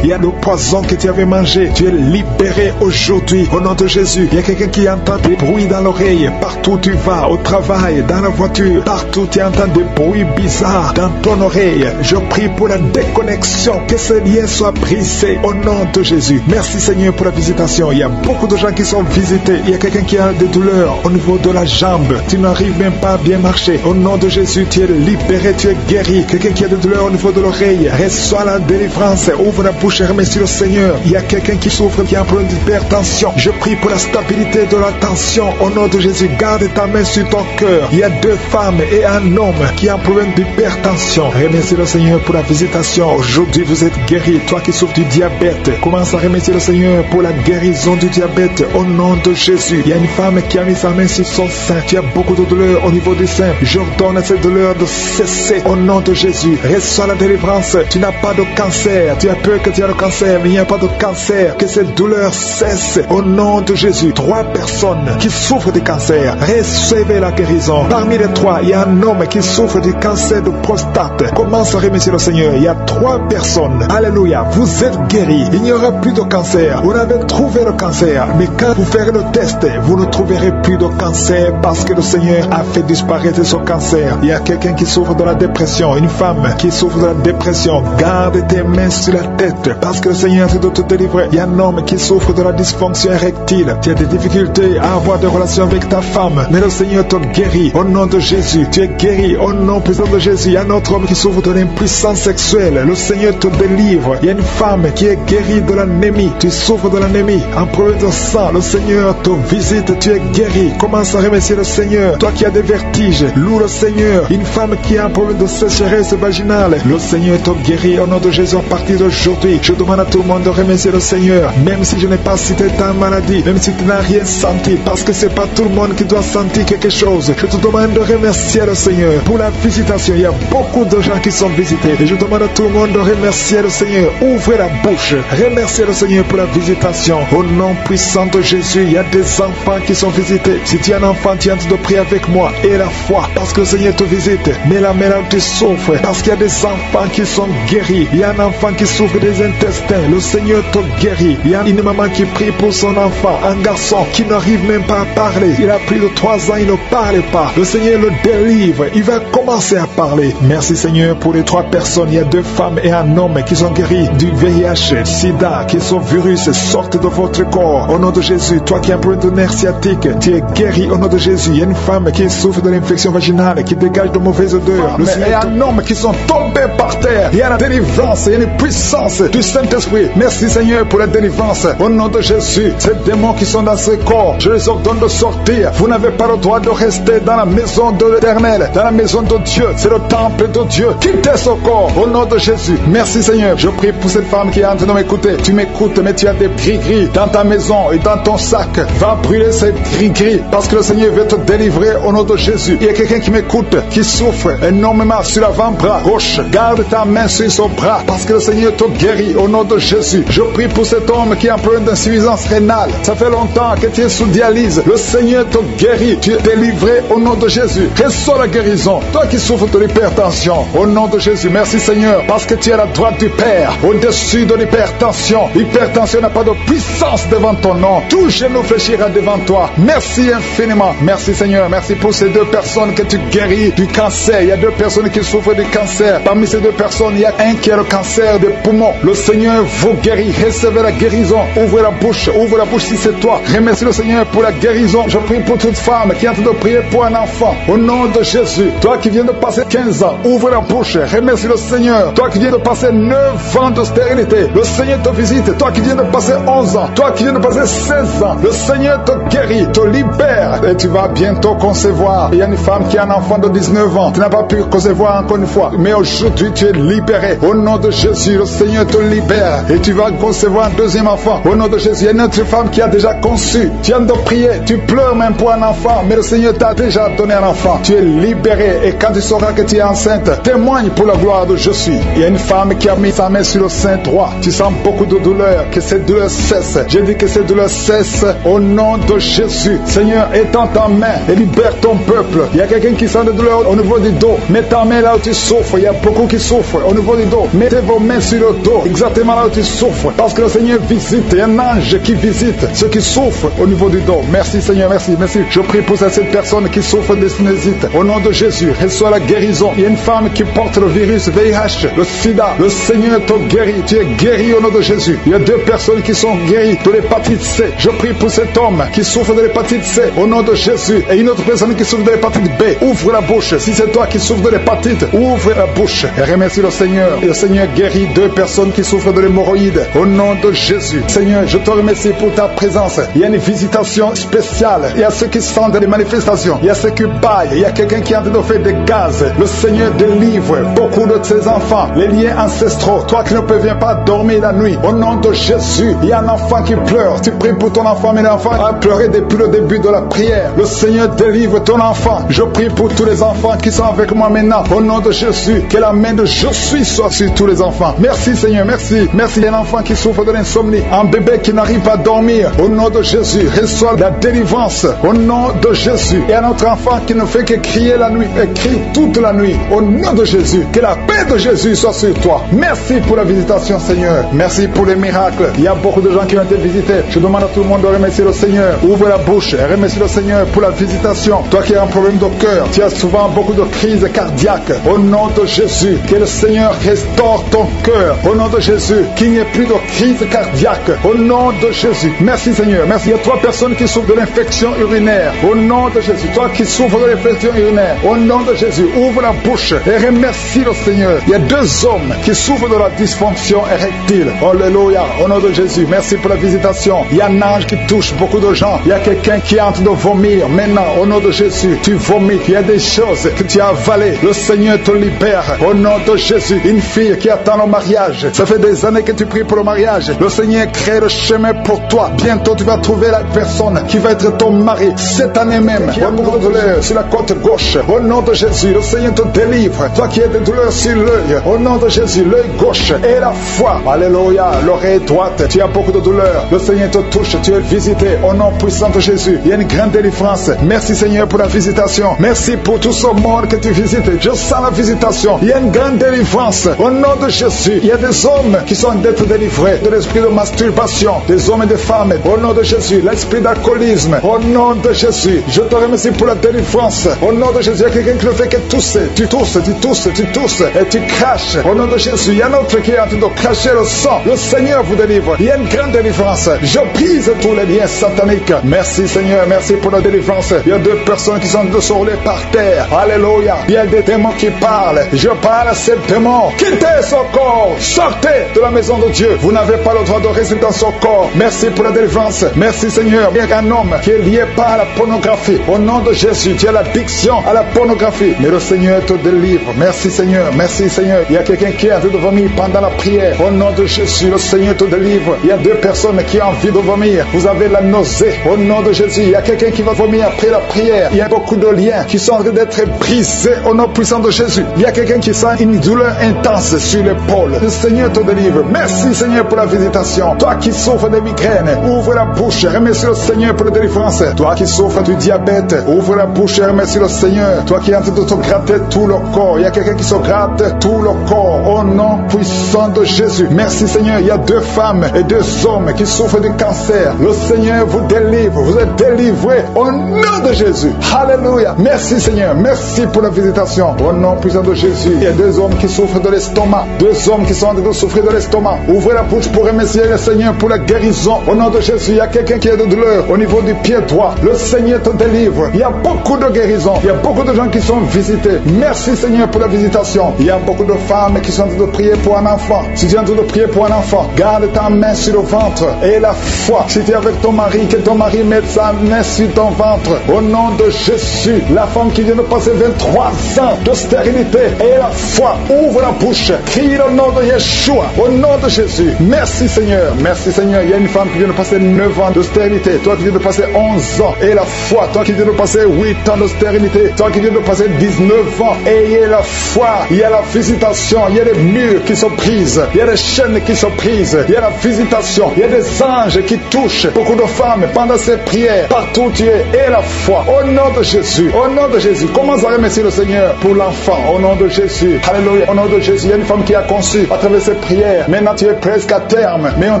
[SPEAKER 2] Il y a le poison que tu avais mangé. Tu es libéré aujourd'hui au nom de Jésus. Il y a quelqu'un qui entend des bruits dans l'oreille. Partout où tu vas, au travail, dans la voiture, partout tu entends des bruits bizarres dans ton oreille. Je prie pour la déconnexion. Que ce lien soit brisé au nom de Jésus. Merci, Seigneur, pour la visitation. Il y a beaucoup de gens qui sont visités. Il y a quelqu'un qui a des douleurs au niveau de la jambe. Tu n'arrives même pas à bien marcher. Au nom de Jésus, tu es libéré, tu es guéri. Quelqu'un qui a des douleurs au niveau de l'oreille, reçois la délivrance. Ouvre la bouche et remercie le Seigneur. Il y a quelqu'un qui souffre, qui a un problème d'hypertension. Je prie pour la stabilité de la tension. Au nom de Jésus, garde ta main sur ton cœur. Il y a 2 femmes et un homme qui a un problème d'hypertension. Remercie le Seigneur pour la visitation. Aujourd'hui, vous êtes guéri. Toi qui souffres du diabète, commence à remercier le Seigneur pour la guérison du diabète. Au nom de Jésus, il y a une femme qui a mis sa main sur son sein. Tu as beaucoup de douleurs au niveau du sein. J'ordonne à cette douleur de cesser. Au nom de Jésus, reçois la délivrance. Tu n'as pas de cancer. Tu as peur que tu as le cancer, mais il n'y a pas de cancer. Que cette douleur cesse au nom de Jésus. 3 personnes qui souffrent de cancer, recevez la guérison. Parmi les 3, il y a un homme qui souffre du cancer de prostate. Commence à remercier le Seigneur. Il y a 3 personnes. Alléluia. Vous êtes guéris. Il n'y aura plus de cancer. Vous avez trouvé le cancer, mais quand vous ferez le test, vous ne trouverez plus de cancer parce que le Seigneur a fait disparaître ce cancer. Il y a quelqu'un qui souffre de la dépression, une femme qui souffre de la dépression. Garde tes mains sur la tête parce que le Seigneur est de te délivrer. Il y a un homme qui souffre de la dysfonction érectile. Tu as des difficultés à avoir des relations avec ta femme, mais le Seigneur te guérit. Au nom de Jésus, tu es guéri. Au nom puissant de Jésus, il y a un autre homme qui souffre de l'impuissance sexuelle. Le Seigneur te délivre. Il y a une femme qui est guérie de l'anémie. Tu souffres de l'anémie, un problème de sang. Le Seigneur te visite. Tu es guéri. Commence à remercier le Seigneur. Toi qui as des vertiges, loue le Seigneur. Une femme qui a un problème de sécheresse vaginale, le Seigneur te guérit. Au nom de Jésus, à partir d'aujourd'hui, je demande à tout le monde de remercier le Seigneur, même si je n'ai pas cité ta maladie, même si tu n'as rien senti, parce que c'est pas tout le monde qui doit sentir quelque chose. Je te demande de remercier le Seigneur pour la visitation. Il y a beaucoup de gens qui sont visités et je demande à tout le monde de remercier le Seigneur. Ouvrez la bouche, remerciez le Seigneur pour la visitation. Au nom puissant de Jésus, il y a des enfants qui sont visités. Si tu es un enfant, tu es en train de prier avec moi et la foi, parce que le Seigneur te visite. Mais la mère tu souffres, parce qu'il y a des enfants qui sont guéris. Il y a un enfant qui souffre des intestins, le Seigneur te guérit. Il y a une maman qui prie pour son enfant, un garçon qui n'arrive même pas à parler. Il a plus de 3 ans, il ne parle pas. Le Seigneur le délivre, il va commencer à parler. Merci Seigneur pour les 3 personnes. Il y a 2 femmes et un homme qui sont guéris du VIH, SIDA, qui sont virus, sortent de votre corps. Au nom de Jésus, toi qui as un problème de nerf sciatique, tu es guéri au nom de Jésus. Il y a une femme qui souffre de l'infection vaginale, qui dégage de mauvaises odeurs. Il y a un homme qui sont tombés par terre. Il y a la délivrance, il y a une puissance du Saint-Esprit. Merci Seigneur pour la délivrance. Au nom de Jésus. Jésus, ces démons qui sont dans ce corps, je les ordonne de sortir. Vous n'avez pas le droit de rester dans la maison de l'Éternel, dans la maison de Dieu. C'est le temple de Dieu. Quittez ce corps au nom de Jésus. Merci Seigneur. Je prie pour cette femme qui est en train de m'écouter. Tu m'écoutes, mais tu as des gris-gris dans ta maison et dans ton sac. Va brûler ces gris-gris parce que le Seigneur veut te délivrer au nom de Jésus. Il y a quelqu'un qui m'écoute, qui souffre énormément sur l'avant-bras gauche. Garde ta main sur son bras parce que le Seigneur te guérit au nom de Jésus. Je prie pour cet homme qui est en problème d'insuffisance rénale. Ça fait longtemps que tu es sous dialyse. Le Seigneur te guérit. Tu es délivré au nom de Jésus. Reçois la guérison. Toi qui souffres de l'hypertension, au nom de Jésus. Merci Seigneur parce que tu es à la droite du Père, au-dessus de l'hypertension. L'hypertension n'a pas de puissance devant ton nom. Tout genou fléchira devant toi. Merci infiniment. Merci Seigneur. Merci pour ces deux personnes que tu guéris du cancer. Il y a deux personnes qui souffrent du cancer. Parmi ces deux personnes, il y a un qui a le cancer des poumons. Le Seigneur vous guérit. Recevez la guérison. Ouvrez la bouche si c'est toi. Remercie le Seigneur pour la guérison. Je prie pour toute femme qui est en train de prier pour un enfant. Au nom de Jésus. Toi qui viens de passer 15 ans, ouvre la bouche. Remercie le Seigneur. Toi qui viens de passer 9 ans de stérilité, le Seigneur te visite. Toi qui viens de passer 11 ans, toi qui viens de passer 16 ans, le Seigneur te guérit, te libère et tu vas bientôt concevoir. Il y a une femme qui a un enfant de 19 ans. Tu n'as pas pu concevoir encore une fois, mais aujourd'hui tu es libéré. Au nom de Jésus, le Seigneur te libère et tu vas concevoir un deuxième enfant. Au nom de Jésus, il y a une autre femme qui a déjà conçu. Tu viens de prier, tu pleures même pour un enfant, mais le Seigneur t'a déjà donné un enfant. Tu es libéré et quand tu sauras que tu es enceinte, témoigne pour la gloire de je suis. Il y a une femme qui a mis sa main sur le sein droit. Tu sens beaucoup de douleur, que cette douleur cesse. Je dis que cette douleur cesse au nom de Jésus. Seigneur, étends ta main et libère ton peuple. Il y a quelqu'un qui sent de douleur au niveau du dos. Mets ta main là où tu souffres. Il y a beaucoup qui souffrent au niveau du dos. Mettez vos mains sur le dos, exactement là où tu souffres. Parce que le Seigneur visite. Il y a un ange qui visite ceux qui souffrent au niveau du dos. Merci Seigneur, merci, merci. Je prie pour cette personne qui souffre de sinusite. Au nom de Jésus, reçois la guérison. Il y a une femme qui porte le virus VIH, le sida. Le Seigneur te guérit. Tu es guéri au nom de Jésus. Il y a deux personnes qui sont guéries de l'hépatite C. Je prie pour cet homme qui souffre de l'hépatite C au nom de Jésus. Et une autre personne qui souffre de l'hépatite B. Ouvre la bouche. Si c'est toi qui souffres de l'hépatite, ouvre la bouche et remercie le Seigneur. Et le Seigneur guérit deux personnes qui souffrent de l'hémorroïde au nom de Jésus. Seigneur, je te remercie pour ta présence. Il y a une visitation spéciale. Il y a ceux qui sentent des manifestations. Il y a ceux qui baillent. Il y a quelqu'un qui est en train de faire des gaz. Le Seigneur délivre beaucoup de ses enfants. Les liens ancestraux. Toi qui ne parviens pas dormir la nuit. Au nom de Jésus, il y a un enfant qui pleure. Tu pries pour ton enfant, mais l'enfant a pleuré depuis le début de la prière. Le Seigneur délivre ton enfant. Je prie pour tous les enfants qui sont avec moi maintenant. Au nom de Jésus, que la main de je suis soit sur tous les enfants. Merci Seigneur, merci. Merci. Il y a un enfant qui souffre de l'insomnie. Un bébé qui n'arrive pas à dormir. Au nom de Jésus, reçois la délivrance. Au nom de Jésus. Il y a un autre enfant qui ne fait que crier la nuit. Et crie toute la nuit. Au nom de Jésus. Que la paix de Jésus soit sur toi. Merci pour la visitation Seigneur. Merci pour les miracles. Il y a beaucoup de gens qui ont été visités. Je demande à tout le monde de remercier le Seigneur. Ouvre la bouche et remercie le Seigneur pour la visitation. Toi qui as un problème de cœur, tu as souvent beaucoup de crises cardiaques. Au nom de Jésus, que le Seigneur restaure ton cœur. Au nom de Jésus, qu'il n'y ait plus de crise cardiaque. Au nom de Jésus. Merci Seigneur. Merci. Il y a 3 personnes qui souffrent de l'infection urinaire. Au nom de Jésus. Toi qui souffres de l'infection urinaire. Au nom de Jésus. Ouvre la bouche et remercie le Seigneur. Il y a 2 hommes qui souffrent de la dysfonction érectile. Alléluia. Au nom de Jésus. Merci pour la visitation. Il y a un ange qui touche beaucoup de gens. Il y a quelqu'un qui est en train de vomir. Maintenant, au nom de Jésus, tu vomis. Il y a des choses que tu as avalées. Le Seigneur te libère. Au nom de Jésus. Une fille qui attend le mariage. Ça fait des années que tu pries pour le mariage. Le Seigneur crée le chemin pour toi. Bientôt, tu vas trouver la personne qui va être ton mari. Cette année même. Il y a beaucoup de douleurs sur la côte gauche. Au nom de Jésus, le Seigneur te délivre. Toi qui as des douleurs sur l'œil. Au nom de Jésus, l'œil gauche et la foi. Alléluia. L'oreille droite. Tu as beaucoup de douleurs. Le Seigneur te touche. Tu es visité. Au nom puissant de Jésus. Il y a une grande délivrance. Merci Seigneur pour la visitation. Merci pour tout ce monde que tu visites. Je sens la visitation. Il y a une grande délivrance. Au nom de Jésus. Il y a des hommes qui sont d'être délivrés de l'esprit de masturbation. Des hommes et des femmes. Au nom de Jésus. L'esprit d'alcoolisme. Au nom de Jésus. Je te remercie pour la délivrance. Au nom de Jésus. Il y a quelqu'un qui ne fait que tousser. Tu tousses, tu tousses, tu tousses. Et tu craches. Au nom de Jésus. Il y a un autre qui est en train de cracher le sang. Le Seigneur vous délivre. Il y a une grande délivrance. Je brise tous les liens sataniques. Merci Seigneur. Merci pour la délivrance. Il y a 2 personnes qui sont de se rouler par terre. Alléluia. Il y a des démons qui parlent. Je parle à ces démons. Quittez ce corps. Sortez de la maison de Dieu. Vous n'avez pas le droit de rester dans ce corps. Merci pour la délivrance. Merci Seigneur. Il y a un homme qui est lié par la pornographie. Au nom de Jésus, tu as l'addiction à la pornographie. Mais le Seigneur te délivre. Merci Seigneur. Merci Seigneur. Il y a quelqu'un qui a envie de vomir pendant la prière. Au nom de Jésus, le Seigneur te délivre. Il y a deux personnes qui ont envie de vomir. Vous avez la nausée. Au nom de Jésus, il y a quelqu'un qui va vomir après la prière. Il y a beaucoup de liens qui sont en train d'être brisés au nom puissant de Jésus. Il y a quelqu'un qui sent une douleur intense sur l'épaule. Le Seigneur te délivre. Merci Seigneur pour la visitation. Toi qui souffres de migraines, ouvre la bouche. Remercie le Seigneur pour la délivrance. Toi qui souffres du diabète, ouvre la bouche et remercie le Seigneur. Toi qui es en train de te gratter tout le corps. Il y a quelqu'un qui se gratte tout le corps au nom puissant de Jésus. Merci Seigneur. Il y a deux femmes et deux hommes qui souffrent du cancer. Le Seigneur vous délivre. Vous êtes délivrés au nom de Jésus. Alléluia. Merci Seigneur. Merci pour la visitation. Au nom puissant de Jésus. Il y a deux hommes qui souffrent de l'estomac. Deux hommes qui sont en train de souffrir de l'estomac. Ouvrez la bouche pour remercier le Seigneur pour la guérison. Au nom de Jésus, il y a quelqu'un qui a de douleur au niveau du pied droit. Le Seigneur te délivre. Il y a beaucoup de guérisons. Il y a beaucoup de gens qui sont visités. Merci Seigneur pour la visitation. Il y a beaucoup de femmes qui sont en train de prier pour un enfant. Si tu es en train de prier pour un enfant, garde ta main sur le ventre et la foi. Si tu es avec ton mari, que ton mari mette sa main sur ton ventre. Au nom de Jésus, la femme qui vient de passer 23 ans de stérilité et la foi, ouvre la bouche, crie le nom de Yeshua, au nom de Jésus. Merci Seigneur, merci Seigneur. Il y a une femme qui vient de passer 9 ans de stérilité, toi qui viens de passer 11 ans et la foi, toi qui viens de passer 8 ans de stérilité, toi qui viens de passer 19 ans, ayez la foi. Il y a la visitation, il y a des murs qui sont prises, il y a des chaînes qui sont prises, il y a la visitation, il y a des anges qui touchent beaucoup de femmes pendant ces prières, partout où tu es, et la foi, au nom de Jésus, au nom de Jésus. Commence à remercier le Seigneur pour l'enfant, au nom de Jésus. Alléluia, au nom de Jésus. Il y a une femme qui a conçu à travers ses prières. Maintenant tu es presque à terme, mais on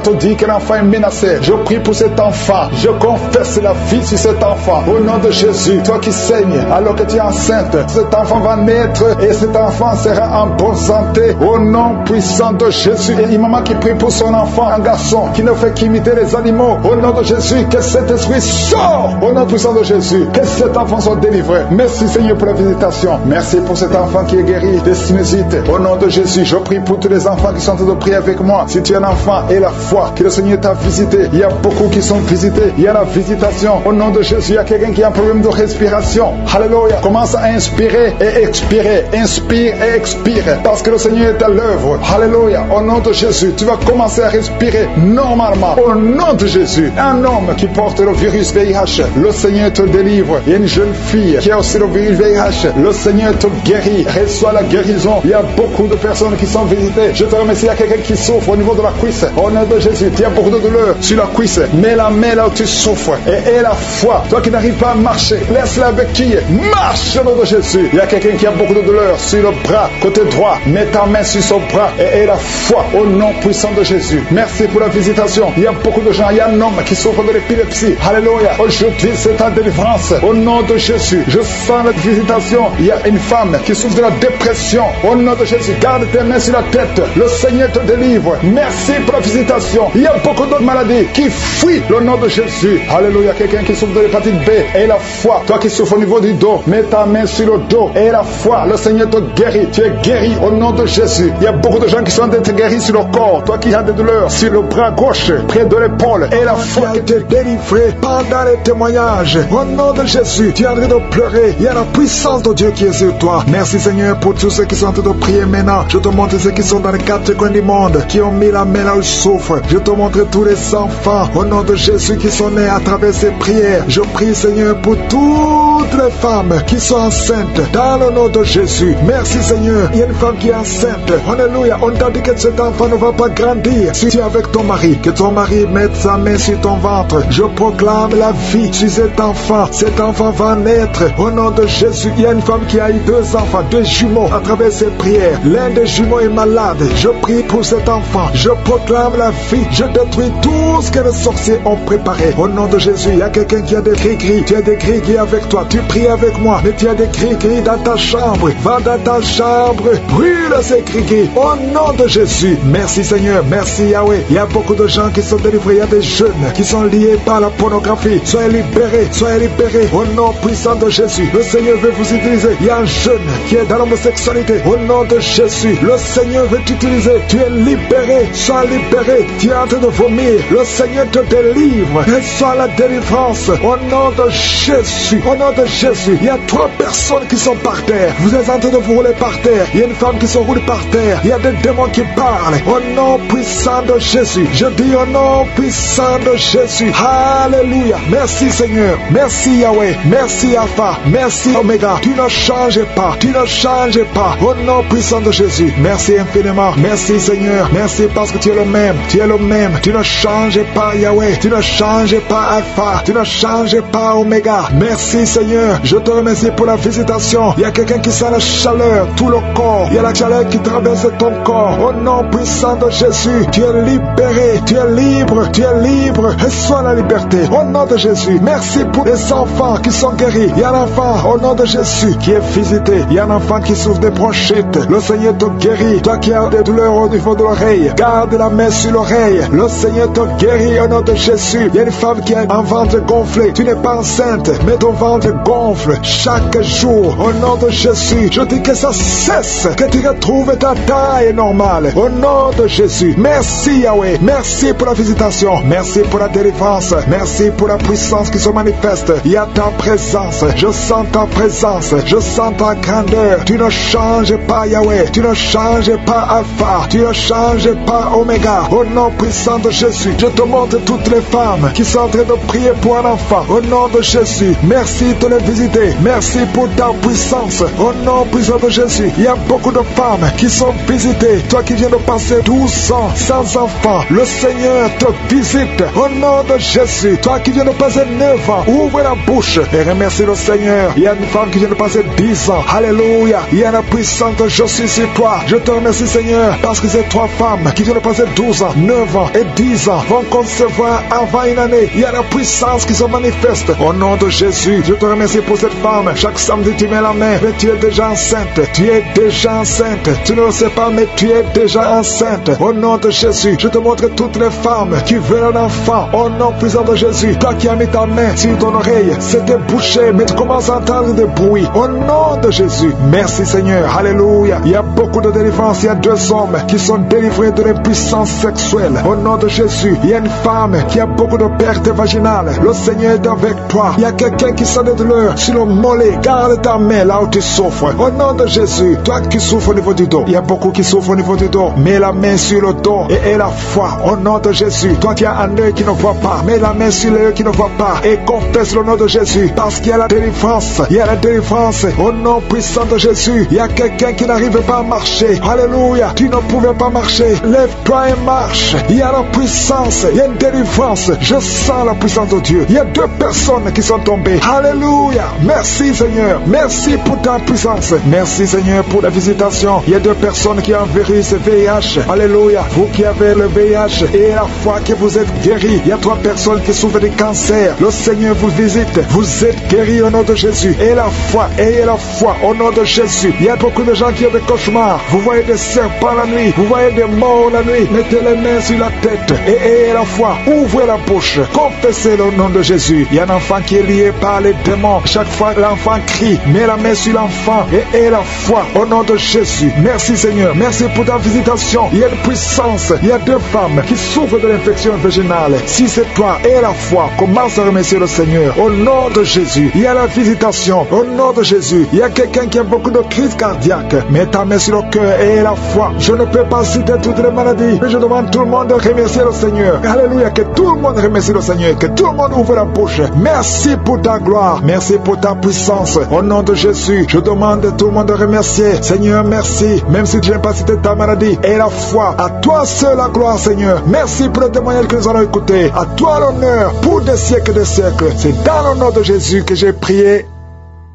[SPEAKER 2] te dit que l'enfant est menacé. Je prie pour cet enfant, je confesse la vie sur cet enfant, au nom de Jésus. Toi qui saignes alors que tu es enceinte, cet enfant va naître et cet enfant sera en bonne santé, au nom puissant de Jésus. Et une maman qui prie pour son enfant, un garçon qui ne fait qu'imiter les animaux, au nom de Jésus, que cet esprit sort, au nom puissant de Jésus, que cet enfant soit délivré. Merci Seigneur pour la visitation. Merci pour cet enfant qui est guéri des sinusites. Au nom de Jésus, je prie pour tous les enfants qui sont en train de prier avec moi. Si tu es un enfant et la foi, que le Seigneur t'a visité. Il y a beaucoup qui sont visités. Il y a la visitation. Au nom de Jésus, il y a quelqu'un qui a un problème de respiration. Alléluia. Commence à inspirer et expirer. Inspire et expire. Parce que le Seigneur est à l'œuvre. Alléluia. Au nom de Jésus, tu vas commencer à respirer normalement. Au nom de Jésus, un homme qui porte le virus VIH, le Seigneur te délivre. Il y a une jeune fille qui a aussi le virus VIH. Le Seigneur te guérit. Reçois la guérison. Il y a beaucoup de personnes qui sont visitées. Je te remercie. Il y a quelqu'un qui souffre au niveau de la cuisse. Au nom de Jésus, il y a beaucoup de douleur sur la cuisse. Mets la main là où tu souffres et la foi. Toi qui n'arrives pas à marcher, laisse-la béquille. Marche au nom de Jésus. Il y a quelqu'un qui a beaucoup de douleur sur le bras, côté droit. Mets ta main sur son bras et la foi au nom puissant de Jésus. Merci pour la visitation. Il y a beaucoup de gens. Il y a un homme qui souffre de l'épilepsie. Alléluia. Aujourd'hui, c'est ta délivrance. Au nom de Jésus, je sens la visitation. Il y a une femme qui souffre de la dépression. Au nom de Jésus, garde tes mains sur la tête. Le Seigneur te délivre. Merci pour la visitation. Il y a beaucoup d'autres maladies qui fuient le nom de Jésus. Alléluia. Quelqu'un qui souffre de l'hépatite B et la foi. Toi qui souffres au niveau du dos, mets ta main sur le dos et la foi. Le Seigneur te guérit. Tu es guéri au nom de Jésus. Il y a beaucoup de gens qui sont d'être guéris sur le corps. Toi qui as des douleurs sur le bras gauche, près de l'épaule, et la foi qui te délivré pendant les témoignages. Au nom de Jésus, tu es en train de pleurer. Il y a la puissance de Dieu qui est sur toi. Merci Seigneur pour tous ceux qui sont en train de prier maintenant. Je te montre ceux qui sont dans les 4 coins du monde, qui ont mis la main là où ils souffrent. Je te montre tous les enfants au nom de Jésus qui sont nés à travers ces prières. Je prie Seigneur pour toutes les femmes qui sont enceintes dans le nom de Jésus. Merci Seigneur. Il y a une femme qui est enceinte. Alléluia. On t'a dit que cet enfant ne va pas grandir. Si tu es avec ton mari, que ton mari mette sa main sur ton ventre. Je proclame la vie sur cet enfant. Cet enfant va naître au nom de Jésus. Il y a une femme qui a eu 2 enfants, 2 jumeaux à travers ses prières. L'un des jumeaux est malade. Je prie pour cet enfant. Je proclame la vie. Je détruis tout ce que les sorciers ont préparé. Au nom de Jésus, il y a quelqu'un qui a des gris-gris. Tu as des gris-gris avec toi. tu pries avec moi, mais tu as des cris dans ta chambre. Va dans ta chambre, brûle ces cris au nom de Jésus. Merci Seigneur, merci Yahweh. Il y a beaucoup de gens qui sont délivrés, il y a des jeunes qui sont liés par la pornographie. Soyez libérés au nom puissant de Jésus. Le Seigneur veut vous utiliser. Il y a un jeune qui est dans l'homosexualité. Au nom de Jésus, le Seigneur veut t'utiliser. Tu es libéré, sois libéré. Tu es en train de vomir. Le Seigneur te délivre. Et sois la délivrance. Au nom de Jésus, au nom de Jésus. Il y a 3 personnes qui sont par terre. Vous êtes en train de vous rouler par terre. Il y a une femme qui se roule par terre. Il y a des démons qui parlent. Au nom puissant de Jésus. Je dis au nom puissant de Jésus. Alléluia. Merci Seigneur. Merci Yahweh. Merci Alpha. Merci Oméga. Tu ne changes pas. Tu ne changes pas. Au nom puissant de Jésus. Merci infiniment. Merci Seigneur. Merci parce que tu es le même. Tu es le même. Tu ne changes pas Yahweh. Tu ne changes pas Alpha. Tu ne changes pas Oméga. Merci Seigneur. Je te remercie pour la visitation. Il y a quelqu'un qui sent la chaleur. Tout le corps. Il y a la chaleur qui traverse ton corps. Au nom puissant de Jésus. Tu es libéré. Tu es libre. Tu es libre. Et sois la liberté. Au nom de Jésus. Merci pour les enfants qui sont guéris. Il y a un enfant au nom de Jésus qui est visité. Il y a un enfant qui souffre des bronchites. Le Seigneur te guérit. Toi qui as des douleurs au niveau de l'oreille, garde la main sur l'oreille. Le Seigneur te guérit au nom de Jésus. Il y a une femme qui a un ventre gonflé. Tu n'es pas enceinte, mais ton ventre gonfle chaque jour. Au nom de Jésus, je dis que ça cesse, que tu retrouves ta taille normale. Au nom de Jésus. Merci Yahweh. Merci pour la visitation. Merci pour la délivrance. Merci pour la puissance qui se manifeste. Il y a ta présence. Je sens ta présence. Je sens ta grandeur. Tu ne changes pas Yahweh. Tu ne changes pas Alpha. Tu ne changes pas Oméga. Au nom puissant de Jésus, je te montre toutes les femmes qui sont en train de prier pour un enfant. Au nom de Jésus, merci de les visiter. Merci pour ta puissance. Au nom puissant de Jésus, il y a beaucoup de femmes qui sont visitées. Toi qui viens de passer 12 ans sans enfant, le Seigneur te visite. Au nom de Jésus, toi qui viens de passer 9 ans, ouvre la bouche et remercie le Seigneur. Il y a une femme qui vient de passer 10 ans. Alléluia. Il y a la puissance de je suis sur toi. Je te remercie Seigneur parce que ces 3 femmes qui viennent de passer 12 ans, 9 ans et 10 ans vont concevoir avant une année. Il y a la puissance qui se manifeste. Au nom de Jésus, je te remercie pour cette femme. Chaque samedi tu mets la main, mais tu es déjà enceinte. Tu es déjà enceinte. Tu ne le sais pas, mais tu es déjà enceinte. Au nom de Jésus, je te montre toutes les femmes qui veulent un enfant. Au nom puissant de Jésus, toi qui as mis ta main sur ton oreille, c'était bouché, mais tu commences à entendre des bruits. Au nom de Jésus, merci Seigneur. Alléluia. Il y a beaucoup de délivrance. Il y a 2 hommes qui sont délivrés de l'impuissance sexuelle. Au nom de Jésus, il y a une femme qui a beaucoup de pertes vaginales. Le Seigneur est avec toi. Il y a quelqu'un qui sent des douleurs sur le mollet. Garde ta main là où tu souffres. Au nom de Jésus, toi qui souffres au niveau du dos, il y a beaucoup qui souffrent au niveau du dos. Mets la main sur le dos et la foi. Au nom de Jésus, toi qui as un œil qui ne voit pas, mets la main sur l'œil qui ne voit pas et confesse le nom de Jésus parce qu'il y a la délivrance. Il y a la délivrance. Au nom puissant de Jésus, il y a quelqu'un qui n'arrive pas à marcher. Alléluia. Tu ne pouvais pas marcher. Lève-toi et marche. Il y a la puissance. Il y a une délivrance. Je sens la puissance de Dieu. Il y a 2 personnes qui sont tombées. Alléluia. Merci Seigneur. Merci pour ta puissance. Merci Seigneur pour la visitation. Il y a 2 personnes qui ont un virus VIH. Alléluia. Vous qui avez le VIH et la foi que vous êtes guéris. Il y a 3 personnes qui souffrent de cancer. Le Seigneur vous visite. Vous êtes guéris au nom de Jésus. Et la foi. Ayez la foi au nom de Jésus. Il y a beaucoup de gens qui ont des cauchemars. Vous voyez des serpents la nuit. Vous voyez des morts la nuit. Mettez les mains sur la tête et ayez la foi. Ouvrez la bouche. Confessez le nom de Jésus. Il y a un enfant qui est lié par les démons. Chaque fois l'enfant crie, mets la main sur l'enfant et ayez la foi au nom de Jésus. Merci Seigneur. Merci pour ta visitation. Il y a une puissance. Il y a 2 femmes qui souffrent de l'infection vaginale. Si c'est toi, ayez la foi. Commence à remercier le Seigneur. Au nom de Jésus. Il y a la visitation. Au nom de Jésus. Il y a quelqu'un qui a beaucoup de crises cardiaques. Mets ta main sur le cœur et ayez la foi. Je ne peux pas citer toutes les maladies, mais je demande tout le monde de remercier le Seigneur. Alléluia. Que tout le monde remercie le Seigneur. Que tout le monde ouvre la bouche. Merci pour ta gloire. Merci pour ta puissance. Au nom de Jésus, je demande à tout le monde de remercier. Seigneur, merci. Même si tu n'as pas cité ta maladie, et la foi. À toi seul la gloire, Seigneur. Merci pour le témoignage que nous allons écouter. À toi l'honneur pour des siècles et des siècles. C'est dans le nom de Jésus que j'ai prié.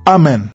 [SPEAKER 2] Amen.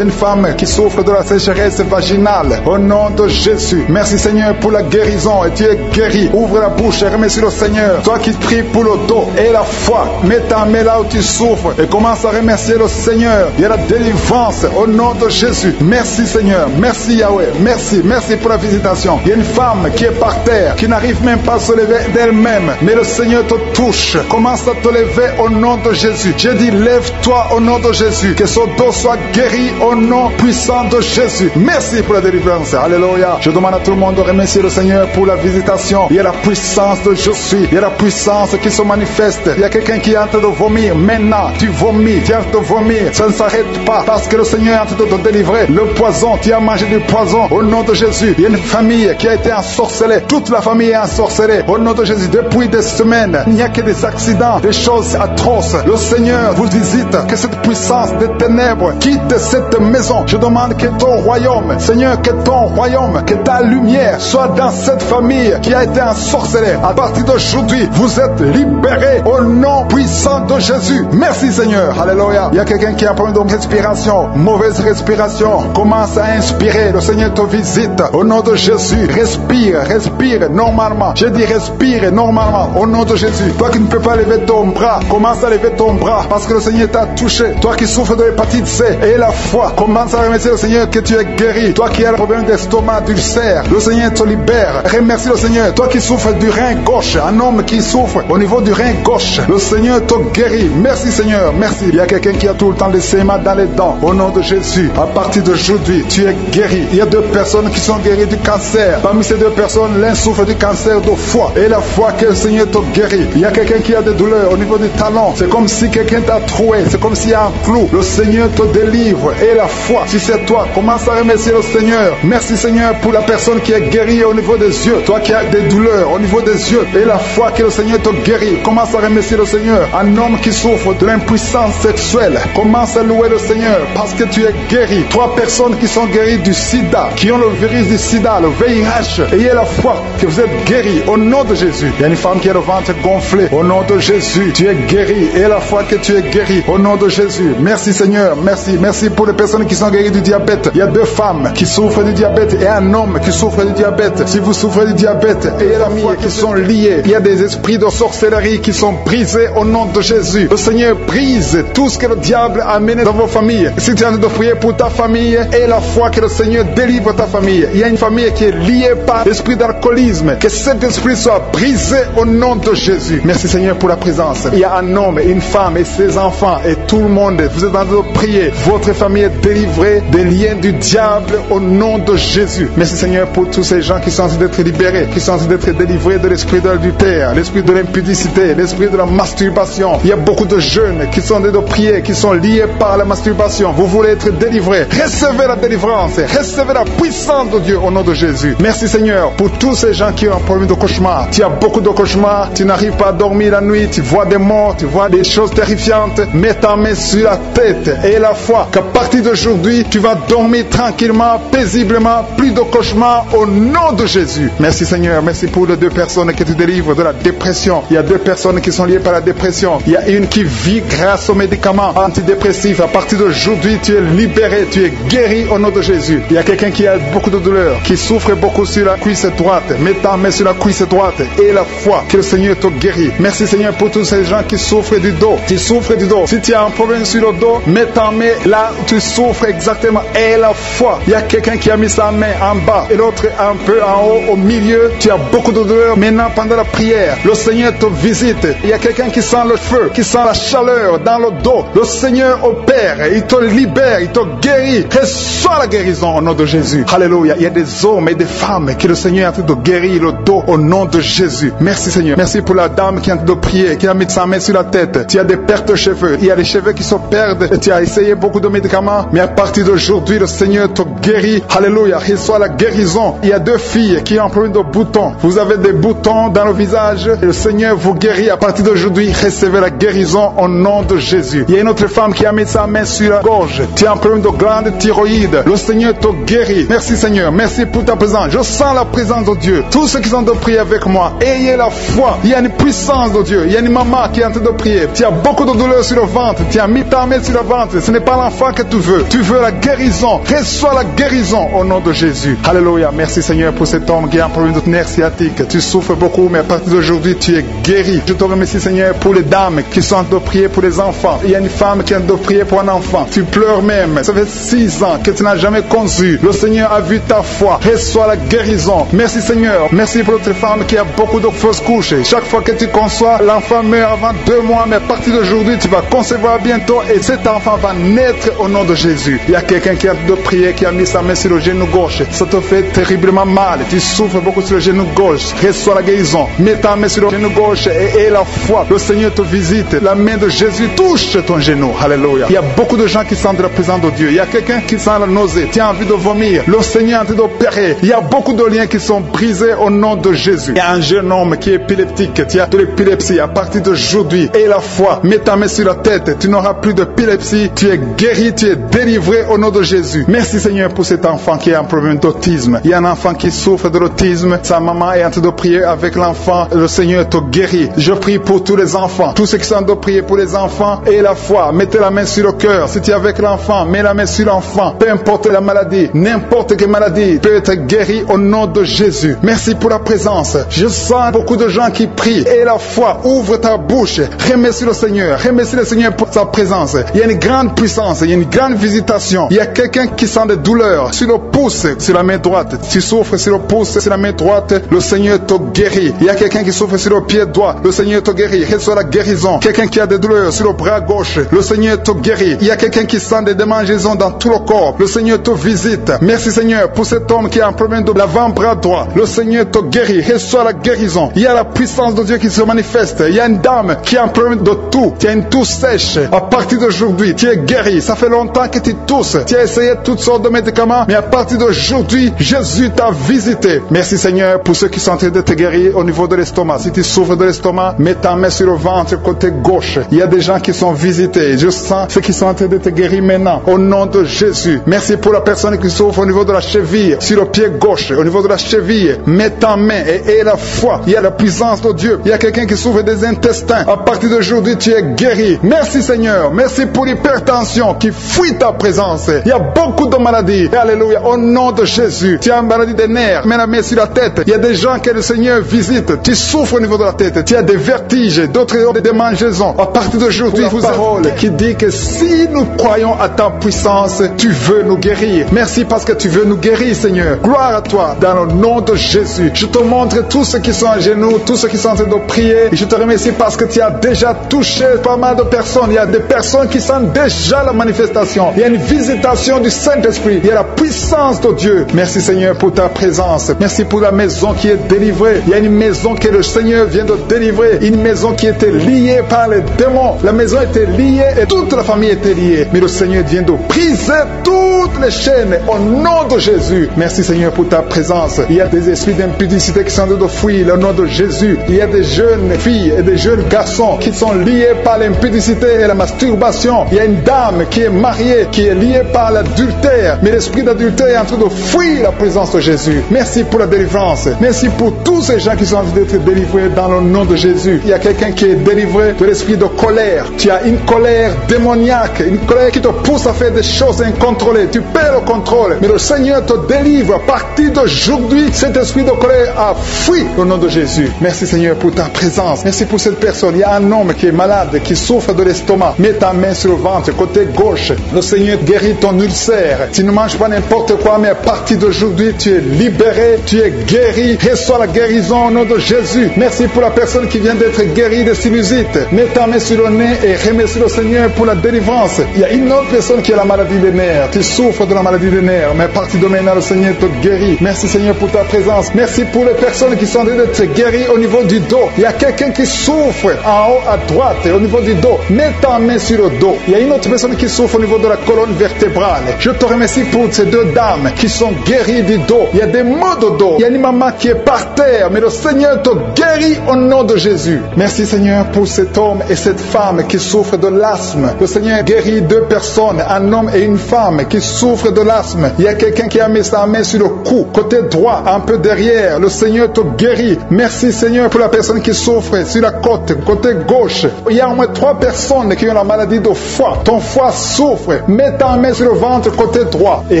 [SPEAKER 2] Il y a une femme qui souffre de la sécheresse vaginale. Au nom de Jésus. Merci Seigneur pour la guérison. Et tu es guéri. Ouvre la bouche et remercie le Seigneur. Toi qui pries pour le dos et la foi, mets ta main là où tu souffres et commence à remercier le Seigneur. Il y a la délivrance au nom de Jésus. Merci Seigneur. Merci Yahweh. Merci. Merci pour la visitation. Il y a une femme qui est par terre, qui n'arrive même pas à se lever d'elle-même. Mais le Seigneur te touche. Commence à te lever au nom de Jésus. J'ai dit lève-toi au nom de Jésus. Que son dos soit guéri au nom puissant de Jésus. Merci pour la délivrance. Alléluia. Je demande à tout le monde de remercier le Seigneur pour la visitation. Il y a la puissance de je suis. Il y a la puissance qui se manifeste. Il y a quelqu'un qui est en train de vomir. Maintenant, tu vomis. Tu es en train de vomir. Ça ne s'arrête pas parce que le Seigneur est en train de te délivrer. Le poison, tu as mangé du poison au nom de Jésus. Il y a une famille qui a été ensorcelée. Toute la famille est ensorcelée au nom de Jésus. Depuis des semaines, il n'y a que des accidents, des choses atroces. Le Seigneur vous visite. Que cette puissance des ténèbres quitte cette maison. Je demande que ton royaume, Seigneur, que ton royaume, que ta lumière soit dans cette famille qui a été ensorcelée. À partir d'aujourd'hui, vous êtes libérés au nom puissant de Jésus. Merci Seigneur. Alléluia. Il y a quelqu'un qui a un problème de respiration, mauvaise respiration. Commence à inspirer. Le Seigneur te visite au nom de Jésus. Respire, respire normalement. Je dis respire normalement au nom de Jésus. Toi qui ne peux pas lever ton bras, commence à lever ton bras parce que le Seigneur t'a touché. Toi qui souffres de l'hépatite C et la foi, commence à remercier le Seigneur que tu es guéri. Toi qui as le problème d'estomac, d'ulcère, le Seigneur te libère. Remercie le Seigneur. Toi qui souffres du rein gauche, un homme qui souffre au niveau du rein gauche, le Seigneur te guérit. Merci Seigneur, merci. Il y a quelqu'un qui a tout le temps des saignements dans les dents. Au nom de Jésus, à partir d'aujourd'hui, tu es guéri. Il y a 2 personnes qui sont guéries du cancer. Parmi ces 2 personnes, l'un souffre du cancer de foie. Et la foi que le Seigneur te guérit. Il y a quelqu'un qui a des douleurs au niveau du talon. C'est comme si quelqu'un t'a troué. C'est comme s'il y a un clou. Le Seigneur te délivre. Et la foi, si c'est toi, commence à remercier le Seigneur. Merci Seigneur pour la personne qui est guérie au niveau des yeux. Toi qui as des douleurs au niveau des yeux. Et la foi que le Seigneur te guérit. Commence à remercier le Seigneur. Un homme qui souffre de l'impuissance sexuelle. Commence à louer le Seigneur parce que tu es guéri. 3 personnes qui sont guéries du sida, qui ont le virus du sida, le VIH. Ayez la foi que vous êtes guéris au nom de Jésus. Il y a une femme qui a le ventre gonflé. Au nom de Jésus, tu es guéri. Et la foi que tu es guéri au nom de Jésus. Merci Seigneur. Merci. Merci pour les personnes qui sont guéries du diabète. Il y a 2 femmes qui souffrent du diabète et un homme qui souffre du diabète. Si vous souffrez du diabète, ayez la foi qui sont liées. Il y a des esprits de sorcellerie qui sont brisés au nom de Jésus. Le Seigneur brise tout ce que le diable a amené dans vos familles. Si tu es en train de prier pour ta famille, aie la foi que le Seigneur délivre ta famille. Il y a une famille qui est liée par l'esprit d'alcoolisme. Que cet esprit soit brisé au nom de Jésus. Merci Seigneur pour la présence. Il y a un homme, une femme et ses enfants et tout le monde. Vous êtes en train de prier. Votre famille est délivrée des liens du diable au nom de Jésus. Merci Seigneur pour tous ces gens qui sont en train d'être libérés, qui sont en train d'être délivrés de l'esprit de l'adultère, l'esprit de l'impudicité, l'esprit de la masturbation. Il y a beaucoup de jeunes qui sont en train de prier, qui sont liés par la masturbation. Vous voulez être délivrés. Recevez la délivrance. Recevez la puissance de Dieu au nom de Jésus. Merci Seigneur pour tous ces gens qui ont un problème de cauchemar. Tu as beaucoup de cauchemars. Tu n'arrives pas à dormir la nuit. Tu vois des morts. Tu vois des choses terrifiantes. Mets ta main sur la tête et la foi qu'à partir d'aujourd'hui, tu vas dormir tranquillement, paisiblement. Plus de cauchemars au nom de Jésus. Merci Seigneur. Merci pour les 2 personnes que tu délivres de la dépression. Il y a 2 personnes qui sont liées par la dépression. Il y a une qui vit grâce aux médicaments antidépressifs. À partir d'aujourd'hui, tu es libéré. Tu es guéri au nom de Jésus. Il y a quelqu'un qui a beaucoup de douleurs, qui souffre beaucoup sur la cuisse droite. Mets ta main sur la cuisse droite et la foi que le Seigneur te guérit. Merci Seigneur pour tous ces gens qui souffrent du dos. Tu souffres du dos. Si tu as un problème sur le dos, mets ta main là où tu souffres exactement et la foi. Il y a quelqu'un qui a mis sa main en bas et l'autre un peu en haut, au milieu. Tu as beaucoup de douleurs. Maintenant, pendant la prière, le Seigneur te visite. Il y a quelqu'un qui sent le feu, qui sent la chaleur dans le dos. Le Seigneur opère. Il te libère. Il te guérit. Reçois la guérison au nom de Jésus. Alléluia. Il y a des hommes et des femmes que le Seigneur est en train de guérir le dos au nom de Jésus. Merci Seigneur. Merci pour la dame qui est en train de prier, qui a mis sa main sur la tête. Tu as des pertes de cheveux. Il y a des cheveux qui se perdent. Et tu as essayé beaucoup de médicaments. Mais à partir d'aujourd'hui, le Seigneur te guérit. Alléluia. Reçois la guérison. Il y a 2 filles qui ont un problème de boutons. Vous avez des boutons dans le visage. Et le Seigneur vous guérit. À partir d'aujourd'hui, recevez la guérison au nom de Jésus. Il y a une autre femme qui a mis sa main sur la gorge. Tu as un problème de glande thyroïde. Le Seigneur te guérit. Merci Seigneur. Merci pour ta présence. Je sens la présence de Dieu. Tous ceux qui sont de prier avec moi, ayez la foi. Il y a une puissance de Dieu. Il y a une maman qui est en train de prier. Tu as beaucoup de douleurs sur le ventre. Tu as mis ta main sur le ventre. Ce n'est pas l'enfant que tu veux. veux. Tu veux la guérison. Reçois la guérison au nom de Jésus. Alléluia. Merci Seigneur pour cet homme qui a un problème de nerf sciatique. Tu souffres beaucoup, mais à partir d'aujourd'hui, tu es guéri. Je te remercie Seigneur pour les dames qui sont en train de prier pour les enfants. Il y a une femme qui est en train de prier pour un enfant. Tu pleures même. Ça fait 6 ans que tu n'as jamais conçu. Le Seigneur a vu ta foi. Reçois la guérison. Merci Seigneur. Merci pour notre femme qui a beaucoup de fausses couches. Chaque fois que tu conçois, l'enfant meurt avant 2 mois, mais à partir d'aujourd'hui, tu vas concevoir bientôt et cet enfant va naître au nom de Jésus. Il y a quelqu'un qui a de prier, qui a mis sa main sur le genou gauche. Ça te fait terriblement mal. Tu souffres beaucoup sur le genou gauche. Reçois la guérison. Mets ta main sur le genou gauche et aie la foi. Le Seigneur te visite. La main de Jésus touche ton genou. Alléluia. Il y a beaucoup de gens qui sentent la présence de Dieu. Il y a quelqu'un qui sent la nausée. Tu as envie de vomir. Le Seigneur est en train d'opérer. Il y a beaucoup de liens qui sont brisés au nom de Jésus. Il y a un jeune homme qui est épileptique. Tu as de l'épilepsie. À partir d'aujourd'hui, aie la foi. Mets ta main sur la tête. Tu n'auras plus d'épilepsie. Tu es guéri. Tu es délivré au nom de Jésus. Merci Seigneur pour cet enfant qui a un problème d'autisme. Il y a un enfant qui souffre de l'autisme. Sa maman est en train de prier avec l'enfant. Le Seigneur te guérit. Je prie pour tous les enfants. Tous ceux qui sont en train de prier pour les enfants, aie la foi. Mettez la main sur le cœur. Si tu es avec l'enfant, mets la main sur l'enfant. Peu importe la maladie, n'importe quelle maladie peut être guérie au nom de Jésus. Merci pour la présence. Je sens beaucoup de gens qui prient. Aie la foi. Ouvre ta bouche. Remercie le Seigneur. Remercie le Seigneur pour sa présence. Il y a une grande puissance. Il y a une grande visitation. Il y a quelqu'un qui sent des douleurs sur le pouce, sur la main droite. Tu souffres sur le pouce, sur la main droite. Le Seigneur te guérit. Il y a quelqu'un qui souffre sur le pied droit. Le Seigneur te guérit. Reçois la guérison. Quelqu'un qui a des douleurs sur le bras gauche. Le Seigneur te guérit. Il y a quelqu'un qui sent des démangeaisons dans tout le corps. Le Seigneur te visite. Merci Seigneur pour cet homme qui a un problème de l'avant-bras droit. Le Seigneur te guérit. Reçois la guérison. Il y a la puissance de Dieu qui se manifeste. Il y a une dame qui a un problème de toux. Tu as une toux sèche. À partir d'aujourd'hui, tu es guéri. Ça fait longtemps que tu tousses. Tu as essayé toutes sortes de médicaments, mais à partir d'aujourd'hui, Jésus t'a visité. Merci Seigneur pour ceux qui sont en train de te guérir au niveau de l'estomac. Si tu souffres de l'estomac, mets ta main sur le ventre côté gauche. Il y a des gens qui sont visités. Je sens ceux qui sont en train de te guérir maintenant. Au nom de Jésus. Merci pour la personne qui souffre au niveau de la cheville, sur le pied gauche, au niveau de la cheville. Mets ta main et aie la foi. Il y a la puissance de Dieu. Il y a quelqu'un qui souffre des intestins. À partir d'aujourd'hui, tu es guéri. Merci Seigneur. Merci pour l'hypertension qui fuit ta présence. Il y a beaucoup de maladies. Alléluia. Au nom de Jésus. Tu as une maladie des nerfs. Mets la main sur la tête. Il y a des gens que le Seigneur visite. Tu souffres au niveau de la tête. Tu as des vertiges, d'autres des démangeaisons. À partir d'aujourd'hui, vous avez une parole qui dit que si nous croyons à ta puissance, tu veux nous guérir. Merci parce que tu veux nous guérir, Seigneur. Gloire à toi dans le nom de Jésus. Je te montre tous ceux qui sont à genoux, tous ceux qui sont en train de prier. Et je te remercie parce que tu as déjà touché pas mal de personnes. Il y a des personnes qui sentent déjà la manifestation. Il y a une visitation du Saint-Esprit. Il y a la puissance de Dieu. Merci Seigneur pour ta présence. Merci pour la maison qui est délivrée. Il y a une maison que le Seigneur vient de délivrer. Une maison qui était liée par les démons. La maison était liée et toute la famille était liée. Mais le Seigneur vient de briser toutes les chaînes au nom de Jésus. Merci Seigneur pour ta présence. Il y a des esprits d'impudicité qui sont en train de fuir le nom de Jésus. Il y a des jeunes filles et des jeunes garçons qui sont liés par l'impudicité et la masturbation. Il y a une dame qui est mariée, qui est liée par l'adultère. Mais l'esprit d'adultère est en train de fuir la présence de Jésus. Merci pour la délivrance. Merci pour tous ces gens qui sont en train d'être délivrés dans le nom de Jésus. Il y a quelqu'un qui est délivré de l'esprit de colère. Tu as une colère démoniaque, une colère qui te pousse à faire des choses incontrôlées. Tu perds le contrôle. Mais le Seigneur te délivre. À partir d'aujourd'hui, cet esprit de colère a fui au nom de Jésus. Merci Seigneur pour ta présence. Merci pour cette personne. Il y a un homme qui est malade, qui souffre de l'estomac. Mets ta main sur le ventre, côté gauche. Le Seigneur guérit ton ulcère. Tu ne manges pas n'importe quoi, mais à partir d'aujourd'hui, tu es libéré, tu es guéri. Reçois la guérison au nom de Jésus. Merci pour la personne qui vient d'être guérie de sinusite. Mets ta main sur le nez et remercie le Seigneur pour la délivrance. Il y a une autre personne qui a la maladie des nerfs. Tu souffres de la maladie des nerfs, mais à partir de maintenant, le Seigneur te guérit. Merci Seigneur pour ta présence. Merci pour les personnes qui sont en train d'être guéries au niveau du dos. Il y a quelqu'un qui souffre en haut à droite, au niveau du dos. Mets ta main sur le dos. Il y a une autre personne qui souffre au niveau de la colonne vertébrale. Je te remercie pour ces deux dames qui sont guéries du dos. Il y a des maux de dos. Il y a une maman qui est par terre, mais le Seigneur te guérit au nom de Jésus. Merci Seigneur pour cet homme et cette femme qui souffrent de l'asthme. Le Seigneur guérit deux personnes, un homme et une femme qui souffrent de l'asthme. Il y a quelqu'un qui a mis sa main sur le cou, côté droit, un peu derrière. Le Seigneur te guérit. Merci Seigneur pour la personne qui souffre sur la côte, côté gauche. Il y a au moins 3 personnes qui ont la maladie de foie. Ton foie souffre. Mets ta main sur le ventre côté droit et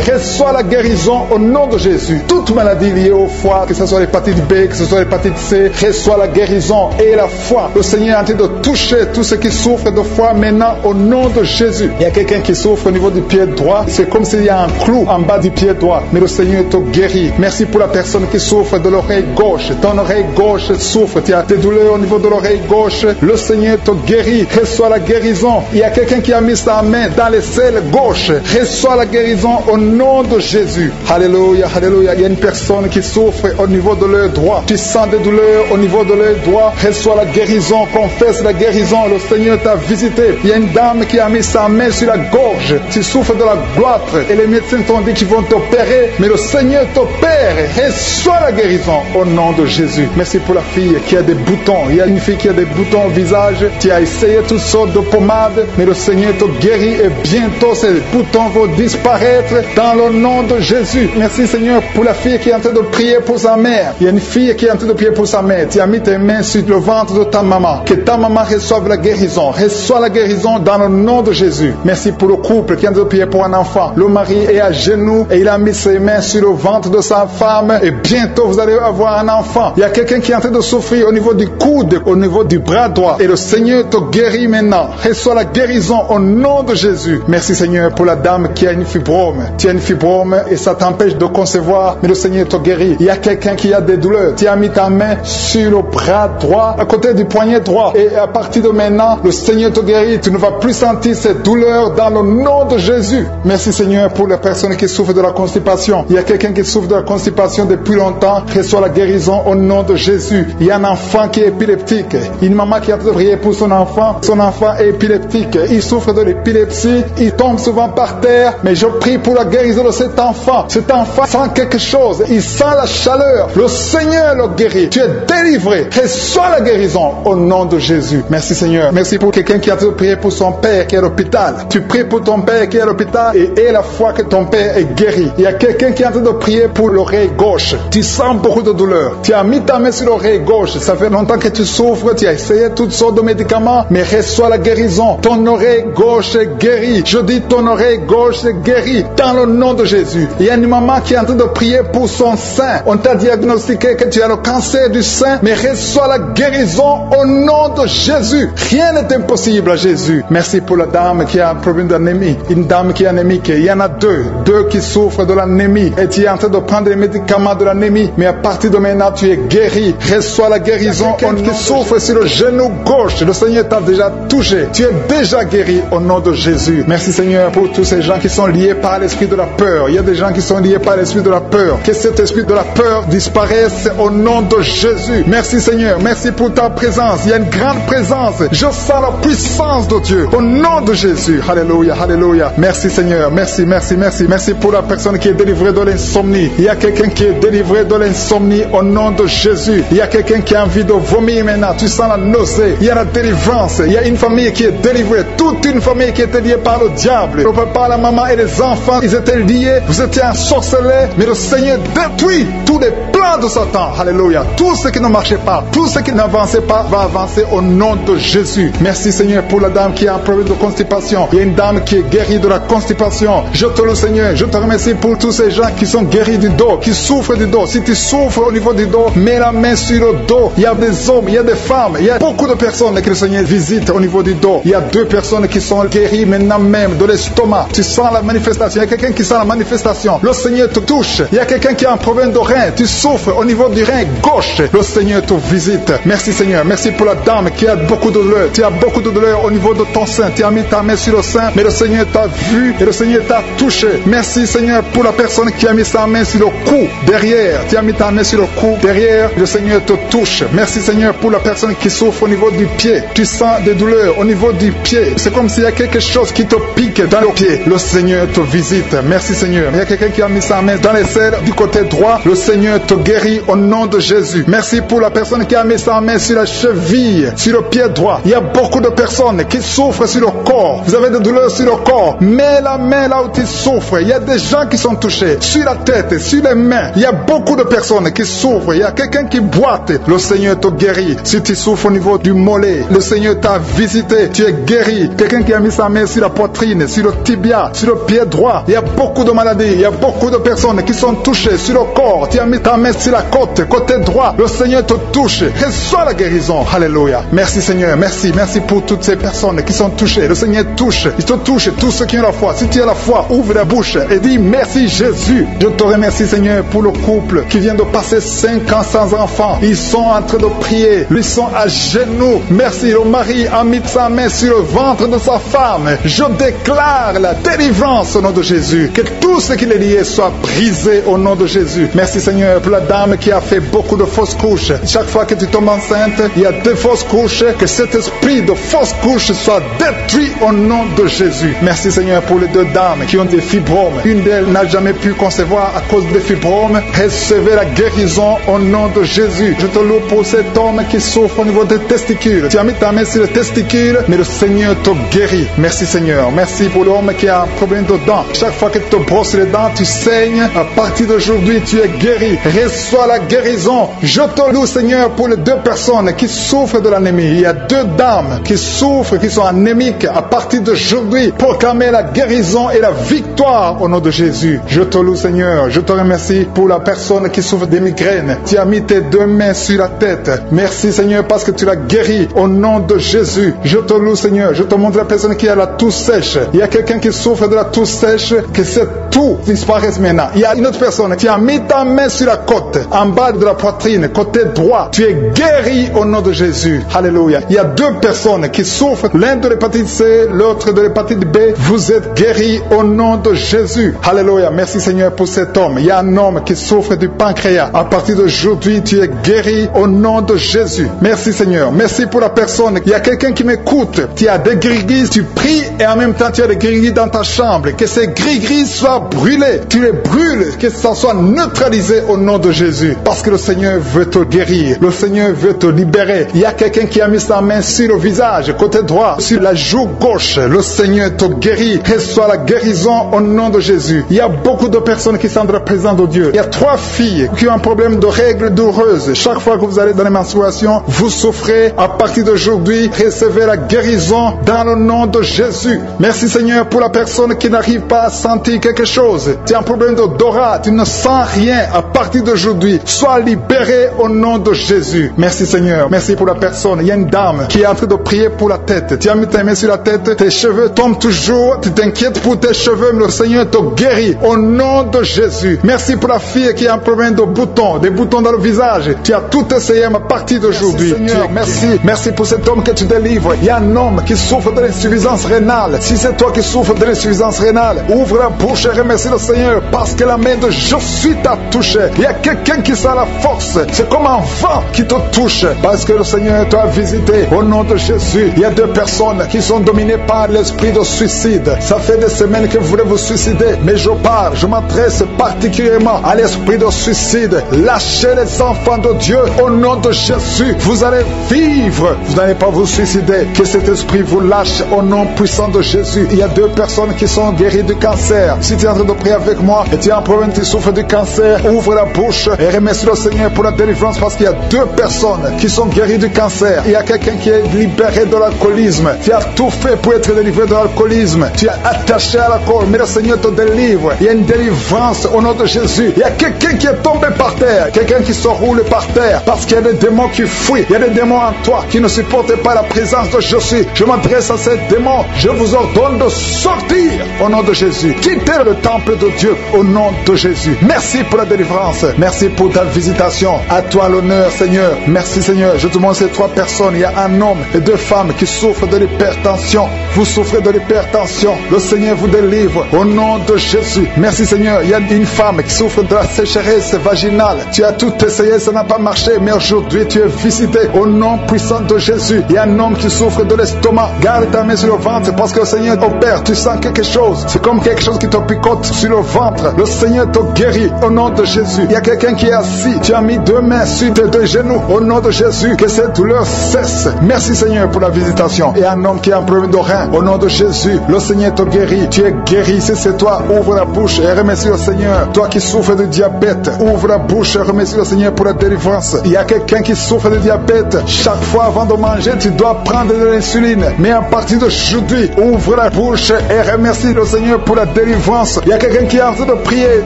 [SPEAKER 2] reçois la guérison au nom de Jésus. Toute maladie liée au foie, que ce soit l'hépatite B, que ce soit l'hépatite C, reçois la guérison et la foi. Le Seigneur est en train de toucher tous ceux qui souffrent de foie maintenant au nom de Jésus. Il y a quelqu'un qui souffre au niveau du pied droit. C'est comme s'il y a un clou en bas du pied droit. Mais le Seigneur te guérit. Merci pour la personne qui souffre de l'oreille gauche. Ton oreille gauche souffre. Tu as des douleurs au niveau de l'oreille gauche. Le Seigneur te guérit. Reçois la guérison. Il y a quelqu'un qui a mis sa main dans l'aisselle gauche. Reçois la guérison au nom de Jésus. Alléluia, alléluia. Il y a une personne qui souffre au niveau de l'œil droit. Tu sens des douleurs au niveau de l'œil droit. Reçois la guérison. Confesse la guérison. Le Seigneur t'a visité. Il y a une dame qui a mis sa main sur la gorge. Tu souffres de la gloître et les médecins t'ont dit qu'ils vont t'opérer, mais le Seigneur t'opère. Reçois la guérison au nom de Jésus. Merci pour la fille qui a des boutons. Il y a une fille qui a des boutons au visage. Tu as essayé toutes sortes de pommades, mais le Seigneur te guérit et bientôt ces boutons vont disparaître dans le nom de Jésus. Merci Seigneur pour la fille qui est en train de prier pour sa mère. Il y a une fille qui est en train de prier pour sa mère. Tu as mis tes mains sur le ventre de ta maman. Que ta maman reçoive la guérison. Reçois la guérison dans le nom de Jésus. Merci pour le couple qui est en train de prier pour un enfant. Le mari est à genoux et il a mis ses mains sur le ventre de sa femme et bientôt vous allez avoir un enfant. Il y a quelqu'un qui est en train de souffrir au niveau du coude, au niveau du bras droit et le Seigneur te guérit maintenant. Reçois la guérison au nom de Jésus. Merci Seigneur pour la dame qui a une fibrome. Tu as une fibrome et ça t'empêche de concevoir, mais le Seigneur te guérit. Il y a quelqu'un qui a des douleurs. Tu as mis ta main sur le bras droit, à côté du poignet droit et à partir de maintenant, le Seigneur te guérit. Tu ne vas plus sentir cette douleur dans le nom de Jésus. Merci Seigneur pour les personnes qui souffrent de la constipation. Il y a quelqu'un qui souffre de la constipation depuis longtemps. Reçoit la guérison au nom de Jésus. Il y a un enfant qui est épileptique. Une maman qui a prié pour son enfant. Son enfant est épileptique. Il souffre de l'épilepsie. Il tombe souvent par terre. Mais je prie pour la guérison de cet enfant. Cet enfant sent quelque chose. Il sent la chaleur. Le Seigneur le guérit. Tu es délivré. Reçois la guérison au nom de Jésus. Merci Seigneur. Merci pour quelqu'un qui a prié pour son père qui est à l'hôpital. Tu pries pour ton père qui est à l'hôpital et aie la foi que ton père est guéri. Il y a quelqu'un qui est en train de prier pour l'oreille gauche. Tu sens beaucoup de douleur. Tu as mis ta main sur l'oreille gauche. Ça fait longtemps que tu souffres. Tu as essayé toutes sortes de médicaments, mais reçois la guérison. Ton oreille gauche est guérie. Je dis ton oreille gauche est guérie dans le nom de Jésus. Il y a une maman qui est en train de prier pour son sein. On t'a diagnostiqué que tu as le cancer du sein, mais reçois la guérison au nom de Jésus. Rien n'est impossible à Jésus. Merci pour la dame qui a un problème d'anémie. Une dame qui est anémique. Il y en a deux qui souffrent de l'anémie. Et tu es en train de prendre les médicaments de l'anémie. Mais à partir de maintenant, tu es guéri. Reçois la guérison. On qui souffre sur le genou gauche. Le Seigneur t'a déjà touché. Tu es déjà guéri au nom de Jésus. Merci Seigneur pour tous ces gens qui sont liés par l'esprit de la peur. Il y a des gens qui sont liés par l'esprit de la peur. Que cet esprit de la peur disparaisse au nom de Jésus. Merci Seigneur. Merci pour ta présence. Il y a une grande présence. Je sens la puissance de Dieu au nom de Jésus. Alléluia, alléluia. Merci Seigneur. Merci, merci, merci. Merci pour la personne qui est délivrée de l'insomnie. Il y a quelqu'un qui est délivré de l'insomnie au nom de Jésus. Il y a quelqu'un qui a envie de vomir maintenant. Tu sens la nausée. Il y a la délivrance. Il y a une famille qui est délivrée. Toute une famille qui était liée par le diable. Le papa, la maman et les enfants, ils étaient liés. Vous étiez ensorcelés. Mais le Seigneur détruit tous les plans de Satan. Alléluia. Tout ce qui ne marchait pas, tout ce qui n'avançait pas va avancer au nom de Jésus. Merci Seigneur pour la dame qui a un problème de constipation. Il y a une dame qui est guérie de la constipation. Je te loue Seigneur. Je te remercie pour tous ces gens qui sont guéris du dos, qui souffrent du dos. Si tu souffres au niveau du dos, mets la main sur le dos. Il y a des hommes, il y a des femmes, il y a beaucoup de personnes que le Seigneur visite au niveau du dos. Il y a 2 personnes qui sont guéries maintenant même de l'estomac. Tu sens la manifestation. Il y a quelqu'un qui sent la manifestation. Le Seigneur te touche. Il y a quelqu'un qui a un problème de rein. Tu souffres au niveau du rein gauche. Le Seigneur te visite. Merci Seigneur. Merci pour la dame qui a beaucoup de douleur. Tu as beaucoup de douleur au niveau de ton sein. Tu as mis ta main sur le sein, mais le Seigneur t'a vu et le Seigneur t'a touché. Merci Seigneur pour la personne qui a mis sa main sur le cou derrière. Tu as mis ta main sur le cou derrière. Le Seigneur te touche. Merci Seigneur pour la personne qui souffre au niveau du pied. Tu sens des douleurs au niveau du pied. C'est comme s'il y a quelque chose qui te pique dans le pied. Le Seigneur te visite. Merci Seigneur. Il y a quelqu'un qui a mis sa main dans les selles du côté droit. Le Seigneur te guérit. guéri au nom de Jésus. Merci pour la personne qui a mis sa main sur la cheville, sur le pied droit. Il y a beaucoup de personnes qui souffrent sur le corps. Vous avez des douleurs sur le corps. Mets la main là où tu souffres. Il y a des gens qui sont touchés. Sur la tête, sur les mains. Il y a beaucoup de personnes qui souffrent. Il y a quelqu'un qui boite. Le Seigneur te guérit. Si tu souffres au niveau du mollet, le Seigneur t'a visité. Tu es guéri. Quelqu'un qui a mis sa main sur la poitrine, sur le tibia, sur le pied droit. Il y a beaucoup de maladies. Il y a beaucoup de personnes qui sont touchées sur le corps. Tu as mis ta main sur la côte, côté droit. Le Seigneur te touche. Reçois la guérison. Alléluia. Merci Seigneur. Merci. Merci pour toutes ces personnes qui sont touchées. Le Seigneur touche. Il te touche. Tous ceux qui ont la foi. Si tu as la foi, ouvre la bouche et dis merci Jésus. Je te remercie Seigneur pour le couple qui vient de passer 5 ans sans enfant. Ils sont en train de prier. Ils sont à genoux. Merci. Le mari a mis sa main sur le ventre de sa femme. Je déclare la délivrance au nom de Jésus. Que tout ce qui est lié soit brisé au nom de Jésus. Merci Seigneur pour la dame qui a fait beaucoup de fausses couches. Chaque fois que tu tombes enceinte, il y a 2 fausses couches. Que cet esprit de fausses couches soit détruit au nom de Jésus. Merci Seigneur pour les 2 dames qui ont des fibromes. Une d'elles n'a jamais pu concevoir à cause des fibromes. Recevez la guérison au nom de Jésus. Je te loue pour cet homme qui souffre au niveau des testicules. Tu as mis ta main sur les testicules, mais le Seigneur te guérit. Merci Seigneur. Merci pour l'homme qui a un problème de dents. Chaque fois que tu te brosses les dents, tu saignes. À partir d'aujourd'hui, tu es guéri. Reçois la guérison. Je te loue Seigneur pour les 2 personnes qui souffrent de l'anémie. Il y a 2 dames qui souffrent, qui sont anémiques. À partir d'aujourd'hui, proclamez la guérison et la victoire au nom de Jésus. Je te loue Seigneur. Je te remercie pour la personne qui souffre des migraines. Tu as mis tes 2 mains sur la tête. Merci Seigneur parce que tu l'as guéri au nom de Jésus. Je te loue Seigneur. Je te montre la personne qui a la toux sèche. Il y a quelqu'un qui souffre de la toux sèche, que cette toux disparaisse maintenant. Il y a une autre personne qui a mis ta main sur la côte, en bas de la poitrine, côté droit. Tu es guéri au nom de Jésus. Alléluia. Il y a 2 personnes qui souffrent, l'un de l'hépatite C, l'autre de l'hépatite B. Vous êtes guéris au nom de Jésus. Alléluia. Merci Seigneur pour cet homme. Il y a un homme qui souffre du pancréas. À partir d'aujourd'hui, tu es guéri au nom de Jésus. Merci Seigneur. Merci pour la personne. Il y a quelqu'un qui m'écoute. Tu as des gris-gris, tu pries et en même temps tu as des gris-gris dans ta chambre. Que ces gris-gris soient brûlés. Tu les brûles. Que ça soit neutralisé au nom de Jésus. Parce que le Seigneur veut te guérir. Le Seigneur veut te libérer. Il y a quelqu'un qui a mis sa main sur le visage, côté droit, sur la joue gauche. Le Seigneur te guérit. Reçois la guérison au nom de Jésus. Il y a beaucoup de personnes qui sont dans la présence de Dieu. Il y a 3 filles qui ont un problème de règles douloureuses. Chaque fois que vous allez dans les menstruations, vous souffrez. À partir d'aujourd'hui, recevez la guérison dans le nom de Jésus. Merci Seigneur pour la personne qui n'arrive pas à sentir quelque chose. Tu as un problème d'odorat, tu ne sens rien. À partir d'aujourd'hui, sois libéré au nom de Jésus. Merci Seigneur. Merci pour la personne. Il y a une dame qui est en train de prier pour la tête. Tu as mis ta main sur la tête, tes cheveux tombent toujours. Tu t'inquiètes pour tes cheveux, mais le Seigneur te guérit au nom de Jésus. Merci pour la fille qui a un problème de boutons, des boutons dans le visage. Tu as tout essayé à partir d'aujourd'hui. Merci Seigneur. Merci. Merci pour cet homme que tu délivres. Il y a un homme qui souffre de l'insuffisance rénale. Si c'est toi qui souffres de l'insuffisance rénale, ouvre la bouche et remercie le Seigneur parce que la main de Je suis t'a touché. Il y a quelqu'un qui sent la force. C'est comme un vent qui te touche parce que le Seigneur t'a visité au nom de Jésus. Il y a 2 personnes qui sont dominées par l'esprit de suicide. Ça fait des semaines que vous voulez vous suicider, mais je parle, je m'adresse particulièrement à l'esprit de suicide. Lâchez les enfants de Dieu au nom de Jésus. Vous allez vivre. Vous n'allez pas vous suicider. Que cet esprit vous lâche au nom puissant de Jésus. Il y a 2 personnes qui sont guéries du cancer. Si tu es en train de prier avec moi et tu as un problème, tu souffres du cancer, ouvre la bouche et remercie le Seigneur pour la délivrance parce qu'il y a 2 personnes qui sont guéries du cancer. Il y a quelqu'un qui est libéré de l'alcoolisme. Tu as tout fait pour être délivré de l'alcoolisme. Tu es attaché à l'alcool, mais le Seigneur te délivre. Il y a une délivrance au nom de Jésus. Il y a quelqu'un qui est tombé par terre, quelqu'un qui se roule par terre parce qu'il y a des démons qui fuient. Il y a des démons en toi qui ne supportent pas la présence de Jésus. Je m'adresse à ces démons. Je vous ordonne de sortir au nom de Jésus. Quittez le temple de Dieu au nom de Jésus. Merci pour la délivrance. Merci pour ta visitation. À toi l'honneur, Seigneur. Merci, Seigneur. Je te montre ces 3 personnes. Il y a un homme et 2 femmes qui souffrent de l'hypertension. Vous souffrez de l'hypertension. Le Seigneur vous délivre au nom de Jésus. Merci, Seigneur. Il y a une femme qui souffre de la sécheresse vaginale. Tu as tout essayé, ça n'a pas marché, mais aujourd'hui tu es visité au nom puissant de Jésus. Il y a un homme qui souffre de l'estomac. Garde ta main sur le ventre parce que le Seigneur opère. Tu sens quelque chose. C'est comme quelque chose qui te picote sur le ventre. Le Seigneur te guérit au nom de Jésus. Il y a quelqu'un quelqu'un qui est assis, tu as mis 2 mains sur tes 2 genoux. Au nom de Jésus, que cette douleur cesse. Merci Seigneur pour la visitation. Et un homme qui a un problème de rein, au nom de Jésus, le Seigneur te guérit. Tu es guéri. Si c'est toi, ouvre la bouche et remercie le Seigneur. Toi qui souffres de diabète, ouvre la bouche et remercie le Seigneur pour la délivrance. Il y a quelqu'un qui souffre de diabète. Chaque fois avant de manger, tu dois prendre de l'insuline. Mais à partir d'aujourd'hui, ouvre la bouche et remercie le Seigneur pour la délivrance. Il y a quelqu'un qui est en train de prier.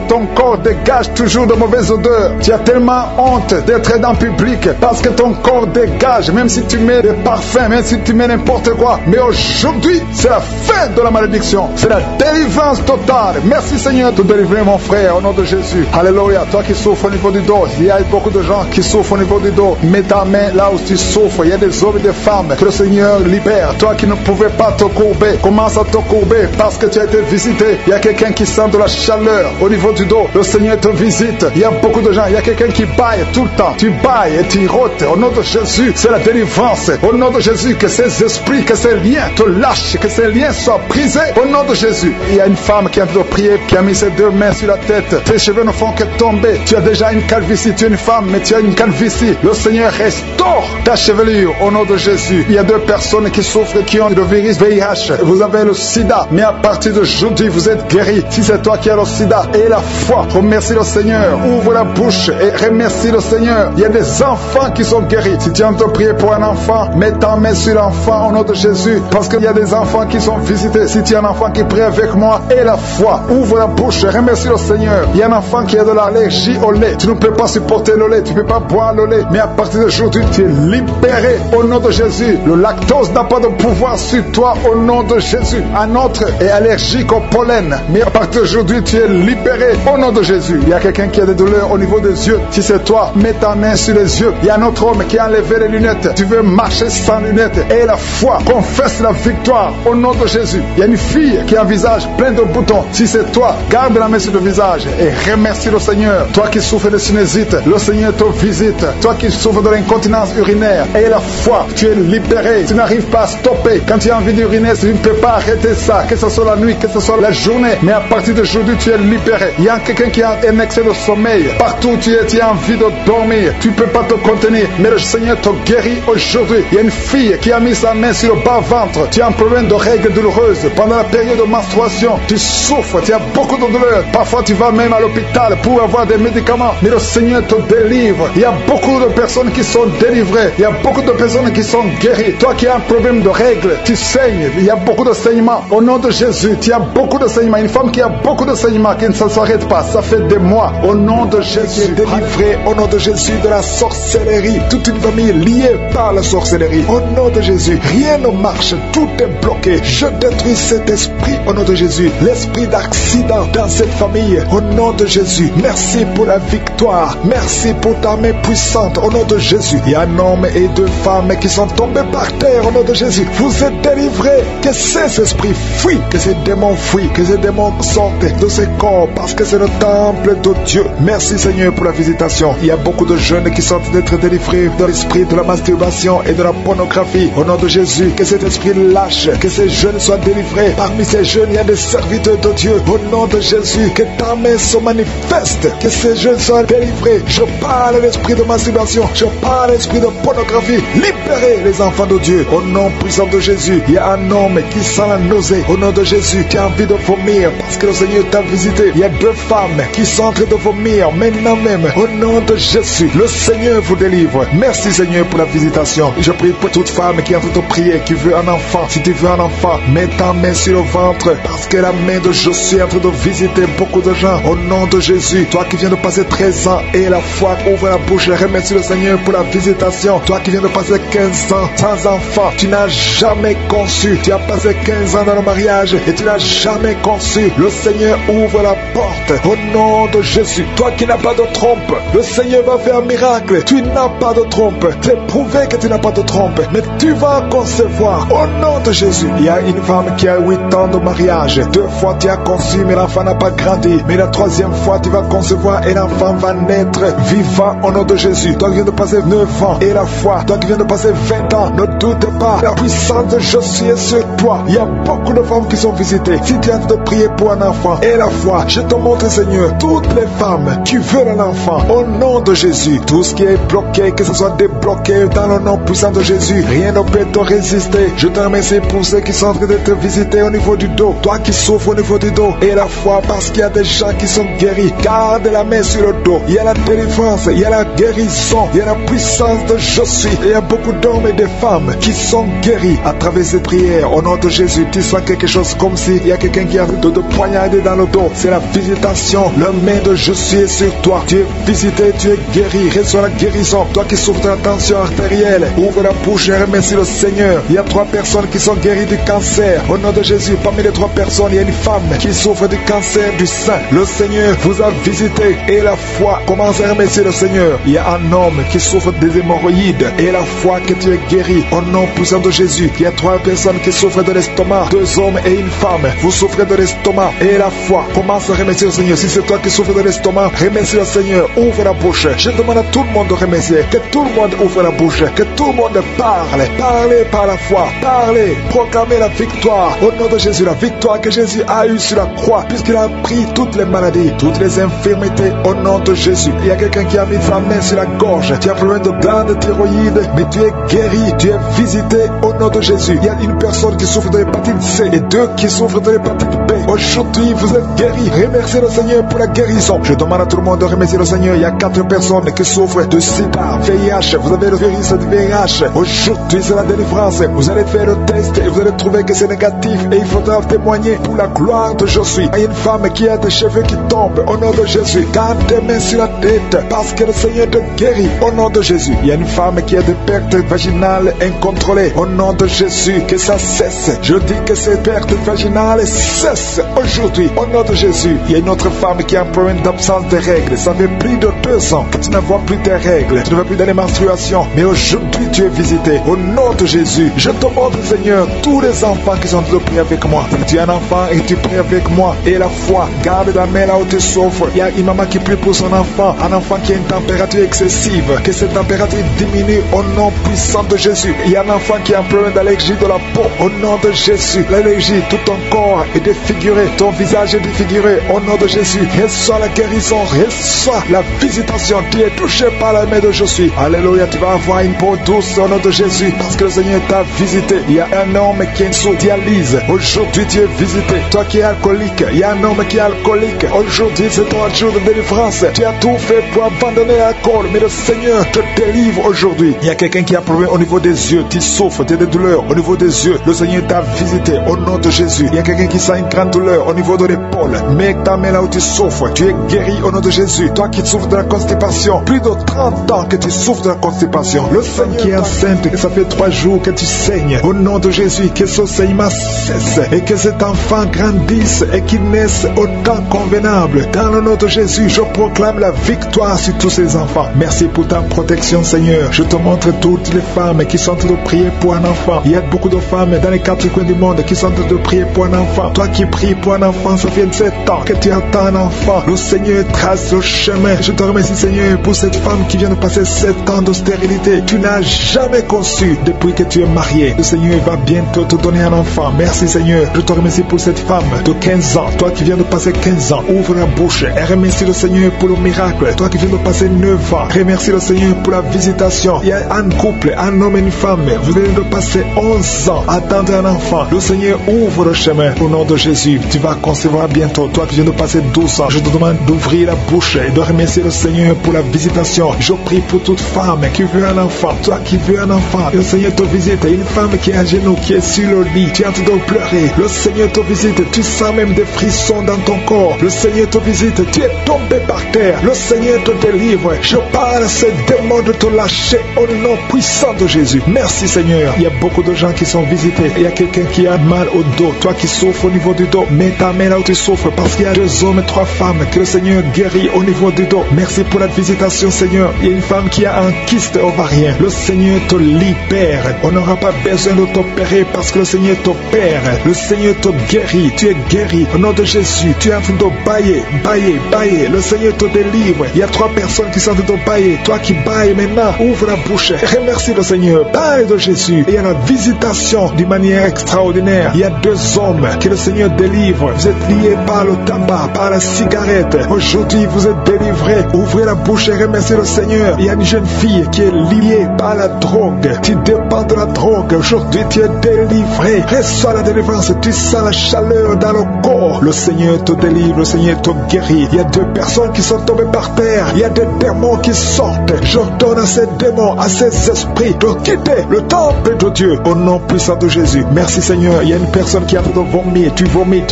[SPEAKER 2] Ton corps dégage toujours de mauvaises odeurs. Tu as tellement honte d'être dans le public parce que ton corps dégage, même si tu mets des parfums, même si tu mets n'importe quoi. Mais aujourd'hui, c'est la fin de la malédiction. C'est la délivrance totale. Merci Seigneur de délivrer mon frère au nom de Jésus. Alléluia. Toi qui souffres au niveau du dos, il y a beaucoup de gens qui souffrent au niveau du dos. Mets ta main là où tu souffres. Il y a des hommes et des femmes que le Seigneur libère. Toi qui ne pouvais pas te courber, commence à te courber parce que tu as été visité. Il y a quelqu'un qui sent de la chaleur au niveau du dos. Le Seigneur te visite. Il y a beaucoup de gens. Il y a quelqu'un qui baille tout le temps. Tu bailles et tu rotes. Au nom de Jésus, c'est la délivrance. Au nom de Jésus, que ces esprits, que ces liens te lâchent, que ces liens soient brisés. Au nom de Jésus. Il y a une femme qui est en train de prier, qui a mis ses 2 mains sur la tête. Tes cheveux ne font que tomber. Tu as déjà une calvitie. Tu es une femme, mais tu as une calvitie. Le Seigneur restaure ta chevelure au nom de Jésus. Il y a 2 personnes qui souffrent, qui ont le virus VIH. Vous avez le sida, mais à partir d'aujourd'hui, vous êtes guéris. Si c'est toi qui as le sida et la foi, remercie le Seigneur. Ouvre la bouche et remercie le Seigneur. Il y a des enfants qui sont guéris. Si tu as envie de prier pour un enfant, mets ta main sur l'enfant au nom de Jésus. Parce qu'il y a des enfants qui sont visités. Si tu as un enfant qui prie avec moi et la foi, ouvre la bouche et remercie le Seigneur. Il y a un enfant qui a de l'allergie au lait. Tu ne peux pas supporter le lait. Tu ne peux pas boire le lait. Mais à partir d'aujourd'hui, tu es libéré au nom de Jésus. Le lactose n'a pas de pouvoir sur toi au nom de Jésus. Un autre est allergique au pollen. Mais à partir d'aujourd'hui, tu es libéré au nom de Jésus. Il y a quelqu'un qui a des douleurs au niveau des yeux. Si c'est toi, mets ta main sur les yeux. Il y a un autre homme qui a enlevé les lunettes. Tu veux marcher sans lunettes. Et la foi confesse la victoire au nom de Jésus. Il y a une fille qui a un visage plein de boutons. Si c'est toi, garde la main sur le visage et remercie le Seigneur. Toi qui souffres de sinusite, le Seigneur te visite. Toi qui souffres de l'incontinence urinaire, et la foi, tu es libéré. Tu n'arrives pas à stopper. Quand tu as envie d'uriner, tu ne peux pas arrêter ça. Que ce soit la nuit, que ce soit la journée. Mais à partir d'aujourd'hui, tu es libéré. Il y a quelqu'un qui a un excès de sommeil. Partout où tu as envie de dormir. Tu ne peux pas te contenir. Mais le Seigneur te guérit aujourd'hui. Il y a une fille qui a mis sa main sur le bas-ventre. Tu as un problème de règles douloureuses. Pendant la période de menstruation, tu souffres. Tu as beaucoup de douleurs. Parfois, tu vas même à l'hôpital pour avoir des médicaments. Mais le Seigneur te délivre. Il y a beaucoup de personnes qui sont délivrées. Il y a beaucoup de personnes qui sont guéries. Toi qui as un problème de règles, tu saignes. Il y a beaucoup de saignements. Au nom de Jésus, tu as beaucoup de saignements. Une femme qui a beaucoup de saignements, qui ne s'arrête pas. Ça fait des mois. Au nom de Jésus, délivré. Au nom de Jésus, de la sorcellerie. Toute une famille liée par la sorcellerie. Au nom de Jésus, rien ne marche. Tout est bloqué. Je détruis cet esprit au nom de Jésus. L'esprit d'accident dans cette famille. Au nom de Jésus. Merci pour la victoire. Merci pour ta main puissante. Au nom de Jésus. Il y a un homme et 2 femmes qui sont tombés par terre. Au nom de Jésus. Vous êtes délivrés. Que ces esprits fuient. Que ces démons fuient. Que ces démons sortent de ces corps. Parce que c'est le temple de Dieu. Merci Seigneur pour la visitation. Il y a beaucoup de jeunes qui sont d'être délivrés de l'esprit de la masturbation et de la pornographie. Au nom de Jésus. Que cet esprit lâche. Que ces jeunes soient délivrés. Parmi ces jeunes, il y a des serviteurs de Dieu. Au nom de Jésus. Que ta main se manifeste. Que ces jeunes soient délivrés. Je parle à l'esprit de masturbation. Je parle à l'esprit de pornographie. Libérez les enfants de Dieu. Au nom puissant de Jésus. Il y a un homme qui sent la nausée. Au nom de Jésus. Qui a envie de vomir parce que le Seigneur t'a visité. Il y a 2 femmes qui sont en train de vomir maintenant même. Au nom de Jésus. Le Seigneur vous délivre. Merci Seigneur pour la visitation. Je prie pour toute femme qui est en train de prier, qui veut un enfant. Si tu veux un enfant, mets ta main sur le ventre parce que la main de Josué est en train de visiter beaucoup de gens. Au nom de Jésus. Toi qui viens de passer 13 ans et la foi, ouvre la bouche et remercie le Seigneur pour la visitation. Toi qui viens de passer 15 ans sans enfant, tu n'as jamais conçu. Tu as passé 15 ans dans le mariage et tu n'as jamais conçu. Le Seigneur ouvre la porte. Au nom de Jésus. Toi qui n'as pas de trompe, le Seigneur va faire un miracle. Tu n'as pas de trompe. C'est prouvé que tu n'as pas de trompe. Mais tu vas concevoir. Au nom de Jésus. Il y a une femme qui a 8 ans de mariage. 2 fois tu as conçu, mais l'enfant n'a pas grandi. Mais la 3e fois tu vas concevoir et l'enfant va naître vivant au nom de Jésus. Toi qui viens de passer 9 ans et la foi. Toi qui viens de passer 20 ans, ne doute pas. La puissance de Jésus est sur toi. Il y a beaucoup de femmes qui sont visitées. Si tu es en train de prier pour un enfant et la foi, je te montre Seigneur, toutes les femmes qui veulent un enfant. Au nom de Jésus, tout ce qui est bloqué, que ce soit débloqué dans le nom puissant de Jésus. Rien ne peut te résister. Je te remercie pour ceux qui sont en train de te visiter au niveau du dos. Toi qui souffres au niveau du dos. Et la foi, parce qu'il y a des gens qui sont guéris. Garde la main sur le dos. Il y a la délivrance, il y a la guérison, il y a la puissance de je suis. Et il y a beaucoup d'hommes et de femmes qui sont guéris à travers ces prières. Au nom de Jésus, tu sens quelque chose comme s'il y a quelqu'un qui a de poignarder dans le dos. C'est la visitation. Le main de je suis est sur toi. Tu es visité, tu es guéri. Reçois la guérison. Toi qui souffres de la tension artérielle, ouvre la bouche et remercie le Seigneur. Il y a 3 personnes qui sont guéries du cancer. Au nom de Jésus, parmi les 3 personnes, il y a une femme qui souffre du cancer du sein. Le Seigneur vous a visité et la foi commence à remercier le Seigneur. Il y a un homme qui souffre des hémorroïdes et la foi que tu es guéri. Au nom puissant de Jésus, il y a 3 personnes qui souffrent de l'estomac. 2 hommes et une femme. Vous souffrez de l'estomac et la foi commence à remercier le Seigneur. Si c'est toi qui souffres de l'estomac, remercie le Seigneur. Ouvre la bouche. Je demande à tout le monde de remercier. Que tout le monde ouvre la bouche. Que tout le monde parle. Parlez par la foi. Parlez. Proclamez la victoire. Au nom de Jésus, la victoire que Jésus a eue sur la croix, puisqu'il a pris toutes les maladies, toutes les infirmités. Au nom de Jésus. Il y a quelqu'un qui a mis sa main sur la gorge. Tu as problème de glande thyroïde, mais tu es guéri. Tu es visité au nom de Jésus. Il y a une personne qui souffre de l'hépatite C et 2 qui souffrent de l'hépatite B. Aujourd'hui, vous êtes guéris. Remerciez le Seigneur pour la guérison. Je demande à tout le monde de remercier le Seigneur. Il y a 4 personnes qui souffrent de sida, VIH. Vous avez le virus de VIH. Aujourd'hui, c'est la délivrance. Vous allez faire le test et vous allez trouver que c'est négatif. Et il faudra témoigner pour la gloire de Jésus. Il y a une femme qui a des cheveux qui tombent. Au nom de Jésus, garde tes mains sur la tête parce que le Seigneur te guérit. Au nom de Jésus, il y a une femme qui a des pertes vaginales incontrôlées. Au nom de Jésus, que ça cesse. Je dis que ces pertes vaginales cessent aujourd'hui. Au nom de Jésus, il y a une autre femme qui a un problème d'absence de règles. Ça fait plus de 2 ans que tu ne vois plus tes règles. Tu ne vois plus dans les menstruations. Mais aujourd'hui, tu es visité. Au nom de Jésus, je te montre, Seigneur, tous les enfants qui sont en train de prier avec moi. Tu es un enfant et tu pries avec moi. Et la foi, garde la main là où tu souffres. Il y a une maman qui prie pour son enfant. Un enfant qui a une température excessive. Que cette température diminue au nom puissant de Jésus. Il y a un enfant qui a un problème d'allergie de la peau. Au nom de Jésus, l'allergie, tout ton corps est défiguré. Ton visage est défiguré. Au nom de Jésus, reçois la guérison. Reçois la visitation. Tu es touché par la main de Jésus. Alléluia, tu vas avoir une peau douce au nom de Jésus. Parce que le Seigneur t'a visité. Il y a un homme qui est sous dialyse. Aujourd'hui, tu es visité. Toi qui es alcoolique, il y a un homme qui est alcoolique. Aujourd'hui, c'est ton jour de délivrance. Tu as tout fait pour abandonner l'alcool. Mais le Seigneur te délivre aujourd'hui. Il y a quelqu'un qui a un problème au niveau des yeux. Tu souffres, tu as des douleurs au niveau des yeux. Le Seigneur t'a visité au nom de Jésus. Il y a quelqu'un qui sent une grande douleur au niveau de l'épaule. Mets ta main là où tu souffres. Tu es guéri au nom de Jésus. Toi qui souffres de la constipation. Plus de 30 ans que tu souffres de la constipation. Le Seigneur qui est enceinte, que ça fait 3 jours que tu saignes. Au nom de Jésus, que ce saignement cesse. Et que cet enfant grandisse et qu'il naisse au temps convenable. Dans le nom de Jésus, je proclame la victoire sur tous ces enfants. Merci pour ta protection, Seigneur. Je te montre toutes les femmes qui sont en train de prier pour un enfant. Il y a beaucoup de femmes dans les 4 coins du monde qui sont en train de prier pour un enfant. Toi qui pries pour un enfant, ça fait 7 ans que tu attends un enfant. Le Seigneur trace le chemin. Je te remercie, Seigneur, pour cette femme qui vient de passer 7 ans de stérilité. Tu n'as jamais conçu depuis que tu es marié. Le Seigneur va bientôt te donner un enfant. Merci, Seigneur. Je te remercie pour cette femme de 15 ans. Toi qui viens de passer 15 ans, ouvre la bouche et remercie le Seigneur pour le miracle. Toi qui viens de passer 9 ans, remercie le Seigneur pour la visitation. Il y a un couple, un homme et une femme. Vous venez de passer 11 ans à attendre un enfant. Le Seigneur ouvre le chemin. Au nom de Jésus, tu vas concevoir bientôt. Toi qui viens de passer 12 ans, je te demande d'ouvrir la bouche et de remercier le Seigneur pour la visitation. Je prie pour toute femme qui veut un enfant. Toi qui veux un enfant, le Seigneur te visite. Il y a une femme qui est à genoux, qui est sur le lit. Tu es en train de pleurer. Le Seigneur te visite. Tu sens même des frissons dans ton corps. Le Seigneur te visite. Tu es tombé par terre. Le Seigneur te délivre. Je parle à ces démons de te lâcher au nom puissant de Jésus. Merci, Seigneur. Il y a beaucoup de gens qui sont visités. Il y a quelqu'un qui a mal au dos. Toi qui souffres au niveau du dos, mets ta main là où tu souffres, parce qu'il y a 2 hommes et 3 femmes que le Seigneur guérit au niveau du dos. Merci pour la visitation, Seigneur. Il y a une femme qui a un kyste ovarien. Le Seigneur te libère. On n'aura pas besoin de t'opérer parce que le Seigneur t'opère. Le Seigneur te guérit. Tu es guéri. Au nom de Jésus, tu es en train de bailler. Le Seigneur te délivre. Il y a 3 personnes qui sont en train de bailler. Toi qui bailles maintenant, ouvre la bouche. Remercie le Seigneur. Parle de Jésus. Et il y a la visitation d'une manière extraordinaire. Il y a 2 hommes que le Seigneur délivre. Vous êtes liés par le tabac, par la cigarette. Aujourd'hui, vous êtes délivré. Ouvrez la bouche et remerciez le Seigneur. Il y a une jeune fille qui est liée par la drogue. Tu dépends de la drogue. Aujourd'hui, tu es délivré. Reçois la délivrance. Tu sens la chaleur dans le corps. Le Seigneur te délivre. Le Seigneur te guérit. Il y a 2 personnes qui sont tombées par terre. Il y a des démons qui sortent. J'ordonne à ces démons, à ces esprits de quitter le temple de Dieu au nom puissant de Jésus. Merci Seigneur. Il y a une personne qui a fait de vomir. Tu vomis.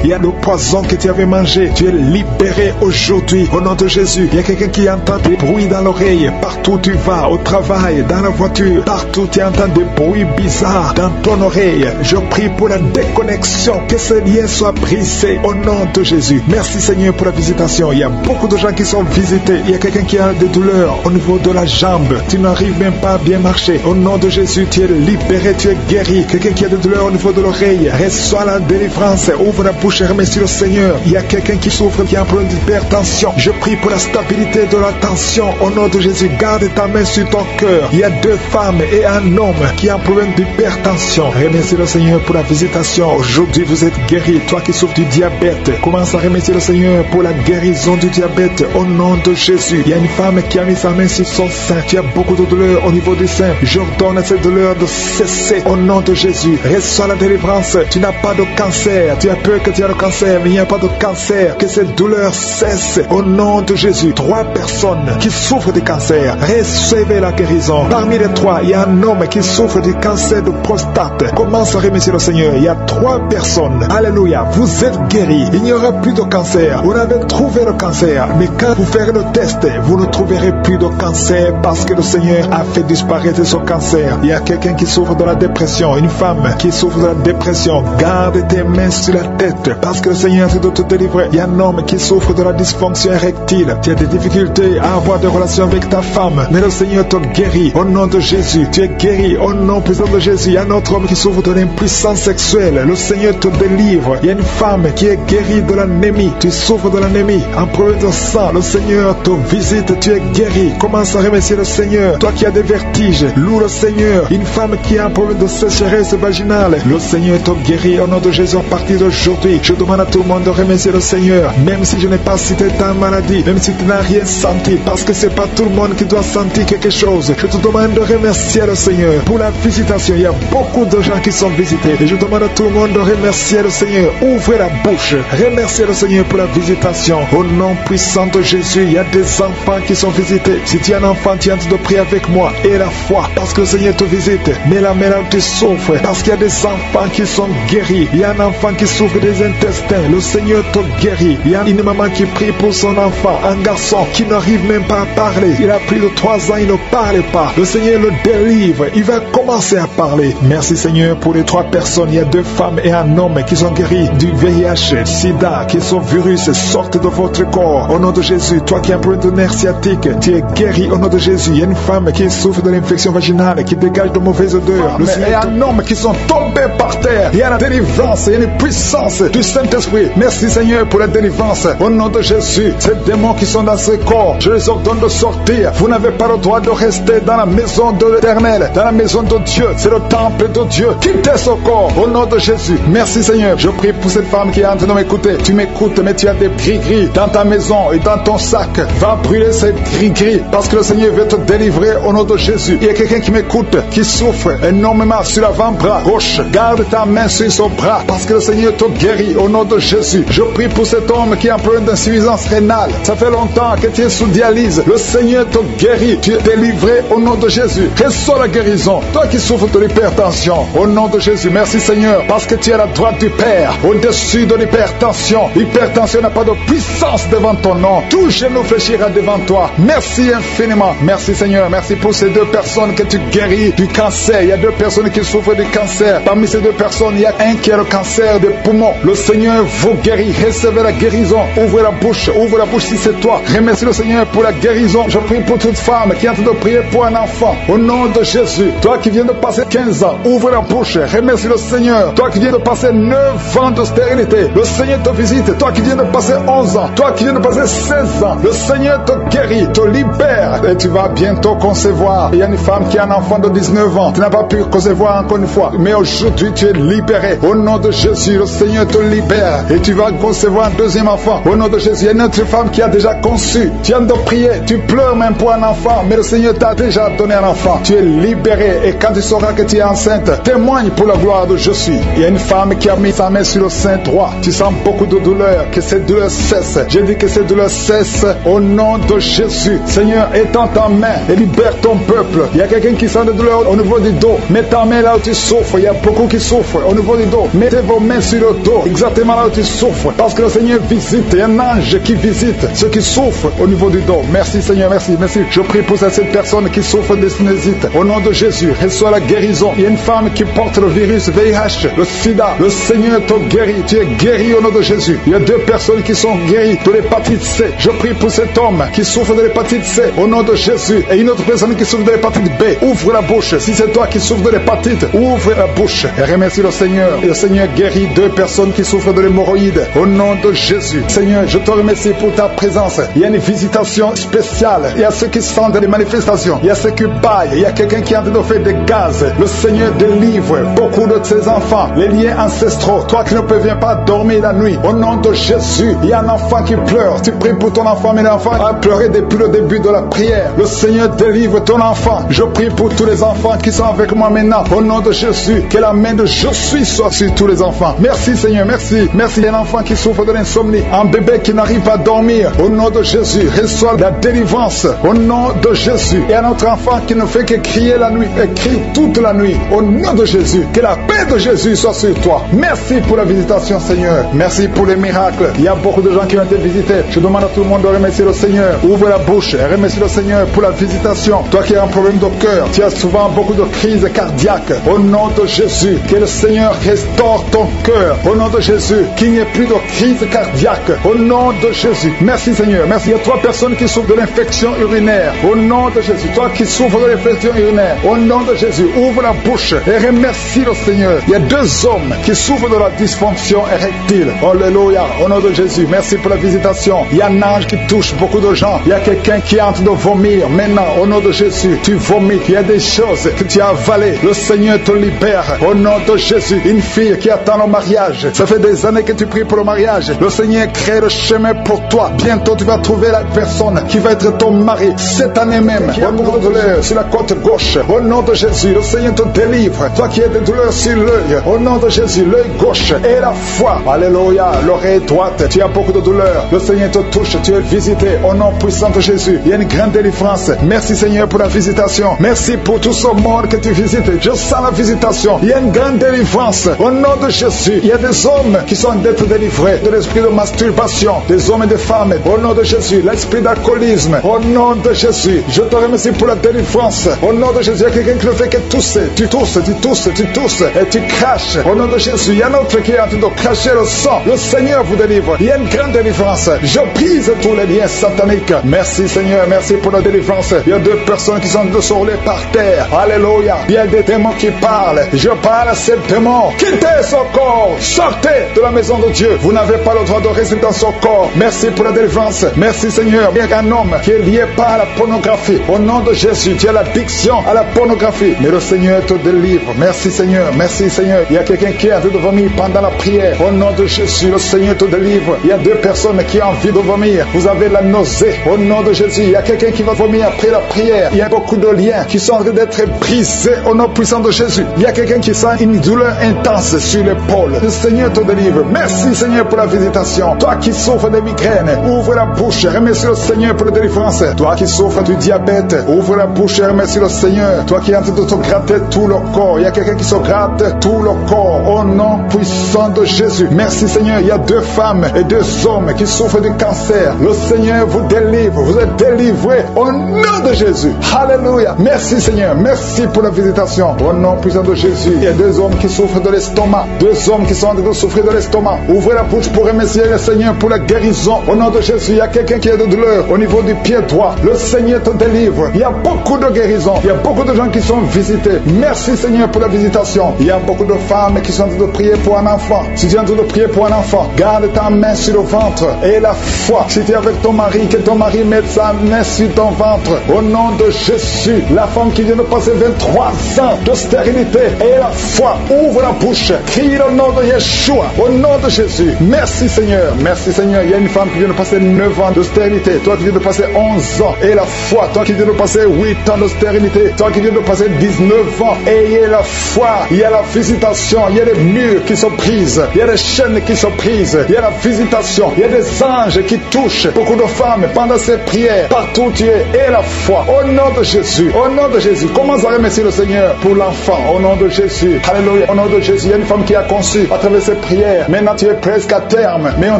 [SPEAKER 2] Il y a le poison que tu avais mangé. Tu es libéré aujourd'hui au nom de Jésus. Il y a quelqu'un qui entend des bruits dans l'oreille. Partout où tu vas, au travail, dans la voiture, partout tu entends des bruits bizarres dans ton oreille. Je prie pour la déconnexion. Que ce lien soit brisé au nom de Jésus. Merci Seigneur pour la visitation. Il y a beaucoup de gens qui sont visités. Il y a quelqu'un qui a des douleurs au niveau de la jambe. Tu n'arrives même pas à bien marcher. Au nom de Jésus, tu es libéré, tu es guéri. Quelqu'un qui a des douleurs au niveau de l'oreille, reçois la délivrance. Ouvre la bouche et remercie le Seigneur. Il y a quelqu'un qui souffre, qui a un problème d'hypertension. Je prie pour la stabilité de la tension. Au nom de Jésus, garde ta main sur ton cœur. Il y a 2 femmes et un homme qui a un problème d'hypertension. Remercie le Seigneur pour la visitation. Aujourd'hui, vous êtes guéri. Toi qui souffres du diabète, commence à remercier le Seigneur pour la guérison du diabète. Au nom de Jésus, il y a une femme qui a mis sa main sur son sein. Tu as beaucoup de douleurs au niveau du sein. J'ordonne à cette douleur de cesser au nom de Jésus. Reçois la délivrance. Tu n'as pas de cancer. Tu as peur que tu as le cancer, mais il n'y a pas de cancer. Que cette douleur cesse au nom de Jésus. 3 personnes qui souffrent du cancer, recevez la guérison. Parmi les 3, il y a un homme qui souffre du cancer de prostate. Commence à remercier le Seigneur. Il y a 3 personnes. Alléluia. Vous êtes guéris. Il n'y aura plus de cancer. Vous avez trouvé le cancer, mais quand vous ferez le test, vous ne trouverez plus de cancer parce que le Seigneur a fait disparaître ce cancer. Il y a quelqu'un qui souffre de la dépression, une femme qui souffre de la dépression. Garde tes mains sur la tête parce que le Seigneur est de te délivrer. Il y a un homme qui souffre de la dysfonction érectile. Tu as des difficultés à avoir des relations avec ta femme, mais le Seigneur te guérit au nom de Jésus. Tu es guéri au nom puissant de Jésus. Il y a un autre homme qui souffre de l'impuissance sexuelle. Le Seigneur te délivre. Il y a une femme qui est guérie de l'anémie. Tu souffres de l'anémie, un problème de sang. Le Seigneur te visite. Tu es guéri. Commence à remercier le Seigneur. Toi qui as des vertiges, loue le Seigneur. Une femme qui a un problème de sécheresse vaginale, le Seigneur te guérit au nom de Jésus. À partir d'aujourd'hui, je demande à tout le monde de remercier le Seigneur, même si je n'ai pas cité ta maladie, même si tu n'as rien senti, parce que c'est pas tout le monde qui doit sentir quelque chose. Je te demande de remercier le Seigneur pour la visitation. Il y a beaucoup de gens qui sont visités et je demande à tout le monde de remercier le Seigneur. Ouvrez la bouche, remerciez le Seigneur pour la visitation. Au nom puissant de Jésus, il y a des enfants qui sont visités. Si tu es un enfant, tu es en train de prier avec moi et la foi, parce que le Seigneur te visite. Mais la mère tu souffres, parce qu'il y a des enfants qui sont guéris. Il y a un enfant qui souffre des intestins, le Seigneur te guérit. Il y a une maman qui prie pour son enfant, un garçon qui n'arrive même pas à parler. Il a plus de 3 ans, il ne parle pas. Le Seigneur le délivre, il va commencer à parler. Merci Seigneur pour les 3 personnes. Il y a 2 femmes et un homme qui sont guéris du VIH, SIDA, qui sont virus, sortent de votre corps. Au nom de Jésus, toi qui as un problème de nerf sciatique, tu es guéri au nom de Jésus. Il y a une femme qui souffre de l'infection vaginale, qui dégage de mauvaises odeurs. Il y a un homme qui sont tombés par terre. Il y a la délivrance, il y a une puissance du Saint-Esprit. Merci Seigneur pour la délivrance. Au nom de Jésus, ces démons qui sont dans ce corps, je les ordonne de sortir. Vous n'avez pas le droit de rester dans la maison de l'Éternel, dans la maison de Dieu. C'est le temple de Dieu. Quittez ce corps au nom de Jésus. Merci Seigneur. Je prie pour cette femme qui est en train de m'écouter. Tu m'écoutes, mais tu as des gris-gris dans ta maison et dans ton sac. Va brûler ces gris-gris parce que le Seigneur veut te délivrer au nom de Jésus. Il y a quelqu'un qui m'écoute, qui souffre énormément sur l'avant-bras gauche. Garde ta main sur son bras parce que le Seigneur te guérit au nom de Jésus. Je prie pour cet homme qui a un problème d'insuffisance rénale. Ça fait longtemps que tu es sous dialyse. Le Seigneur te guérit. Tu es délivré au nom de Jésus. Reçois la guérison. Toi qui souffres de l'hypertension, au nom de Jésus. Merci Seigneur parce que tu es à la droite du Père, au-dessus de l'hypertension. L'hypertension n'a pas de puissance devant ton nom. Tout genou fléchira devant toi. Merci infiniment. Merci Seigneur. Merci pour ces 2 personnes que tu guéris du cancer. Il y a 2 personnes qui souffrent du cancer. Parmi ces 2 personnes, il y a un qui a le cancer des poumons. Le Seigneur vous guérit. Recevez la guérison. Ouvrez la bouche. Ouvre la bouche si c'est toi. Remercie le Seigneur pour la guérison. Je prie pour toute femme qui est en train de prier pour un enfant. Au nom de Jésus. Toi qui viens de passer 15 ans, ouvre la bouche. Remercie le Seigneur. Toi qui viens de passer 9 ans de stérilité, le Seigneur te visite. Toi qui viens de passer 11 ans, toi qui viens de passer 16 ans, le Seigneur te guérit, te libère et tu vas bientôt concevoir. Il y a une femme qui a un enfant de 19 ans. Tu n'as pas pu concevoir encore une fois, mais aujourd'hui tu es libéré. Au nom de Jésus, le Seigneur te libère et tu vas concevoir un 2e enfant. Au nom de Jésus, il y a une autre femme qui a déjà conçu. Tu viens de prier, tu pleures même pour un enfant, mais le Seigneur t'a déjà donné un enfant. Tu es libéré et quand tu sauras que tu es enceinte, témoigne pour la gloire de je suis. Il y a une femme qui a mis sa main sur le sein droit. Tu sens beaucoup de douleur, que cette douleur cesse. Je dis que cette douleur cesse au nom de Jésus. Seigneur, étends ta main et libère ton peuple. Il y a quelqu'un qui sent de douleur au niveau du dos. Mets ta main là où tu souffres. Il y a beaucoup qui souffrent au niveau du dos. Mettez vos mains sur le dos, exactement là où tu souffres. Parce que le Seigneur visite. Il y a un ange qui visite ceux qui souffrent au niveau du dos. Merci Seigneur, merci, merci. Je prie pour cette personne qui souffre de sinusite. Au nom de Jésus, reçois la guérison. Il y a une femme qui porte le virus VIH, le sida. Le Seigneur te guérit. Tu es guéri au nom de Jésus. Il y a 2 personnes qui sont guéries de l'hépatite C. Je prie pour cet homme qui souffre de l'hépatite C au nom de Jésus. Et une autre personne qui souffre de l'hépatite B. Ouvre la bouche. Si c'est toi qui souffres de l'hépatite, ouvre la bouche et remercie le Seigneur. Et le Seigneur guérit 2 personnes qui souffrent de l'hémorroïde au nom de Jésus. Seigneur, je te remercie pour ta présence. Il y a une visitation spéciale. Il y a ceux qui sentent des manifestations. Il y a ceux qui baillent. Il y a quelqu'un qui est en train de faire des gaz. Le Seigneur délivre beaucoup de ses enfants. Les liens ancestraux. Toi qui ne parviens pas dormir la nuit. Au nom de Jésus, il y a un enfant qui pleure. Tu pries pour ton enfant, mais l'enfant a pleuré depuis le début de la prière. Le Seigneur délivre ton enfant. Je prie pour tous les enfants qui sont avec moi maintenant. Au nom de Jésus, que la main de je suis soit sur tous les enfants. Merci Seigneur, merci. Merci. Il y a un enfant qui souffre de l'insomnie. Un bébé qui n'arrive pas à dormir. Au nom de Jésus, reçois la délivrance. Au nom de Jésus. Et un autre enfant qui ne fait que crier la nuit. Et crie toute la nuit. Au nom de Jésus. Que la paix de Jésus soit sur toi. Merci pour la visitation Seigneur. Merci pour les miracles. Il y a beaucoup de gens qui ont été visités. Je demande à tout le monde de remercier le Seigneur. Ouvre la bouche et remercie le Seigneur pour la visitation. Toi qui as un problème de cœur, tu as souvent beaucoup de crises cardiaques. Au nom de Jésus, que le Seigneur restaure ton cœur. Au nom de Jésus, qu'il n'y ait plus de crise cardiaque. Au nom de Jésus. Merci Seigneur. Merci. Il y a 3 personnes qui souffrent de l'infection urinaire. Au nom de Jésus. Toi qui souffres de l'infection urinaire. Au nom de Jésus. Ouvre la bouche et remercie le Seigneur. Il y a 2 hommes qui souffrent de la dysfonction érectile. Alléluia. Au nom de Jésus. Merci pour la visitation. Il y a un ange qui touche beaucoup de gens. Il y a quelqu'un qui est en train de vomir. Maintenant, au nom de Jésus, tu vomis. Il y a des choses que tu as avalées. Le Seigneur te libère. Au nom de Jésus. Une fille qui attend le mariage. Ça fait des années que tu pries pour le mariage. Le Seigneur crée le chemin pour toi. Bientôt, tu vas trouver la personne qui va être ton mari. Cette année même. Il y a beaucoup de douleurs sur la côte gauche. Au nom de Jésus, le Seigneur te délivre. Toi qui as des douleurs sur l'œil. Au nom de Jésus, l'œil gauche et la foi. Alléluia. L'oreille droite. Tu as beaucoup de douleurs. Le Seigneur te touche. Tu es visité. Au nom puissant de Jésus. Il y a une grande délivrance. Merci Seigneur pour la visitation. Merci pour tout ce monde que tu visites. Je sens la visitation. Il y a une grande délivrance. Au nom de Jésus. Il y a des hommes qui sont d'être délivrés de l'esprit de masturbation. Des hommes et des femmes. Au nom de Jésus. L'esprit d'alcoolisme. Au nom de Jésus. Je te remercie pour la délivrance. Au nom de Jésus. Il y a quelqu'un qui ne fait que tousser. Tu tousses, tu tousses, tu tousses. Et tu craches. Au nom de Jésus. Il y a un autre qui est en train de cracher le sang. Le Seigneur vous délivre. Il y a une grande délivrance. Je brise tous les liens sataniques. Merci Seigneur. Merci pour la délivrance. Il y a 2 personnes qui sont de se rouler par terre. Alléluia. Il y a des démons qui parlent. Je parle à ces démons. Quittez ce corps. Sortez de la maison de Dieu. Vous n'avez pas le droit de rester dans ce corps. Merci pour la délivrance. Merci Seigneur. Il y a un homme qui est lié par la pornographie. Au nom de Jésus, tu as l'addiction à la pornographie. Mais le Seigneur te délivre. Merci Seigneur. Merci Seigneur. Il y a quelqu'un qui a envie de vomir pendant la prière. Au nom de Jésus, le Seigneur te délivre. Il y a 2 personnes qui ont envie de vomir. Vous avez la nausée. Au nom de Jésus, il y a quelqu'un qui va vomir après la prière. Il y a beaucoup de liens qui sont en train d'être brisés au nom puissant de Jésus. Il y a quelqu'un qui sent une douleur intense sur l'épaule. Le Seigneur te délivre. Merci Seigneur pour la visitation. Toi qui souffres de migraines, ouvre la bouche. Remercie le Seigneur pour la délivrance. Toi qui souffres du diabète, ouvre la bouche et remercie le Seigneur. Toi qui es en train de te gratter tout le corps. Il y a quelqu'un qui se gratte tout le corps au nom puissant de Jésus. Merci Seigneur. Il y a 2 femmes et 2 hommes qui souffrent du cancer. Le Seigneur vous délivre. Vous êtes délivrés au nom de Jésus. Alléluia. Merci Seigneur. Merci pour la visitation. Au nom puissant de Jésus. Il y a 2 hommes qui souffrent de l'estomac. 2 hommes qui sont en train de souffrir de l'estomac. Ouvrez la bouche pour remercier le Seigneur pour la guérison. Au nom de Jésus. Il y a quelqu'un qui a de douleur au niveau du pied droit. Le Seigneur te délivre. Il y a beaucoup de guérison. Il y a beaucoup de gens qui sont visités. Merci Seigneur pour la visitation. Il y a beaucoup de femmes qui sont en train de prier pour un enfant. Si tu es en train de prier pour un enfant, garde ta main sur le ventre et la foi. Si tu es avec ton mari, que ton mari mette sa main sur ton ventre. Au nom de Jésus, la femme qui vient de passer 23 ans de stérilité et la foi, ouvre la bouche, crie le nom de Yeshua. Au nom de Jésus. Merci Seigneur. Merci Seigneur. Il y a une une femme qui vient de passer 9 ans de stérilité, toi qui viens de passer 11 ans, et la foi, toi qui viens de passer 8 ans de stérilité, toi qui viens de passer 19 ans, ayez la foi, il y a la visitation, il y a des murs qui sont prises, il y a des chaînes qui sont prises, il y a la visitation, il y a des anges qui touchent beaucoup de femmes pendant ces prières, partout où tu es, et la foi, au nom de Jésus, au nom de Jésus, commence à remercier le Seigneur pour l'enfant, au nom de Jésus, alléluia, au nom de Jésus, il y a une femme qui a conçu à travers ces prières, maintenant tu es presque à terme, mais on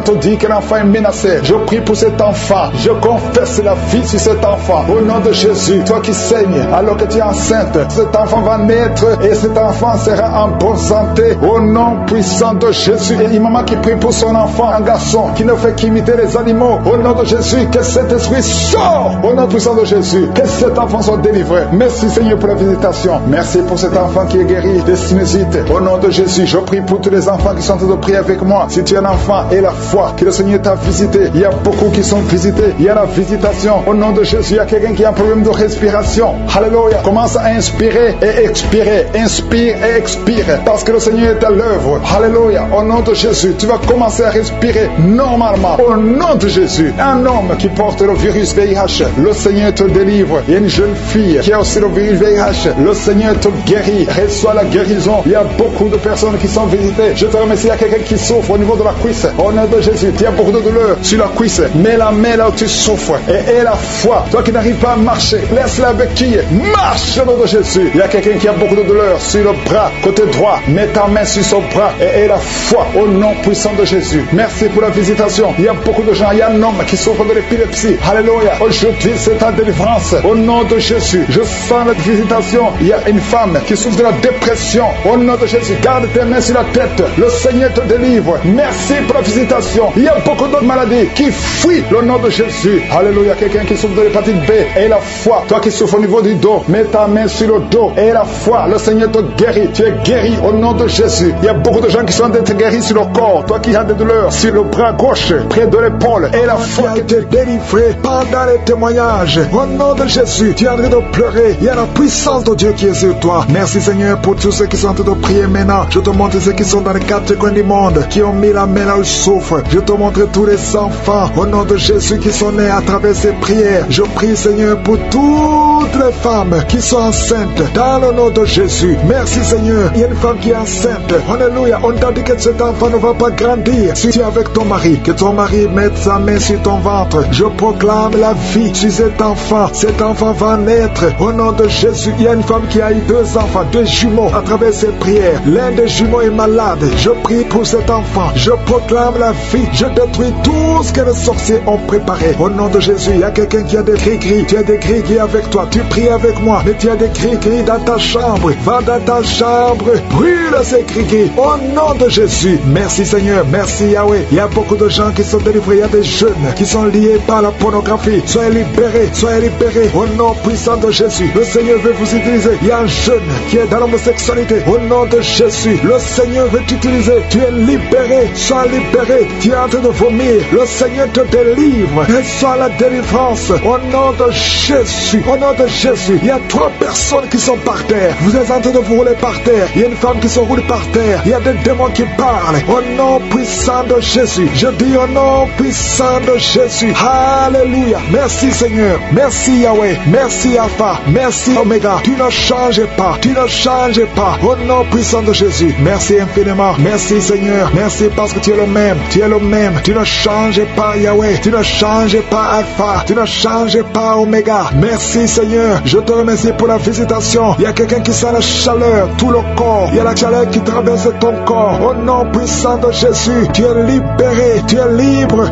[SPEAKER 2] te dit que l'enfant est menacé, je prie pour cet enfant, je confesse la vie sur cet enfant, au nom de Jésus, toi qui saignes, alors que tu es enceinte, cet enfant va naître, et cet enfant sera en bonne santé, au nom puissant de Jésus, et une maman qui prie pour son enfant, un garçon, qui ne fait qu'imiter les animaux, au nom de Jésus, que cet esprit sort, au nom puissant de Jésus, que cet enfant soit délivré, merci Seigneur pour la visitation, merci pour cet enfant qui est guéri des sinusites, au nom de Jésus, je prie pour tous les enfants qui sont en train de prier avec moi, si tu es un enfant et la foi, que le Seigneur t'a visité, il y a beaucoup qui sont visités, il y a la visitation, au nom de Jésus, il y a quelqu'un qui a un problème de respiration, alléluia, commence à inspirer et expirer, inspire et expire, parce que le Seigneur est à l'œuvre, alléluia, au nom de Jésus, tu vas commencer à respirer normalement, au nom de Jésus, un homme qui porte le virus VIH, le Seigneur te délivre, il y a une jeune fille qui a aussi le virus VIH, le Seigneur te guérit, reçois la guérison, il y a beaucoup de personnes qui sont visitées, je te remercie, il y a quelqu'un qui souffre au niveau de la cuisse, au nom de Jésus, il y a beaucoup de douleur sur la cuisse, mets la main là où tu souffres, et la foi, toi qui n'arrives pas à marcher, laisse la béquille, marche au nom de Jésus, il y a quelqu'un qui a beaucoup de douleur sur le bras, côté droit, mets ta main sur son bras, et la foi, au nom puissant de Jésus, merci pour la visitation, il y a beaucoup de gens, il y a un homme qui souffre de l'épilepsie, alléluia, aujourd'hui c'est ta délivrance, au nom de Jésus, je sens la visitation, il y a une femme qui souffre de la dépression, au nom de Jésus, garde tes mains sur la tête, le Seigneur te délivre, merci pour la visitation, il y a beaucoup d'autres maladies qui fuient le nom de Jésus, alléluia, quelqu'un qui souffre de l'hépatite B, et la foi, toi qui souffres au niveau du dos, mets ta main sur le dos, et la foi, le Seigneur te guérit, tu es guéri au nom de Jésus, il y a beaucoup de gens qui sont d'être guéris sur le corps, toi qui as des douleurs sur le bras gauche, près de l'épaule, et la foi qui te délivré pendant les témoignages, au nom de Jésus, tu es en train de pleurer, il y a la puissance de Dieu qui est sur toi, merci Seigneur pour tous ceux qui sont en train de prier maintenant, je te montre ceux qui sont dans les 4 coins du monde, qui ont mis la main là où ils souffrent, je te montre tous les enfants, au nom de Jésus qui sont nés à travers ces prières, je prie Seigneur pour toutes les femmes qui sont enceintes, dans le nom de Jésus, merci Seigneur, il y a une femme qui est enceinte, alléluia, on t'a dit que cet enfant ne va pas grandir, si tu es avec ton mari, que ton mari mette sa main sur ton ventre, je proclame la vie sur cet enfant va naître, au nom de Jésus, il y a une femme qui a eu 2 enfants, 2 jumeaux, à travers ses prières, l'un des jumeaux est malade, je prie pour cet enfant, je proclame la vie, je détruis tout ce que les sorciers ont préparé, au nom de Jésus, il y a quelqu'un qui a des gris-gris, tu as des gris-gris avec toi, tu pries avec moi, mais tu as des gris-gris dans ta chambre, va dans ta chambre, brûle ces gris-gris, au nom de Jésus, merci Seigneur, merci Yahweh, il y a beaucoup de gens qui sont délivrés, il y a des jeunes qui sont liés par la pornographie, soyez libérés, au nom puissant de Jésus, le Seigneur veut vous utiliser, il y a un jeune qui est dans l'homosexualité, au nom de Jésus, le Seigneur veut t'utiliser, tu es libéré, sois libéré, tu es en train de vomir, le Seigneur te délivre, et sois la délivrance, au nom de Jésus, au nom de Jésus, il y a 3 personnes qui sont par terre, vous êtes en train de vous rouler par terre, il y a une femme qui se roule par terre, il y a des démons qui parlent, au nom puissant de Jésus, je dis au nom puissant de Jésus, alléluia, merci Seigneur, merci Yahweh, merci Alpha, merci Omega, tu ne changes pas, au nom puissant de Jésus, merci infiniment, merci Seigneur, merci parce que tu es le même, tu ne changes pas Yahweh, tu ne changes pas Alpha, tu ne changes pas Omega, merci Seigneur, je te remercie pour la visitation, il y a quelqu'un qui sent la chaleur, tout le corps, il y a la chaleur qui traverse ton corps, au nom puissant de Jésus, tu es libéré, tu es libre,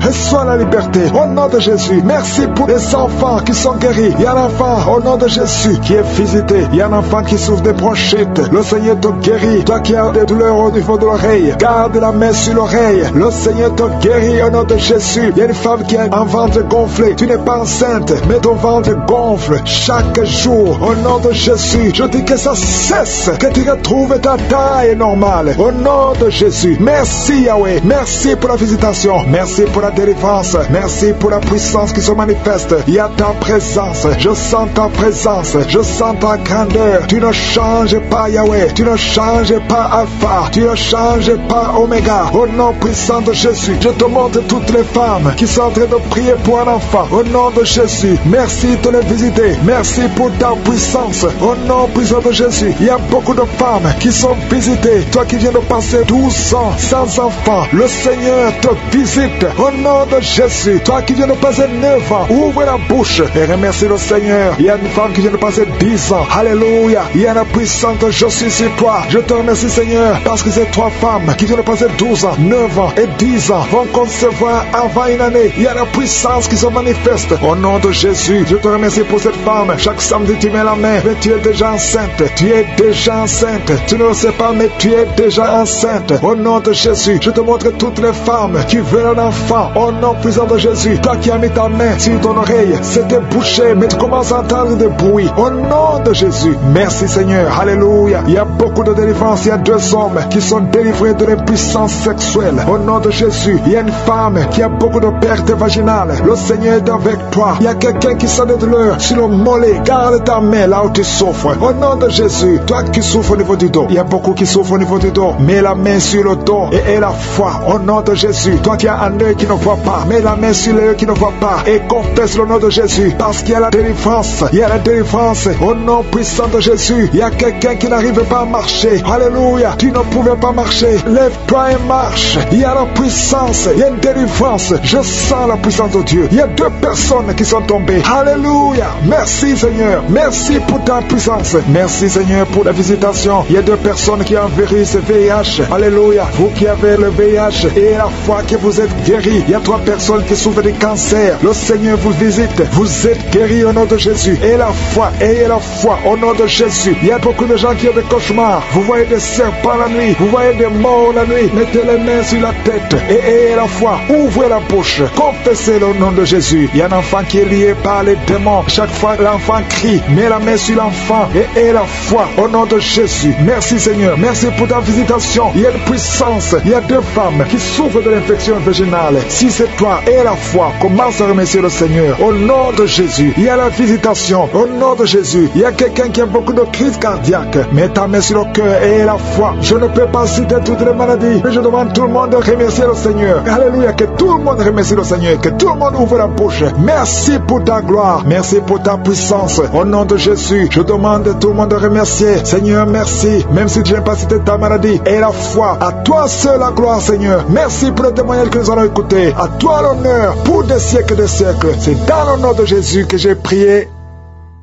[SPEAKER 2] reçois la liberté, au nom de Jésus, merci pour les enfants qui sont guéris, il y a un enfant, au nom de Jésus, qui est visité, il y a un enfant qui souffre de bronchite, le Seigneur te guérit, toi qui as des douleurs au niveau de l'oreille, garde la main sur l'oreille, le Seigneur te guérit, au nom de Jésus, il y a une femme qui a un ventre gonflé, tu n'es pas enceinte, mais ton ventre gonfle chaque jour, au nom de Jésus, je dis que ça cesse, que tu retrouves ta taille normale, au nom de Jésus, merci Yahweh, merci pour la visitation, merci pour la délivrance, merci pour la puissance qui se manifeste, il y a ta présence, je sens ta présence, je sens ta grandeur, tu ne changes pas Yahweh, tu ne changes pas Alpha, tu ne changes pas Omega, au nom puissant de Jésus, Jésus, je te montre toutes les femmes qui sont en train de prier pour un enfant. Au nom de Jésus, merci de les visiter. Merci pour ta puissance. Au nom puissant de Jésus, il y a beaucoup de femmes qui sont visitées. Toi qui viens de passer 12 ans sans enfant, le Seigneur te visite. Au nom de Jésus, toi qui viens de passer 9 ans, ouvre la bouche et remercie le Seigneur. Il y a une femme qui vient de passer 10 ans. Alléluia. Il y a la puissance de je suis sur toi. Je te remercie Seigneur parce que ces 3 femmes qui viennent de passer 12 ans, 9 ans et 10 ans vont concevoir avant une année. Il y a la puissance qui se manifeste. Au nom de Jésus, je te remercie pour cette femme. Chaque samedi tu mets la main, mais tu es déjà enceinte. Tu es déjà enceinte. Tu ne le sais pas, mais tu es déjà enceinte. Au nom de Jésus, je te montre toutes les femmes qui veulent un enfant. Au nom puissant de Jésus, toi qui as mis ta main sur ton oreille, c'était bouché, mais tu commences à entendre des bruits. Au nom de Jésus, merci Seigneur. Alléluia. Il y a beaucoup de délivrance. Il y a 2 hommes qui sont délivrés de l'impuissance sexuelle. Au nom de Jésus, il y a une femme qui a beaucoup de pertes vaginales. Le Seigneur est avec toi. Il y a quelqu'un qui sent de douleur sur le mollet. Garde ta main là où tu souffres. Au nom de Jésus, toi qui souffres au niveau du dos, il y a beaucoup qui souffrent au niveau du dos. Mets la main sur le dos et la foi. Au nom de Jésus, toi qui as un œil qui ne voit pas, mets la main sur l'œil qui ne voit pas et confesse le nom de Jésus parce qu'il y a la délivrance. Il y a la délivrance. Au nom puissant de Jésus, il y a quelqu'un qui n'arrive pas à marcher. Alléluia. Tu ne pouvais pas marcher. Lève-toi et marche. Il y a la puissance. Il y a une délivrance. Je sens la puissance de Dieu. Il y a 2 personnes qui sont tombées. Alléluia. Merci Seigneur. Merci pour ta puissance. Merci Seigneur pour la visitation. Il y a 2 personnes qui ont un virus VIH. Alléluia. Vous qui avez le VIH et la foi que vous êtes guéris. Il y a 3 personnes qui souffrent de cancer. Le Seigneur vous visite. Vous êtes guéris au nom de Jésus. Et la foi. Ayez la foi au nom de Jésus. Il y a beaucoup de gens qui ont des cauchemars. Vous voyez des serpents la nuit. Vous voyez des morts la nuit. Mettez les mains sur la tête et ayez la foi. Ouvrez la bouche. Confessez le nom de Jésus. Il y a un enfant qui est lié par les démons. Chaque fois l'enfant crie, mets la main sur l'enfant et ayez la foi au nom de Jésus. Merci Seigneur. Merci pour ta visitation. Il y a une puissance. Il y a 2 femmes qui souffrent de l'infection vaginale. Si c'est toi, ayez la foi. Commence à remercier le Seigneur. Au nom de Jésus. Il y a la visitation. Au nom de Jésus. Il y a quelqu'un qui a beaucoup de crises cardiaques. Mets ta main sur le cœur et ayez la foi. Je ne peux pas citer toutes les maladies, mais je demande tout le monde de remercier le Seigneur. Alléluia. Que tout le monde remercie le Seigneur. Que tout le monde ouvre la bouche. Merci pour ta gloire. Merci pour ta puissance. Au nom de Jésus, je demande à tout le monde de remercier. Seigneur, merci. Même si tu n'as pas cité ta maladie, et la foi. À toi seul la gloire, Seigneur. Merci pour le témoignage que nous allons écouter. À toi l'honneur pour des siècles et des siècles. C'est dans le nom de Jésus que j'ai prié.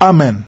[SPEAKER 2] Amen.